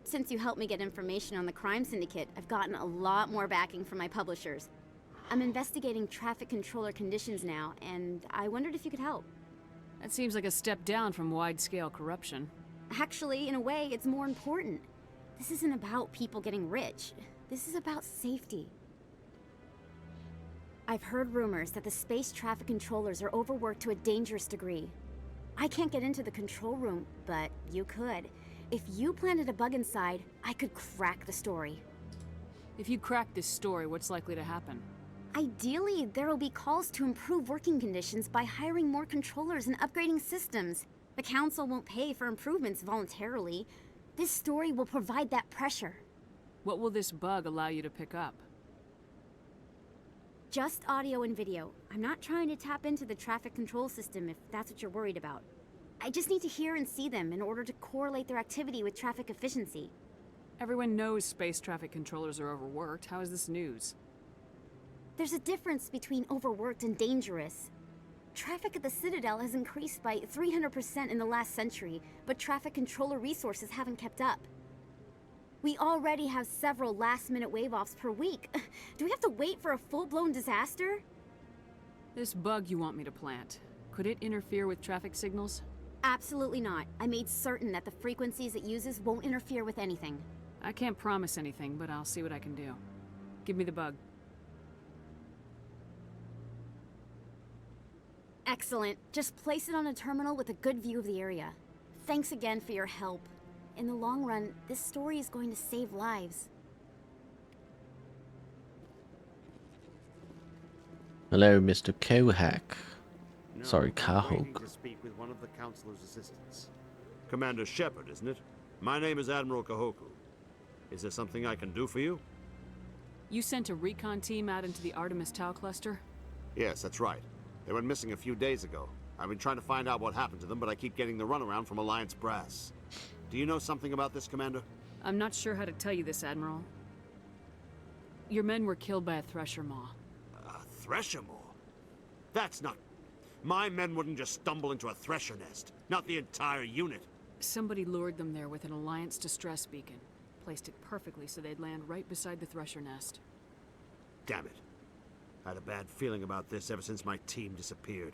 Since you helped me get information on the crime syndicate, I've gotten a lot more backing from my publishers. I'm investigating traffic controller conditions now, and I wondered if you could help. That seems like a step down from wide-scale corruption. Actually, in a way, it's more important. This isn't about people getting rich. This is about safety. I've heard rumors that the space traffic controllers are overworked to a dangerous degree. I can't get into the control room, but you could. If you planted a bug inside, I could crack the story. If you crack this story, what's likely to happen? Ideally, there will be calls to improve working conditions by hiring more controllers and upgrading systems. The Council won't pay for improvements voluntarily. This story will provide that pressure. What will this bug allow you to pick up? Just audio and video. I'm not trying to tap into the traffic control system if that's what you're worried about. I just need to hear and see them in order to correlate their activity with traffic efficiency. Everyone knows space traffic controllers are overworked. How is this news? There's a difference between overworked and dangerous. Traffic at the Citadel has increased by 300% in the last century, but traffic controller resources haven't kept up. We already have several last-minute wave-offs per week. Do we have to wait for a full-blown disaster? This bug you want me to plant, could it interfere with traffic signals? Absolutely not. I made certain that the frequencies it uses won't interfere with anything. I can't promise anything, but I'll see what I can do. Give me the bug. Excellent. Just place it on a terminal with a good view of the area. Thanks again for your help. In the long run, this story is going to save lives. Hello, Mr. Kohak. No, Sorry, I'm waiting Kahok. to speak with one of the Councilor's assistants. Commander Shepard, isn't it? My name is Admiral Kahoku. Is there something I can do for you? You sent a recon team out into the Artemis Tau cluster? Yes, that's right. They went missing a few days ago. I've been trying to find out what happened to them, but I keep getting the runaround from Alliance brass. Do you know something about this, Commander? I'm not sure how to tell you this, Admiral. Your men were killed by a Thresher Maw. A Thresher Maw? That's not... My men wouldn't just stumble into a Thresher nest. Not the entire unit. Somebody lured them there with an Alliance distress beacon. Placed it perfectly so they'd land right beside the Thresher nest. Damn it. I had a bad feeling about this ever since my team disappeared.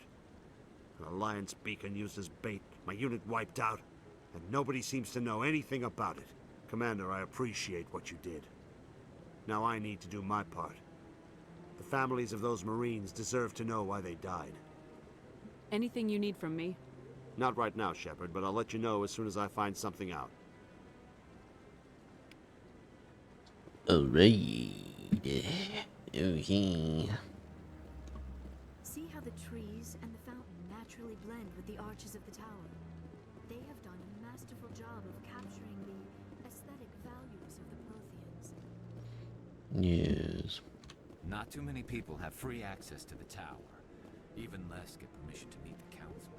An Alliance beacon used as bait, my unit wiped out, and nobody seems to know anything about it. Commander, I appreciate what you did. Now I need to do my part. The families of those Marines deserve to know why they died. Anything you need from me? Not right now, Shepard, but I'll let you know as soon as I find something out. Alright. Okay. See how the trees and the fountain naturally blend with the arches of the tower. They have done a masterful job of capturing the aesthetic values of the Protheans. Yes. Not too many people have free access to the tower. Even less get permission to meet the council.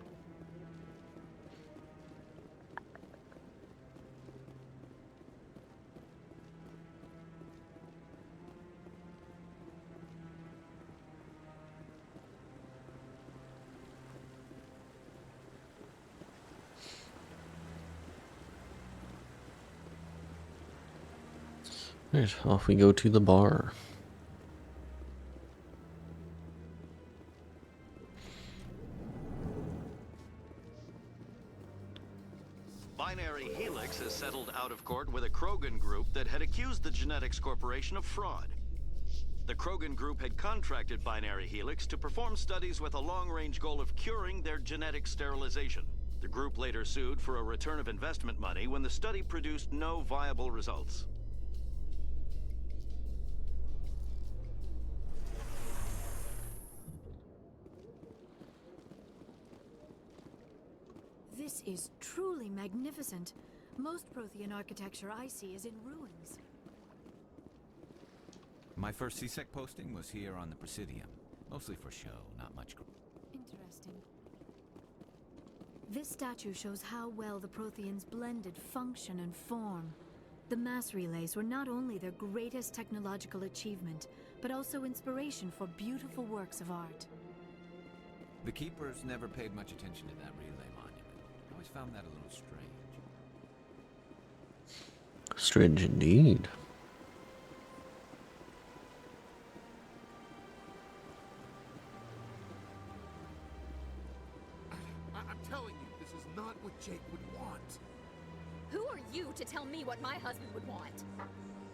Right, off we go to the bar. Binary Helix has settled out of court with a Krogan group that had accused the Genetics Corporation of fraud. The Krogan group had contracted Binary Helix to perform studies with a long-range goal of curing their genetic sterilization. The group later sued for a return of investment money when the study produced no viable results. This is truly magnificent. Most Prothean architecture I see is in ruins. My first CSEC posting was here on the Presidium. Mostly for show, not much. interesting. This statue shows how well the Protheans blended function and form. The mass relays were not only their greatest technological achievement, but also inspiration for beautiful works of art. The Keepers never paid much attention to that relay monument. I always found that a little strange. Strange indeed. I'm telling you, this is not what Jake would want. Who are you to tell me what my husband would want?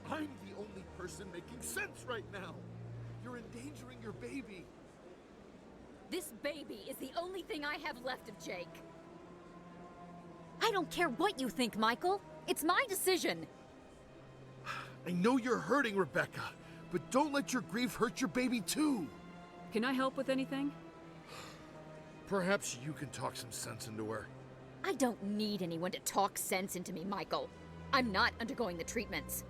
I'm the only person making sense right now. You're endangering your baby. This baby is the only thing I have left of Jake. I don't care what you think, Michael. It's my decision. I know you're hurting, Rebecca, but don't let your grief hurt your baby too. Can I help with anything? Perhaps you can talk some sense into her. I don't need anyone to talk sense into me, Michael. I'm not undergoing the treatments.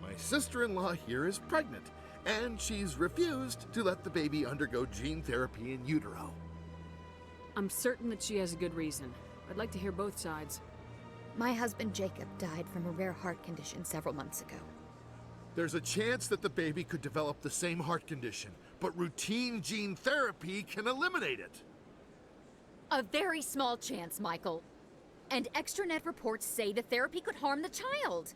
My sister-in-law here is pregnant, and she's refused to let the baby undergo gene therapy in utero. I'm certain that she has a good reason. I'd like to hear both sides. My husband Jacob died from a rare heart condition several months ago. There's a chance that the baby could develop the same heart condition, but routine gene therapy can eliminate it. A very small chance, Michael. And extranet reports say the therapy could harm the child.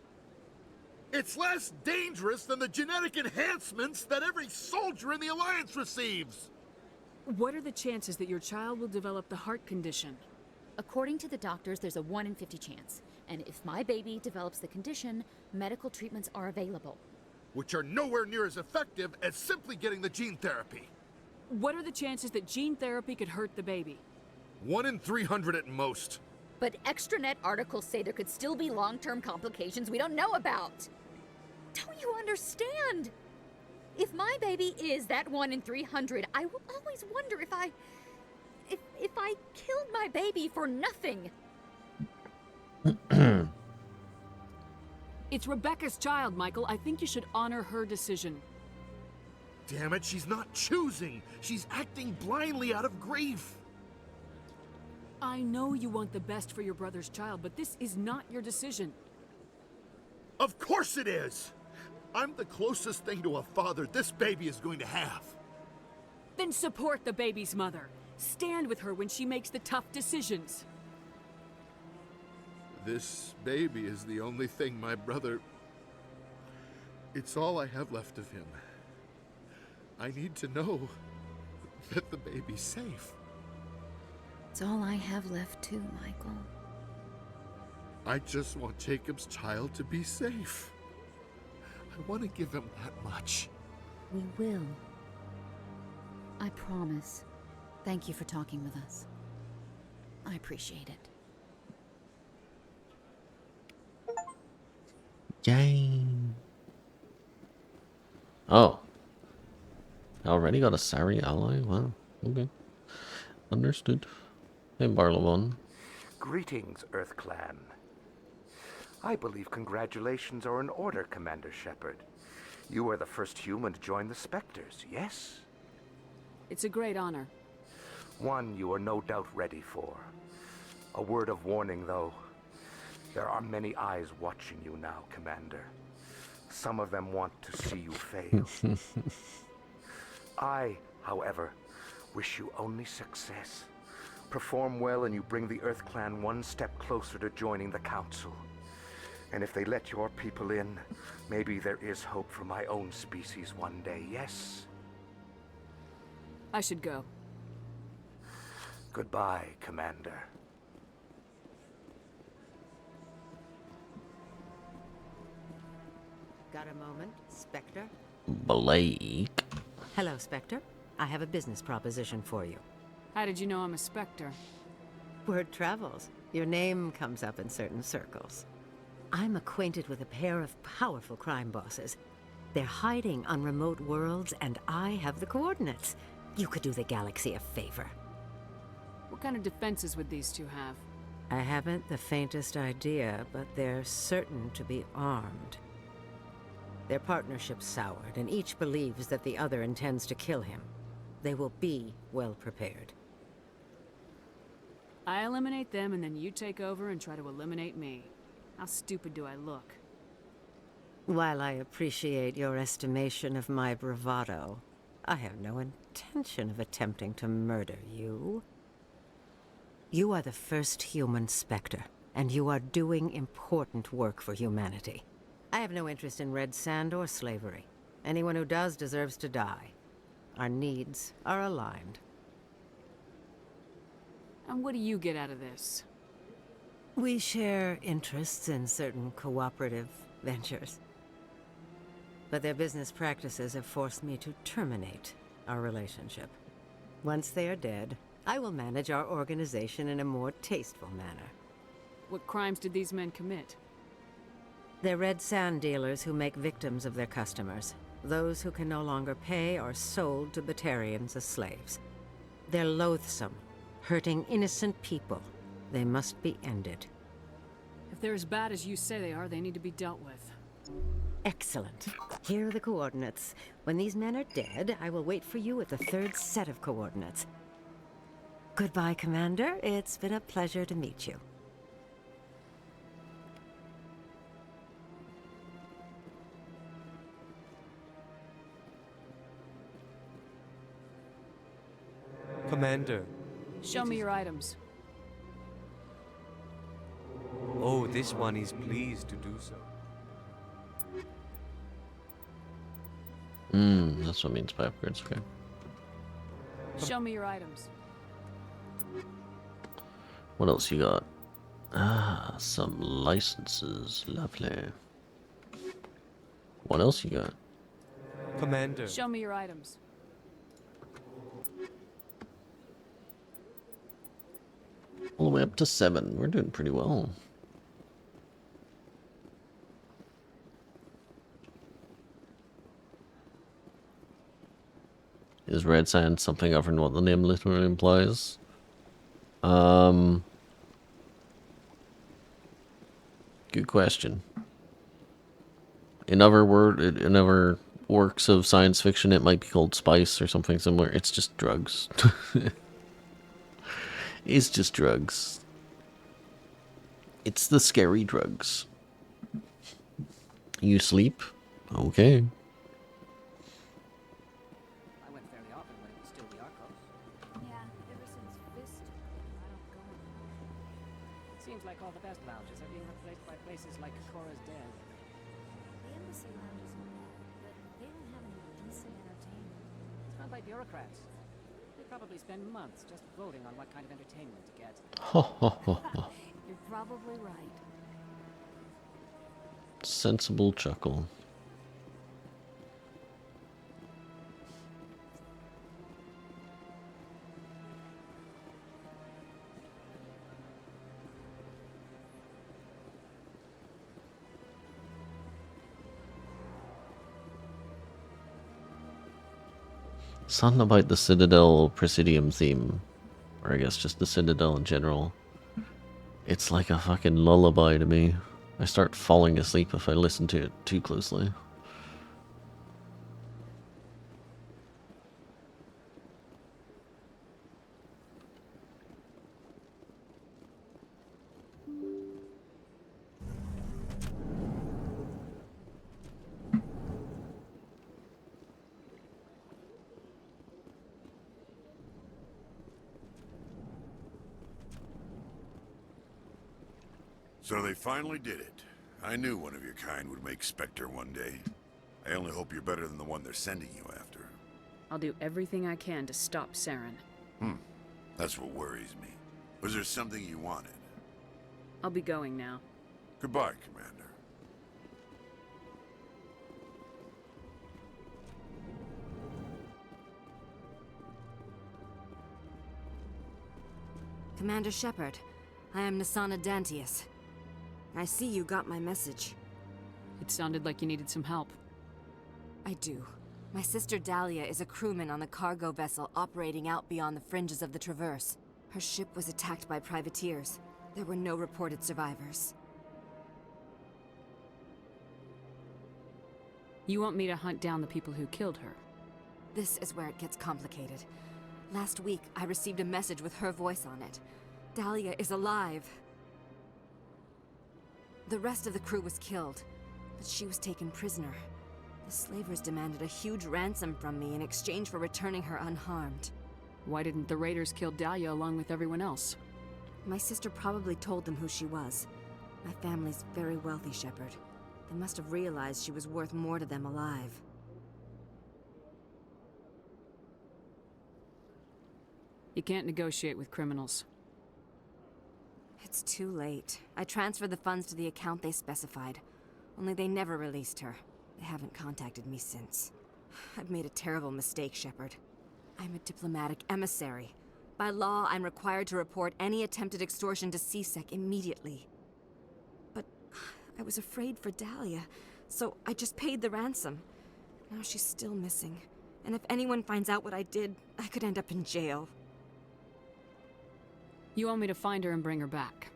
It's less dangerous than the genetic enhancements that every soldier in the Alliance receives. What are the chances that your child will develop the heart condition? According to the doctors, there's a 1 in 50 chance. And if my baby develops the condition, medical treatments are available. Which are nowhere near as effective as simply getting the gene therapy. What are the chances that gene therapy could hurt the baby? 1 in 300 at most. But extranet articles say there could still be long-term complications we don't know about. Don't you understand? If my baby is that 1 in 300, I will always wonder if I killed my baby for nothing. It's Rebecca's child, Michael. I think you should honor her decision. Damn it, she's not choosing. She's acting blindly out of grief. I know you want the best for your brother's child, but this is not your decision. Of course it is! I'm the closest thing to a father this baby is going to have. Then support the baby's mother. Stand with her when she makes the tough decisions. This baby is the only thing my brother... It's all I have left of him. I need to know that the baby's safe. It's all I have left too, Michael. I just want Jacob's child to be safe. I want to give him that much. We will. I promise. Thank you for talking with us. I appreciate it. Yay. Oh. Already got a Sari ally? Wow. Okay. Understood. Hey, Barlowon. Greetings, Earth Clan. I believe congratulations are in order, Commander Shepard. You are the first human to join the Spectres, yes? It's a great honor. One you are no doubt ready for. A word of warning, though. There are many eyes watching you now, Commander. Some of them want to see you fail. I, however, wish you only success. Perform well and you bring the Earth Clan one step closer to joining the Council. And if they let your people in, maybe there is hope for my own species one day, yes? I should go. Goodbye, Commander. Got a moment, Spectre? Blake. Hello, Spectre. I have a business proposition for you. How did you know I'm a Spectre? Word travels. Your name comes up in certain circles. I'm acquainted with a pair of powerful crime bosses. They're hiding on remote worlds, and I have the coordinates. You could do the galaxy a favor. What kind of defenses would these two have? I haven't the faintest idea, but they're certain to be armed. Their partnership's soured, and each believes that the other intends to kill him. They will be well prepared. I eliminate them, and then you take over and try to eliminate me. How stupid do I look? While I appreciate your estimation of my bravado, I have no intention of attempting to murder you. You are the first human Spectre, and you are doing important work for humanity. I have no interest in red sand or slavery. Anyone who does deserves to die. Our needs are aligned. And what do you get out of this? We share interests in certain cooperative ventures. But their business practices have forced me to terminate our relationship. Once they are dead, I will manage our organization in a more tasteful manner. What crimes did these men commit? They're red sand dealers who make victims of their customers. Those who can no longer pay are sold to Batarians as slaves. They're loathsome, hurting innocent people. They must be ended. If they're as bad as you say they are, they need to be dealt with. Excellent. Here are the coordinates. When these men are dead, I will wait for you at the third set of coordinates. Goodbye, Commander. It's been a pleasure to meet you. Commander. Show me your items. Oh, this one is pleased to do so. That's what means by upgrades, okay. Show me your items. What else you got? Ah, some licenses. Lovely. What else you got? Commander. Show me your items. All the way up to 7. We're doing pretty well. Is red sand something other than what the name literally implies? Good question. In other works of science fiction, it might be called spice or something similar. It's just drugs. It's just drugs. It's the scary drugs. You sleep? Okay. I went fairly often when it was still the Arcos. Yeah, ever since Fist, I don't go. Seems like all the best lounges are being replaced by places like Cora's Den. The embassy lounges are bad, but they don't have any decent entertainment. It's run by bureaucrats. They probably spend months just voting on what kind of entertainment to get. You're probably right. Sensible chuckle. Something about the Citadel Presidium theme, or I guess just the Citadel in general. It's like a fucking lullaby to me. I start falling asleep if I listen to it too closely. So they finally did it. I knew one of your kind would make Spectre one day. I only hope you're better than the one they're sending you after. I'll do everything I can to stop Saren. That's what worries me. Was there something you wanted? I'll be going now. Goodbye, Commander. Commander Shepard, I am Nasana Dantius. I see you got my message. It sounded like you needed some help. I do. My sister Dahlia is a crewman on the cargo vessel operating out beyond the fringes of the Traverse. Her ship was attacked by privateers. There were no reported survivors. You want me to hunt down the people who killed her? This is where it gets complicated. Last week, I received a message with her voice on it. Dahlia is alive. The rest of the crew was killed, but she was taken prisoner. The slavers demanded a huge ransom from me in exchange for returning her unharmed. Why didn't the raiders kill Dahlia along with everyone else? My sister probably told them who she was. My family's very wealthy, Shepard. They must have realized she was worth more to them alive. You can't negotiate with criminals. It's too late. I transferred the funds to the account they specified. Only they never released her. They haven't contacted me since. I've made a terrible mistake, Shepard. I'm a diplomatic emissary. By law, I'm required to report any attempted extortion to CSEC immediately. But I was afraid for Dahlia, so I just paid the ransom. Now she's still missing. And if anyone finds out what I did, I could end up in jail. You want me to find her and bring her back?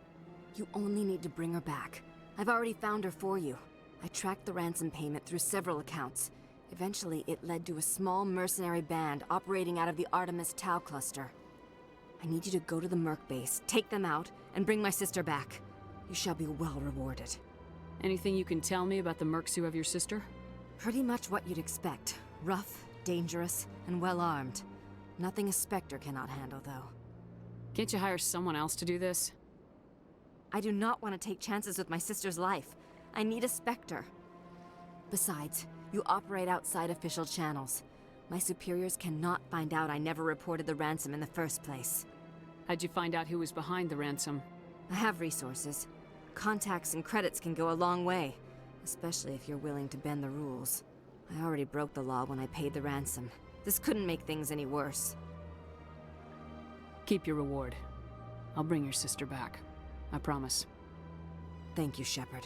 You only need to bring her back. I've already found her for you. I tracked the ransom payment through several accounts. Eventually, it led to a small mercenary band operating out of the Artemis Tau cluster. I need you to go to the Merc base, take them out, and bring my sister back. You shall be well rewarded. Anything you can tell me about the Mercs who have your sister? Pretty much what you'd expect. Rough, dangerous, and well-armed. Nothing a Spectre cannot handle, though. Can't you hire someone else to do this? I do not want to take chances with my sister's life. I need a Spectre. Besides, you operate outside official channels. My superiors cannot find out I never reported the ransom in the first place. How'd you find out who was behind the ransom? I have resources. Contacts and credits can go a long way, especially if you're willing to bend the rules. I already broke the law when I paid the ransom. This couldn't make things any worse. Keep your reward. I'll bring your sister back. I promise. Thank you, Shepard.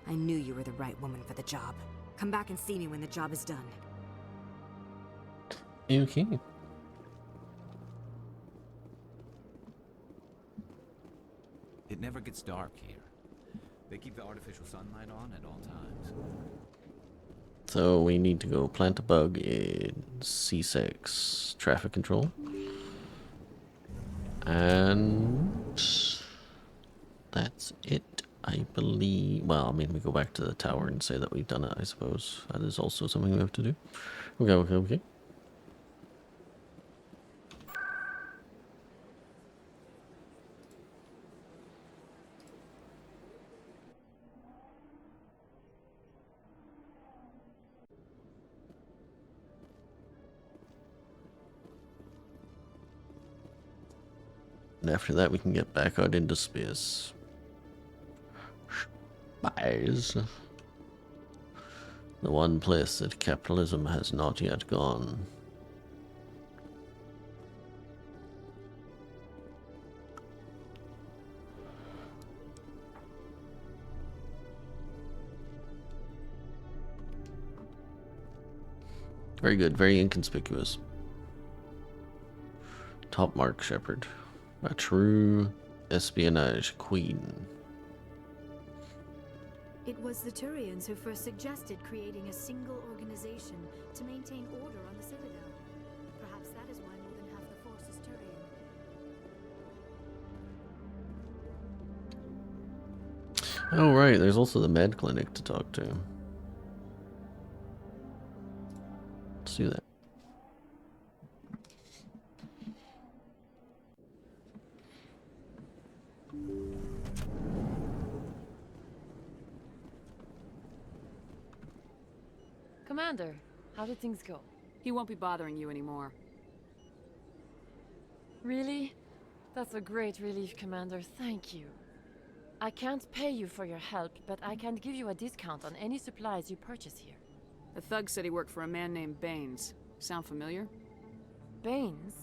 I knew you were the right woman for the job. Come back and see me when the job is done. Okay. It never gets dark here. They keep the artificial sunlight on at all times. So we need to go plant a bug in C6 traffic control. And that's it, I believe. Well, I mean, we go back to the tower and say that we've done it, I suppose. That is also something we have to do. Okay. And after that, we can get back out into space. Spies. The one place that capitalism has not yet gone. Very good, very inconspicuous. Top mark, Shepard. A true espionage queen. It was the Turians who first suggested creating a single organization to maintain order on the Citadel. Perhaps that is why more than half the force is Turian. Oh right, there's also the med clinic to talk to. Let's do that. Commander, how did things go? He won't be bothering you anymore. Really? That's a great relief, Commander. Thank you. I can't pay you for your help, but I can give you a discount on any supplies you purchase here. The thug said he worked for a man named Baines. Sound familiar? Baines?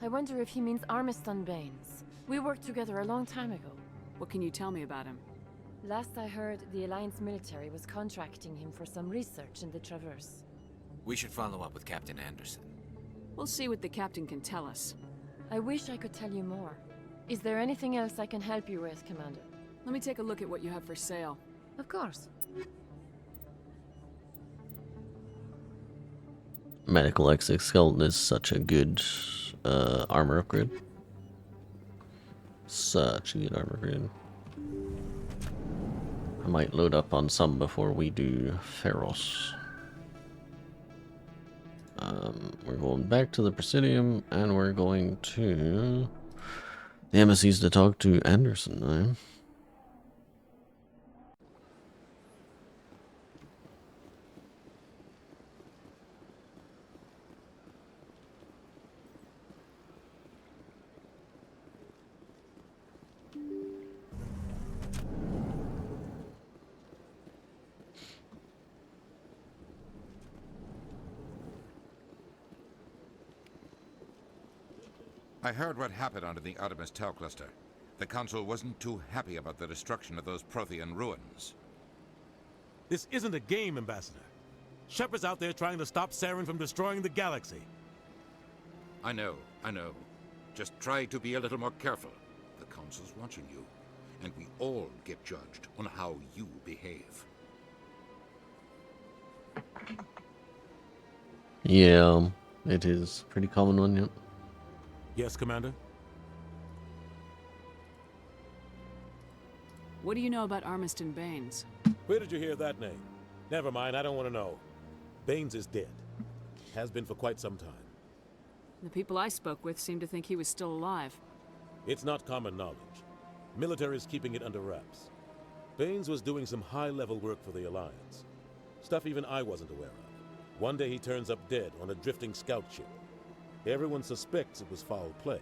I wonder if he means Armiston Baines. We worked together a long time ago. What can you tell me about him? Last I heard, the Alliance military was contracting him for some research in the Traverse. We should follow up with Captain Anderson. We'll see what the captain can tell us. I wish I could tell you more. Is there anything else I can help you with, Commander? Let me take a look at what you have for sale. Of course. Medical exoskeleton is such a good armor upgrade. Such a good armor grid. I might load up on some before we do Feros. We're going back to the Presidium, and we're going to the embassies to talk to Anderson now. I heard what happened under the Artemis Tau cluster. The Council wasn't too happy about the destruction of those Prothean ruins. This isn't a game, Ambassador. Shepard's out there trying to stop Saren from destroying the galaxy. I know. Just try to be a little more careful. The Council's watching you, and we all get judged on how you behave. Yeah, it is a pretty common one, yep. Yes, Commander? What do you know about Armiston Baines? Where did you hear that name? Never mind, I don't want to know. Baines is dead. Has been for quite some time. The people I spoke with seemed to think he was still alive. It's not common knowledge. Military is keeping it under wraps. Baines was doing some high-level work for the Alliance. Stuff even I wasn't aware of. One day he turns up dead on a drifting scout ship. Everyone suspects it was foul play,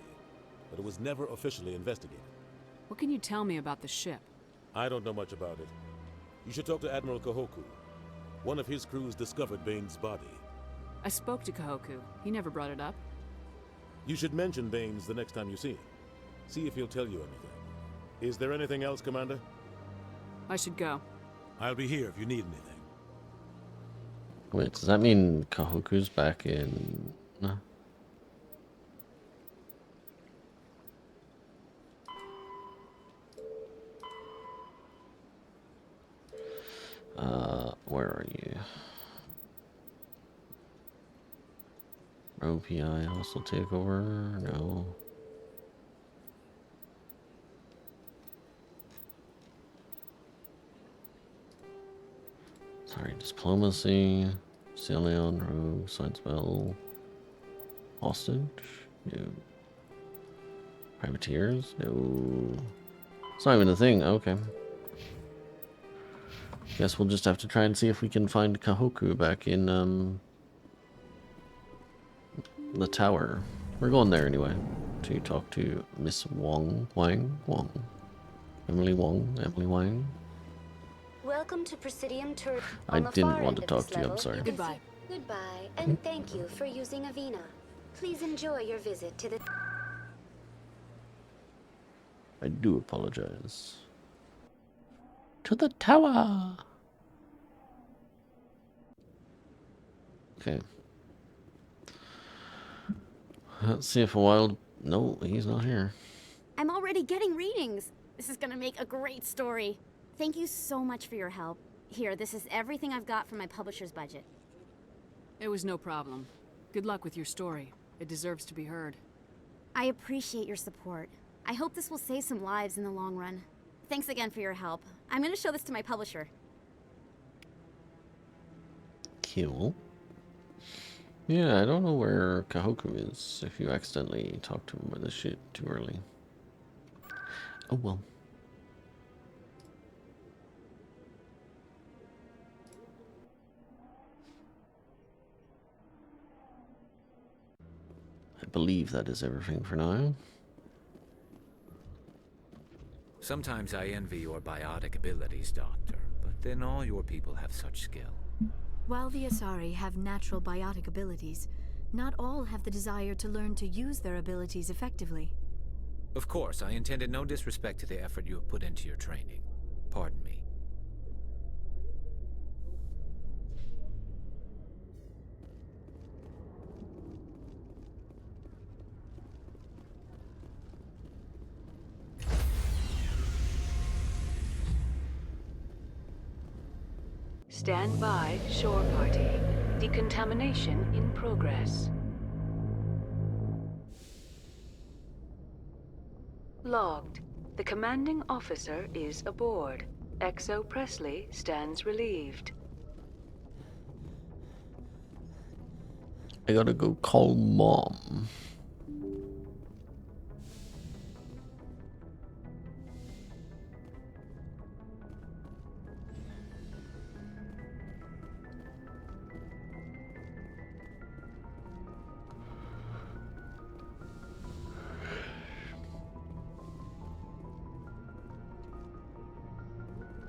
but it was never officially investigated. What can you tell me about the ship? I don't know much about it. You should talk to Admiral Kahoku. One of his crews discovered Baines' body. I spoke to Kahoku. He never brought it up. You should mention Baines the next time you see him. See if he'll tell you anything. Is there anything else, Commander? I should go. I'll be here if you need anything. Wait, does that mean Kahoku's back in... Where are you? OPI hostile takeover? No. Sorry, diplomacy, Celion, rogue, side spell, hostage? No. Privateers? No. It's not even a thing. Okay. Guess we'll just have to try and see if we can find Kahoku back in the tower. We're going there anyway to talk to Miss Wang. Emily Wang. Welcome to Presidium Tour. I didn't want to talk to you, I'm sorry. Goodbye. Goodbye, and thank you for using Avina. Please enjoy your visit to the... I do apologize. To the tower! Okay. Let's see if a wild... No, he's not here. I'm already getting readings. This is gonna make a great story. Thank you so much for your help. Here, this is everything I've got from my publisher's budget. It was no problem. Good luck with your story. It deserves to be heard. I appreciate your support. I hope this will save some lives in the long run. Thanks again for your help. I'm gonna show this to my publisher. Cool. Yeah, I don't know where Kahoku is if you accidentally talk to him with this shit too early. Oh well. I believe that is everything for now. Sometimes I envy your biotic abilities, Doctor, but then all your people have such skill. While the Asari have natural biotic abilities, not all have the desire to learn to use their abilities effectively. Of course, I intended no disrespect to the effort you have put into your training. Pardon me. Stand by, shore party. Decontamination in progress. Logged. The commanding officer is aboard. XO Presley stands relieved. I gotta go call Mom.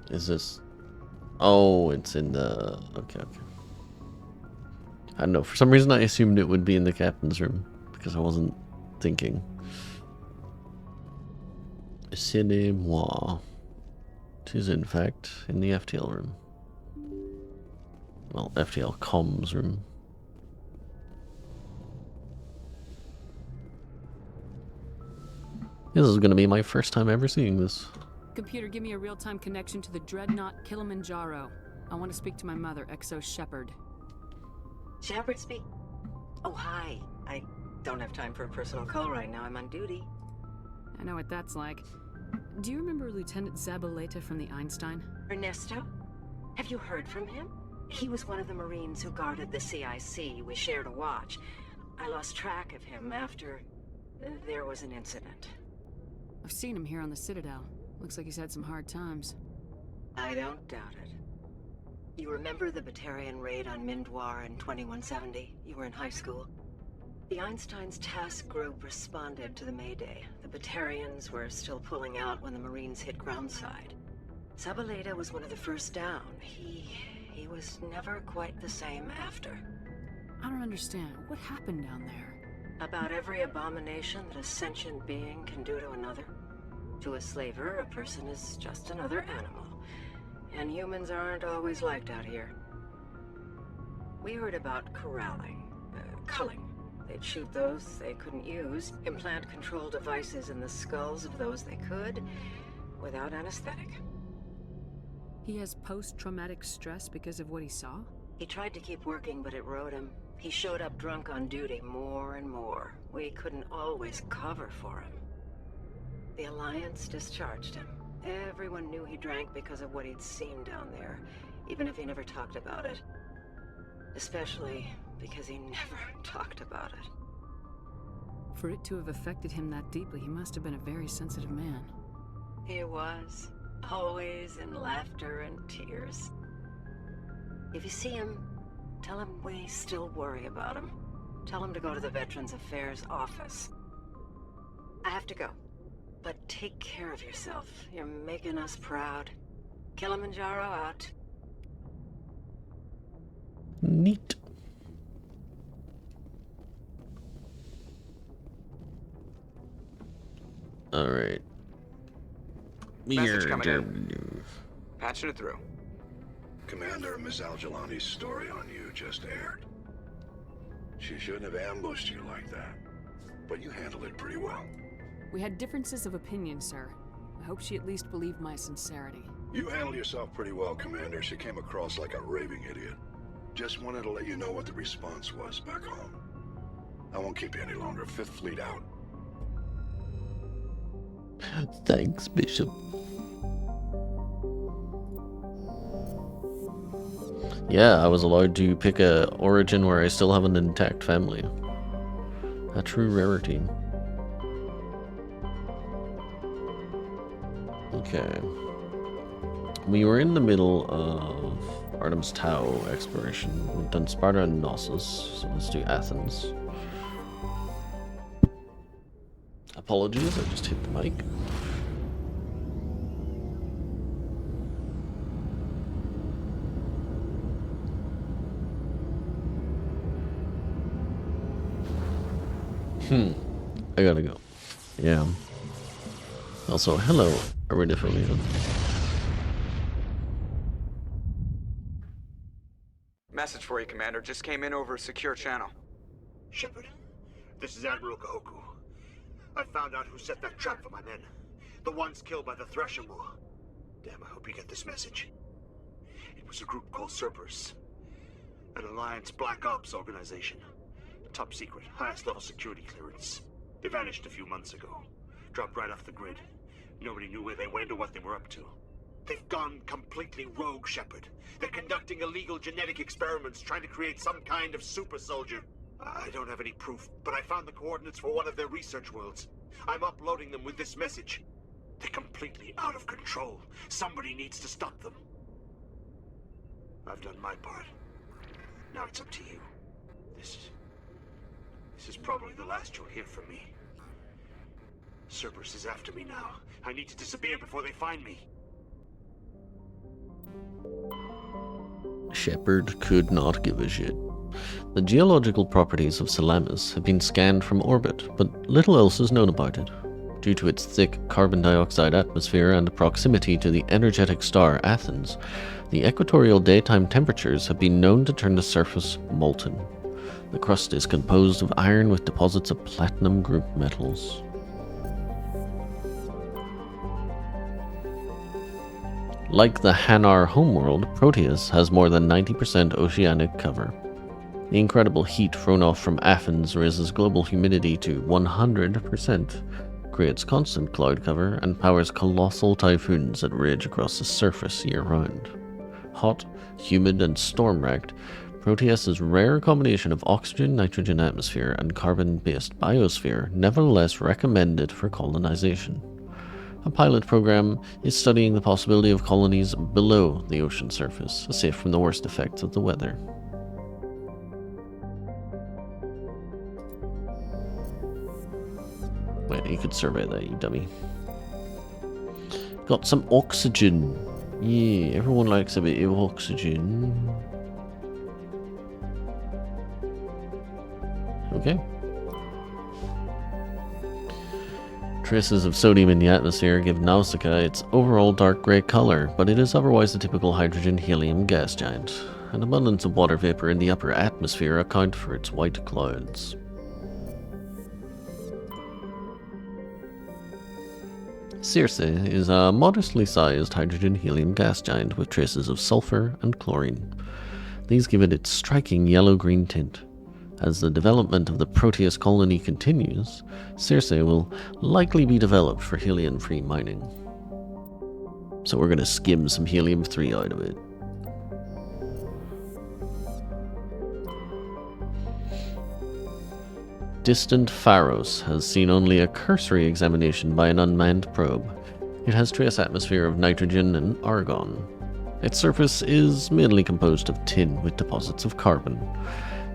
Is this... Oh, it's in the... Okay. I don't know. For some reason, I assumed it would be in the captain's room because I wasn't thinking. C'est-moi. It is, in fact, in the FTL room. Well, FTL comms room. This is going to be my first time ever seeing this. Computer, give me a real-time connection to the Dreadnought Kilimanjaro. I want to speak to my mother, XO Shepard. Shepard speak. Oh, hi. I don't have time for a personal call right now. I'm on duty. I know what that's like. Do you remember Lieutenant Zabaleta from the Einstein? Ernesto? Have you heard from him? He was one of the Marines who guarded the CIC. We shared a watch. I lost track of him after there was an incident. I've seen him here on the Citadel. Looks like he's had some hard times. I don't doubt it. You remember the Batarian raid on Mindwar in 2170? You were in high school. The Einstein's task group responded to the Mayday. The Batarians were still pulling out when the Marines hit groundside. Zabaleta was one of the first down. He was never quite the same after. I don't understand. What happened down there? About every abomination that a sentient being can do to another. To a slaver, a person is just another animal. And humans aren't always liked out here. We heard about corralling, culling. They'd shoot those they couldn't use, implant control devices in the skulls of those they could, without anesthetic. He has post-traumatic stress because of what he saw? He tried to keep working, but it rode him. He showed up drunk on duty more and more. We couldn't always cover for him. The Alliance discharged him. Everyone knew he drank because of what he'd seen down there, even if he never talked about it. Especially because he never talked about it. For it to have affected him that deeply, he must have been a very sensitive man. He was. Always in laughter and tears. If you see him, tell him we still worry about him. Tell him to go to the Veterans Affairs office. I have to go. But take care of yourself. You're making us proud. Kilimanjaro out. Neat. Alright. Message coming in. Patching it through. Commander, Miss Al-Jalani's story on you just aired. She shouldn't have ambushed you like that, but you handled it pretty well. We had differences of opinion, sir. I hope she at least believed my sincerity. You handled yourself pretty well, Commander. She came across like a raving idiot. Just wanted to let you know what the response was back home. I won't keep you any longer. Fifth Fleet out. Thanks, Bishop. Yeah, I was allowed to pick a origin where I still have an intact family. A true rarity. Okay. We were in the middle of Artemis Tau exploration. We've done Sparta and Knossos, so let's do Athens. Apologies, I just hit the mic. I gotta go. Yeah. Also, hello, Aridophilia. Message for you, Commander. Just came in over a secure channel. Shepard, this is Admiral Kahoku. I found out who set that trap for my men. The ones killed by the Thresher War. Damn, I hope you get this message. It was a group called Cerberus. An Alliance Black Ops organization. Top secret, highest level security clearance. They vanished a few months ago. dropped right off the grid. Nobody knew where they went or what they were up to. They've gone completely rogue, Shepard. They're conducting illegal genetic experiments, trying to create some kind of super soldier. I don't have any proof, but I found the coordinates for one of their research worlds. I'm uploading them with this message. They're completely out of control. Somebody needs to stop them. I've done my part. Now it's up to you. This is probably the last you'll hear from me. Cerberus is after me now. I need to disappear before they find me. Shepard could not give a shit. The geological properties of Salamis have been scanned from orbit, but little else is known about it. Due to its thick carbon dioxide atmosphere and proximity to the energetic star Athens, the equatorial daytime temperatures have been known to turn the surface molten. The crust is composed of iron with deposits of platinum group metals. Like the Hanar homeworld, Proteus has more than 90% oceanic cover. The incredible heat thrown off from Athens raises global humidity to 100%, creates constant cloud cover, and powers colossal typhoons that rage across the surface year-round. Hot, humid, and storm-racked, Proteus's rare combination of oxygen-nitrogen atmosphere and carbon-based biosphere nevertheless recommended for colonization. A pilot program is studying the possibility of colonies below the ocean surface, safe from the worst effects of the weather. Wait, you could survey that, you dummy. Got some oxygen. Yeah, everyone likes a bit of oxygen. Okay. Traces of sodium in the atmosphere give Nausicaa its overall dark grey colour, but it is otherwise a typical hydrogen-helium gas giant. An abundance of water vapour in the upper atmosphere account for its white clouds. Circe is a modestly sized hydrogen-helium gas giant with traces of sulfur and chlorine. These give it its striking yellow-green tint. As the development of the Proteus colony continues, Circe will likely be developed for helium-free mining. So we're going to skim some helium-3 out of it. Distant Pharos has seen only a cursory examination by an unmanned probe. It has trace atmosphere of nitrogen and argon. Its surface is mainly composed of tin with deposits of carbon.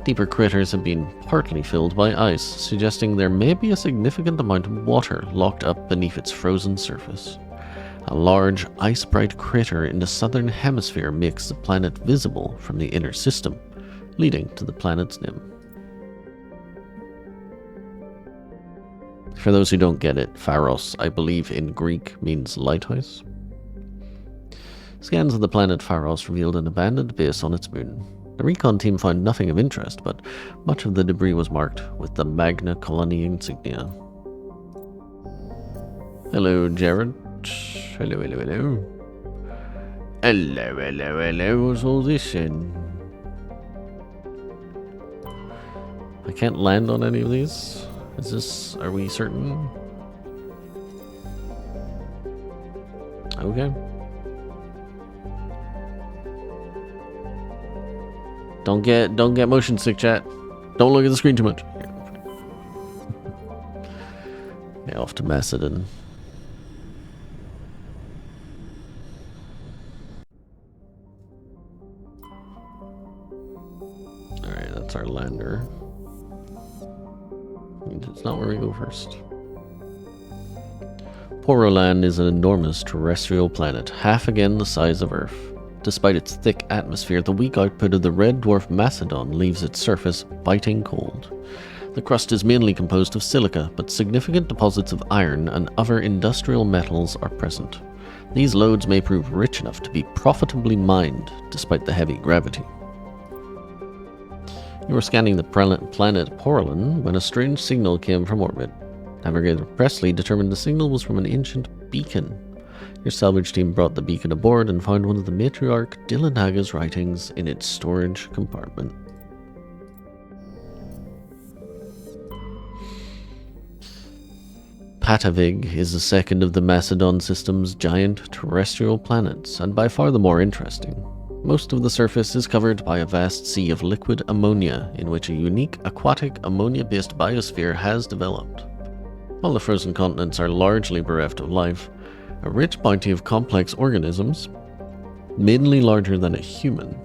Deeper craters have been partly filled by ice, suggesting there may be a significant amount of water locked up beneath its frozen surface. A large, ice-bright crater in the southern hemisphere makes the planet visible from the inner system, leading to the planet's name. For those who don't get it, Pharos, I believe in Greek, means lighthouse. Scans of the planet Pharos revealed an abandoned base on its moon. The recon team found nothing of interest, but much of the debris was marked with the Magna Colony insignia. Hello, Jared. Hello, hello, hello. Hello, hello, hello. What's all this in? I can't land on any of these. Is this... are we certain? Okay. Don't get motion sick, chat. Don't look at the screen too much. Yeah, off to Macedon. Alright, that's our lander. It's not where we go first. Porolan is an enormous terrestrial planet, half again the size of Earth. Despite its thick atmosphere, the weak output of the red dwarf Macedon leaves its surface biting cold. The crust is mainly composed of silica, but significant deposits of iron and other industrial metals are present. These lodes may prove rich enough to be profitably mined, despite the heavy gravity. You were scanning the planet Porolan when a strange signal came from orbit. Navigator Presley determined the signal was from an ancient beacon. Your salvage team brought the beacon aboard and found one of the matriarch Dillanaga's writings in its storage compartment. Patavig is the second of the Macedon system's giant terrestrial planets, and by far the more interesting. Most of the surface is covered by a vast sea of liquid ammonia, in which a unique aquatic ammonia-based biosphere has developed. While the frozen continents are largely bereft of life, a rich bounty of complex organisms, mainly larger than a human,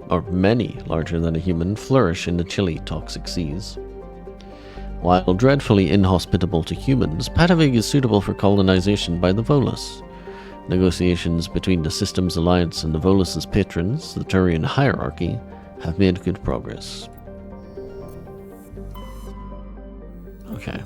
or many larger than a human, flourish in the chilly, toxic seas. While dreadfully inhospitable to humans, Patavig is suitable for colonization by the Volus. Negotiations between the Systems Alliance and the Volus's patrons, the Turian hierarchy, have made good progress. Okay.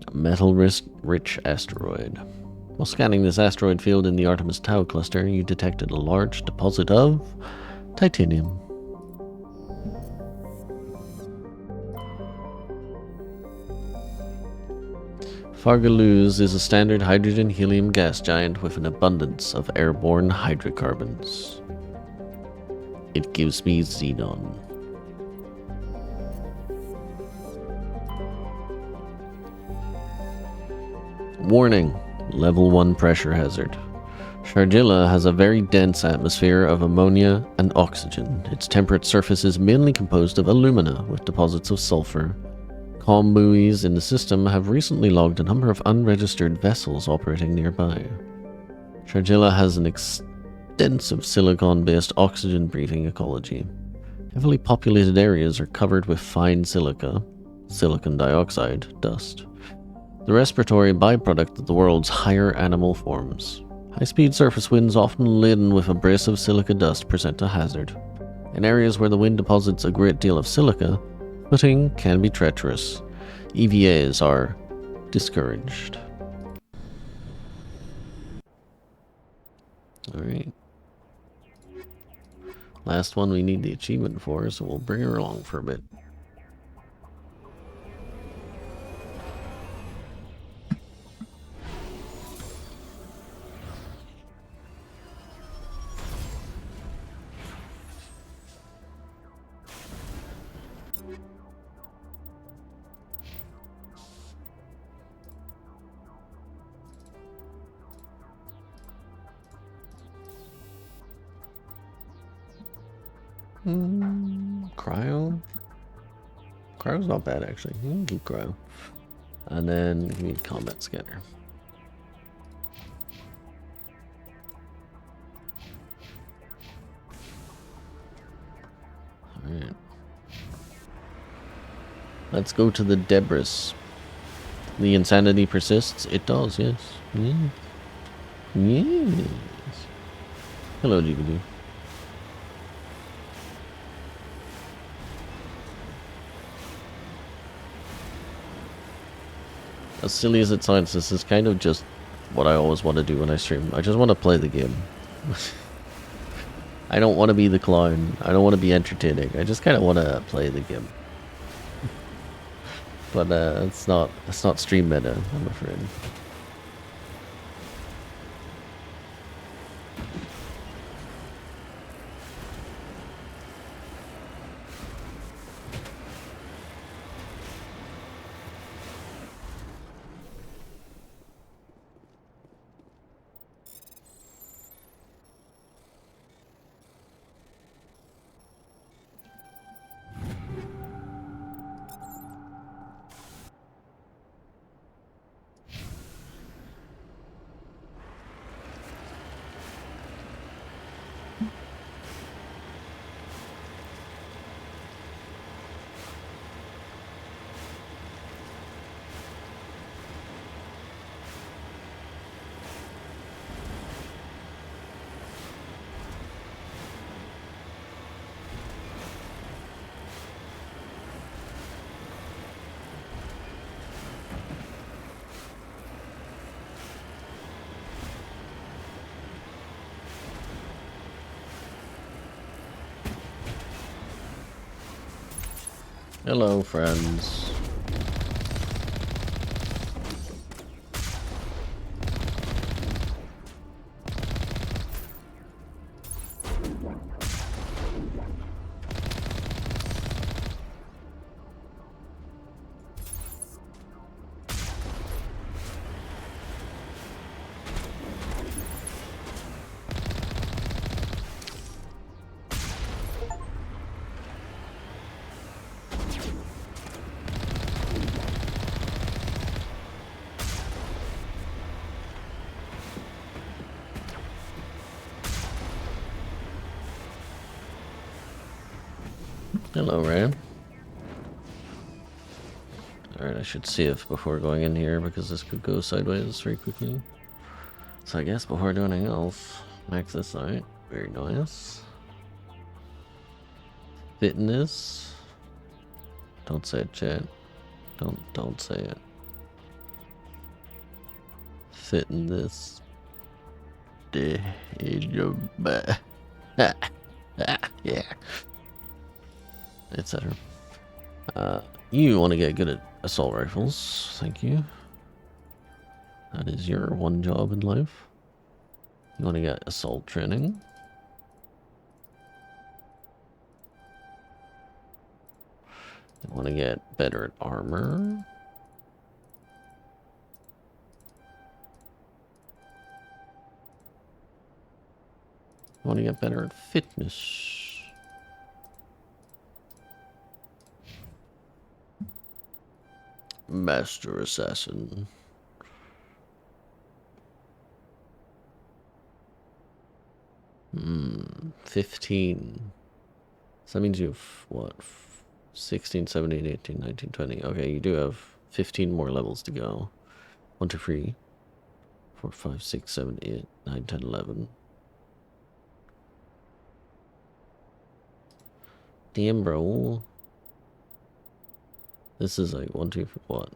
A metal-rich asteroid. While scanning this asteroid field in the Artemis Tau cluster, you detected a large deposit of titanium. Fargaluz is a standard hydrogen-helium gas giant with an abundance of airborne hydrocarbons. It gives me xenon. Warning. Level 1 pressure hazard. Shargilla has a very dense atmosphere of ammonia and oxygen. Its temperate surface is mainly composed of alumina with deposits of sulfur. Comm buoys in the system have recently logged a number of unregistered vessels operating nearby. Shargilla has an extensive silicon-based oxygen-breathing ecology. Heavily populated areas are covered with fine silica, silicon dioxide, dust. The respiratory byproduct of the world's higher animal forms. High-speed surface winds often laden with abrasive silica dust present a hazard. In areas where the wind deposits a great deal of silica, footing can be treacherous. EVAs are discouraged. Alright. Last one we need the achievement for, so we'll bring her along for a bit. Cryo? Cryo's not bad actually. You can keep cryo. And then give me a combat scanner. Alright. Let's go to the debris. The insanity persists? It does, yes. Yeah. Yes. Hello, GBD. As silly as it sounds, this is kind of just what I always want to do when I stream. I just want to play the game. I don't want to be the clown. I don't want to be entertaining. I just kind of want to play the game. But it's not stream meta, I'm afraid. Hello, friends. Hello, Ram. Alright, I should save before going in here because this could go sideways very quickly. So I guess before doing anything else, max this out. Very nice. Fitness. Don't say it, chat. Don't say it. Fitting this day in your butt. Yeah. Etc. You want to get good at assault rifles. Thank you. That is your one job in life. You want to get assault training. You want to get better at armor. You want to get better at fitness. Master Assassin. Hmm, 15. So that means you have, what, 16, 17, 18, 19, 20. Okay, you do have 15 more levels to go. 1, 2, 3, 4, 5, 6, 7, 8, 9, 10, 11. Damn, bro. This is like 1, 2, what?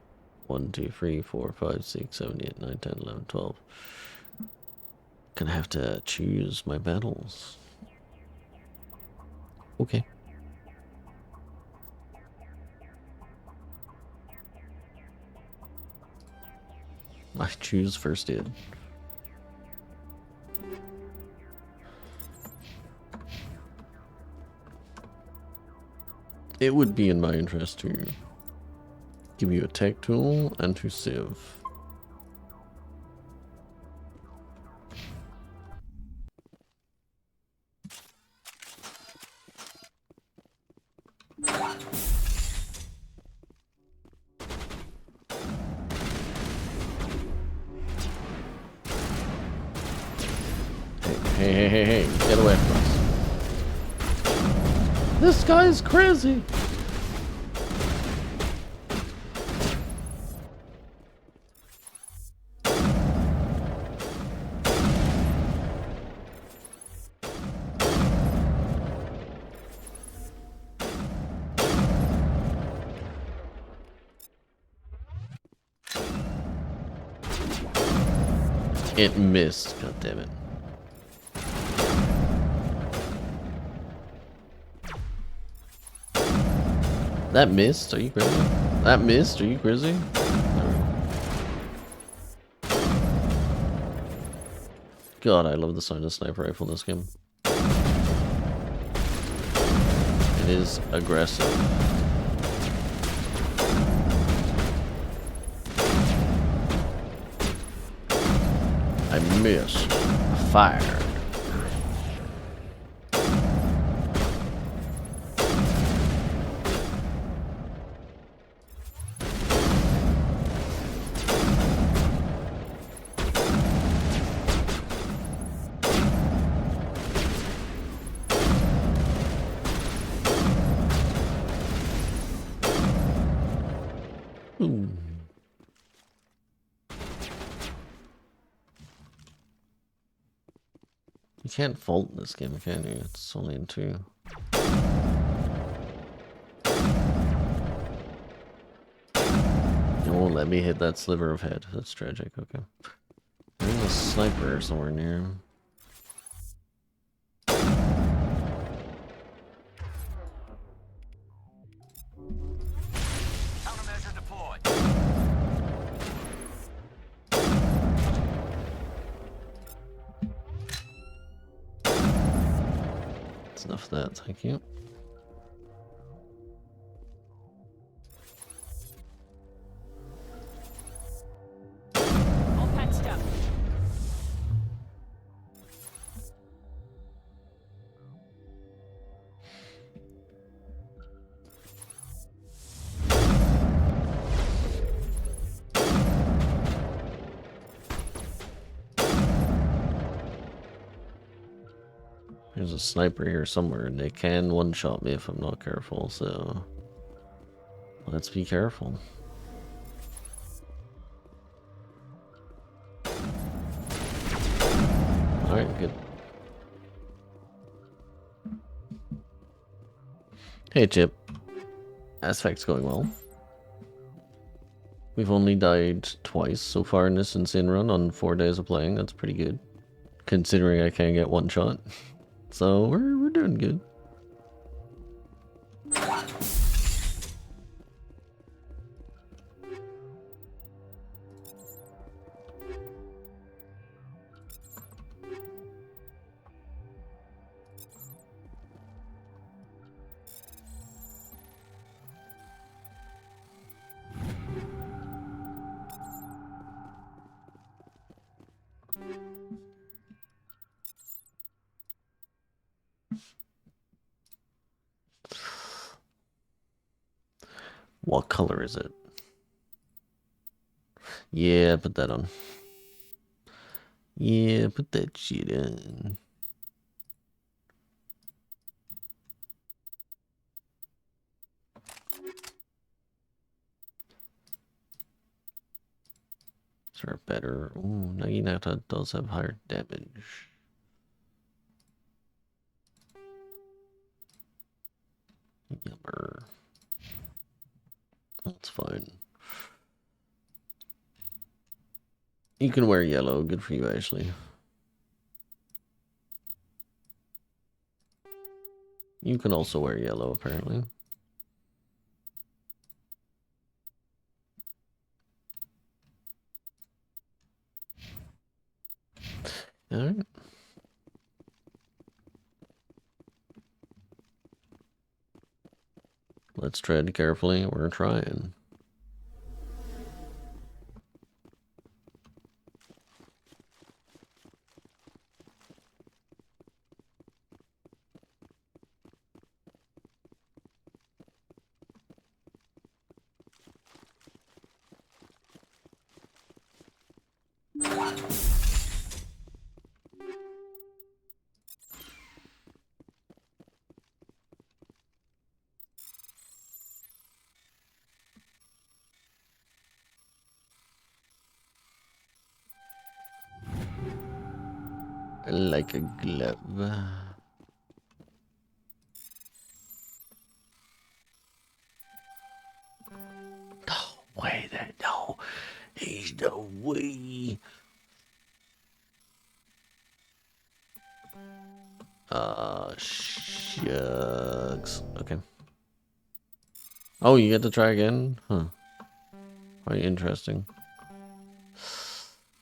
1, 2, 3, 4, 5, 6, 7, 8, 9, 10, 11, 12. Gonna have to choose my battles. Okay. I choose first aid. It would be in my interest to give you a tech tool and to save. Hey, get away from us. This guy's crazy. It missed, god damn it. That missed? Are you crazy? That missed? Are you crazy? God, I love the sound of sniper rifle in this game. It is aggressive. I missed. Fired. Ooh. You can't fault in this game, can you? It's only in 2. You won't let me hit that sliver of head. That's tragic. Okay. There's a sniper somewhere near him. Countermeasure deployed. That's enough of that, thank you. All patched up. There's a sniper here somewhere, and they can one-shot me if I'm not careful, so let's be careful. Alright, good. Hey, Chip. Mass Effect's going well. We've only died twice so far in this insane run on 4 days of playing. That's pretty good, considering I can't get one shot. So we're doing good. What color is it? Yeah, put that on. Yeah, put that shit on. Is there better? Ooh, Naginata does have higher damage. Yummer. That's fine. You can wear yellow. Good for you, Ashley. You can also wear yellow, apparently. Alright. Let's tread carefully. We're trying. Like a glove. No way that no. He's no way. Shucks. Okay. Oh, you get to try again? Huh. Quite interesting.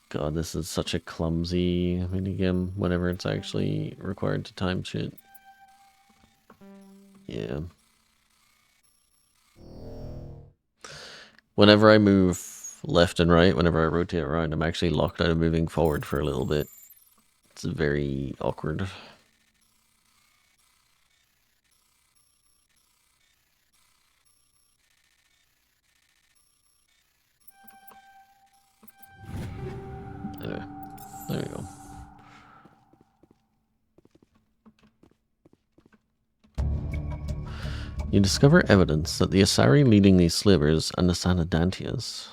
God, this is such a clumsy minigame whenever it's actually required to time shit. Yeah. Whenever I move left and right, whenever I rotate around, I'm actually locked out of moving forward for a little bit. It's very awkward. Anyway, there we go. You discover evidence that the Asari leading these slavers and the Sanadantias,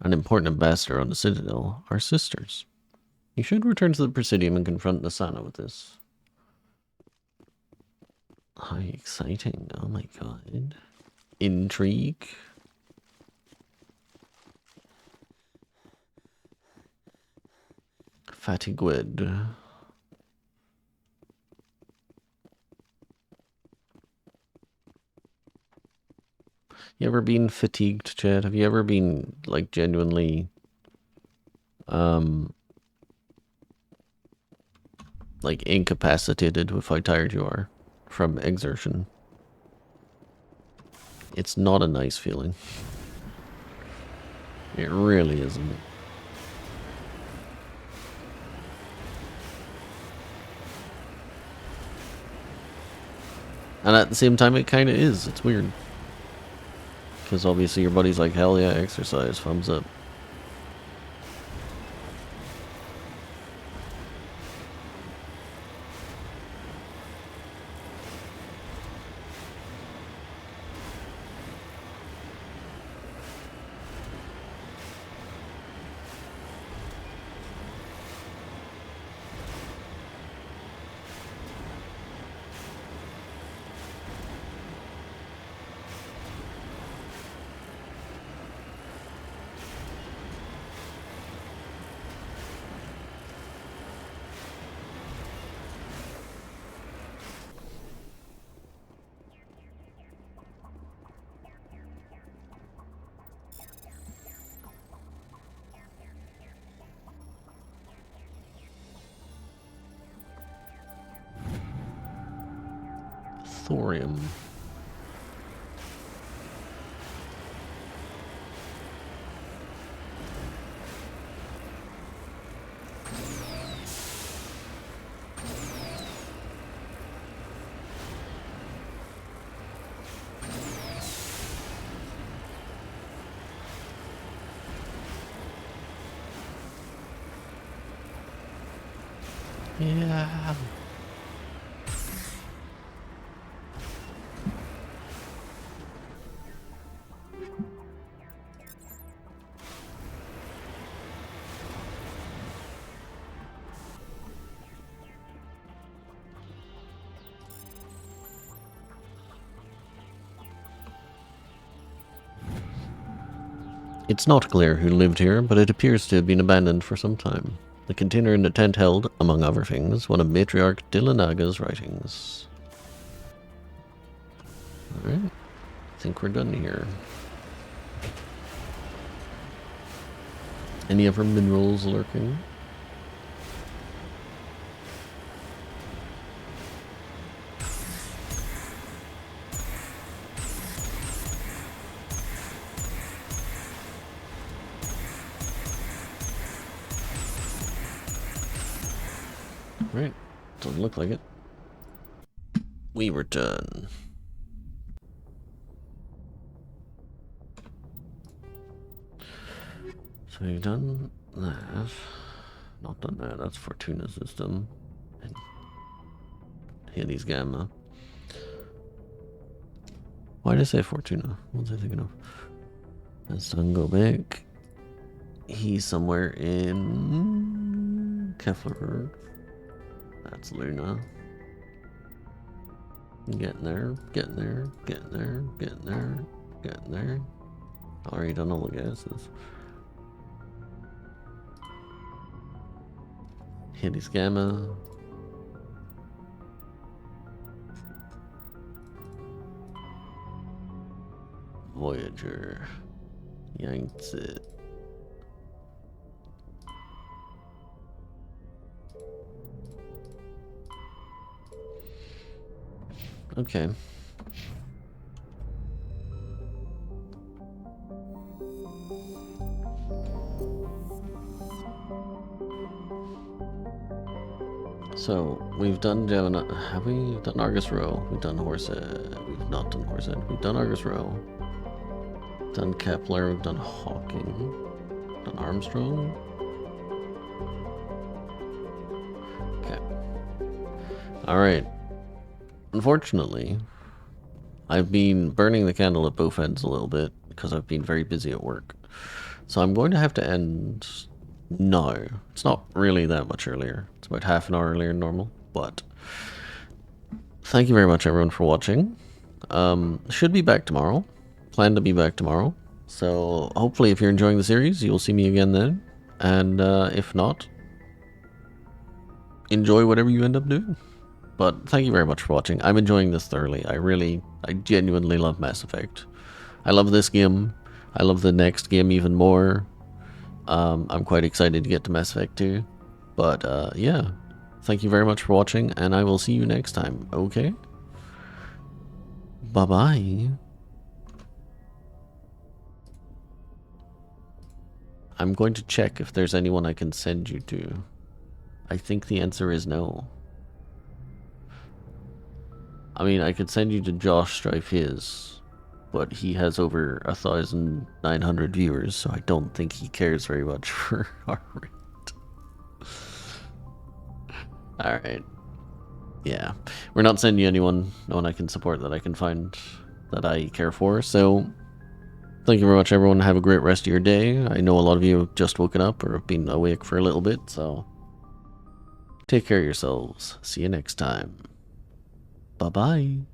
an important ambassador on the Citadel, are sisters. You should return to the Presidium and confront Nasana with this. How exciting. Oh my god. Intrigue. Fatigued. You ever been fatigued, Chad? Have you ever been, like, genuinely, like, incapacitated with how tired you are from exertion? It's not a nice feeling. It really isn't. And at the same time, it kind of is. It's weird. Because obviously your buddy's like, hell yeah, exercise, thumbs up. thorium. Yeah. It's not clear who lived here, but it appears to have been abandoned for some time. The container in the tent held, among other things, one of Matriarch Dillanaga's writings. Alright, I think we're done here. Any other minerals lurking? Right, doesn't look like it. We were done. So we've done that. Not done that, that's Fortuna system. And Hades Gamma. Why did I say Fortuna? What was I thinking of? Let's go back. He's somewhere in Kefler. That's Luna. Getting there, getting there, getting there, getting there, getting there. Already done all the gases. Hades Gamma. Voyager. Yanked it. Okay. So we've done down. Have we done Argus Row? We've done Horsehead. We've not done Horsehead. We've done Argus Row. Done Kepler. We've done Hawking. Done Armstrong. Okay. All right. Unfortunately, I've been burning the candle at both ends a little bit because I've been very busy at work. So I'm going to have to end now. It's not really that much earlier. It's about half an hour earlier than normal, but thank you very much everyone for watching. Should be back tomorrow. Plan to be back tomorrow. So hopefully if you're enjoying the series, you'll see me again then. And if not, enjoy whatever you end up doing. But thank you very much for watching. I'm enjoying this thoroughly. I genuinely love Mass Effect. I love this game. I love the next game even more. I'm quite excited to get to Mass Effect 2. But yeah, thank you very much for watching, and I will see you next time, okay? Bye-bye. I'm going to check if there's anyone I can send you to. I think the answer is no. I mean, I could send you to Josh Strife his, but he has over 1,900 viewers, so I don't think he cares very much for our rate. Alright. Yeah. We're not sending you anyone. No one I can support that I can find that I care for, so thank you very much everyone. Have a great rest of your day. I know a lot of you have just woken up or have been awake for a little bit, so take care of yourselves. See you next time. Bye-bye.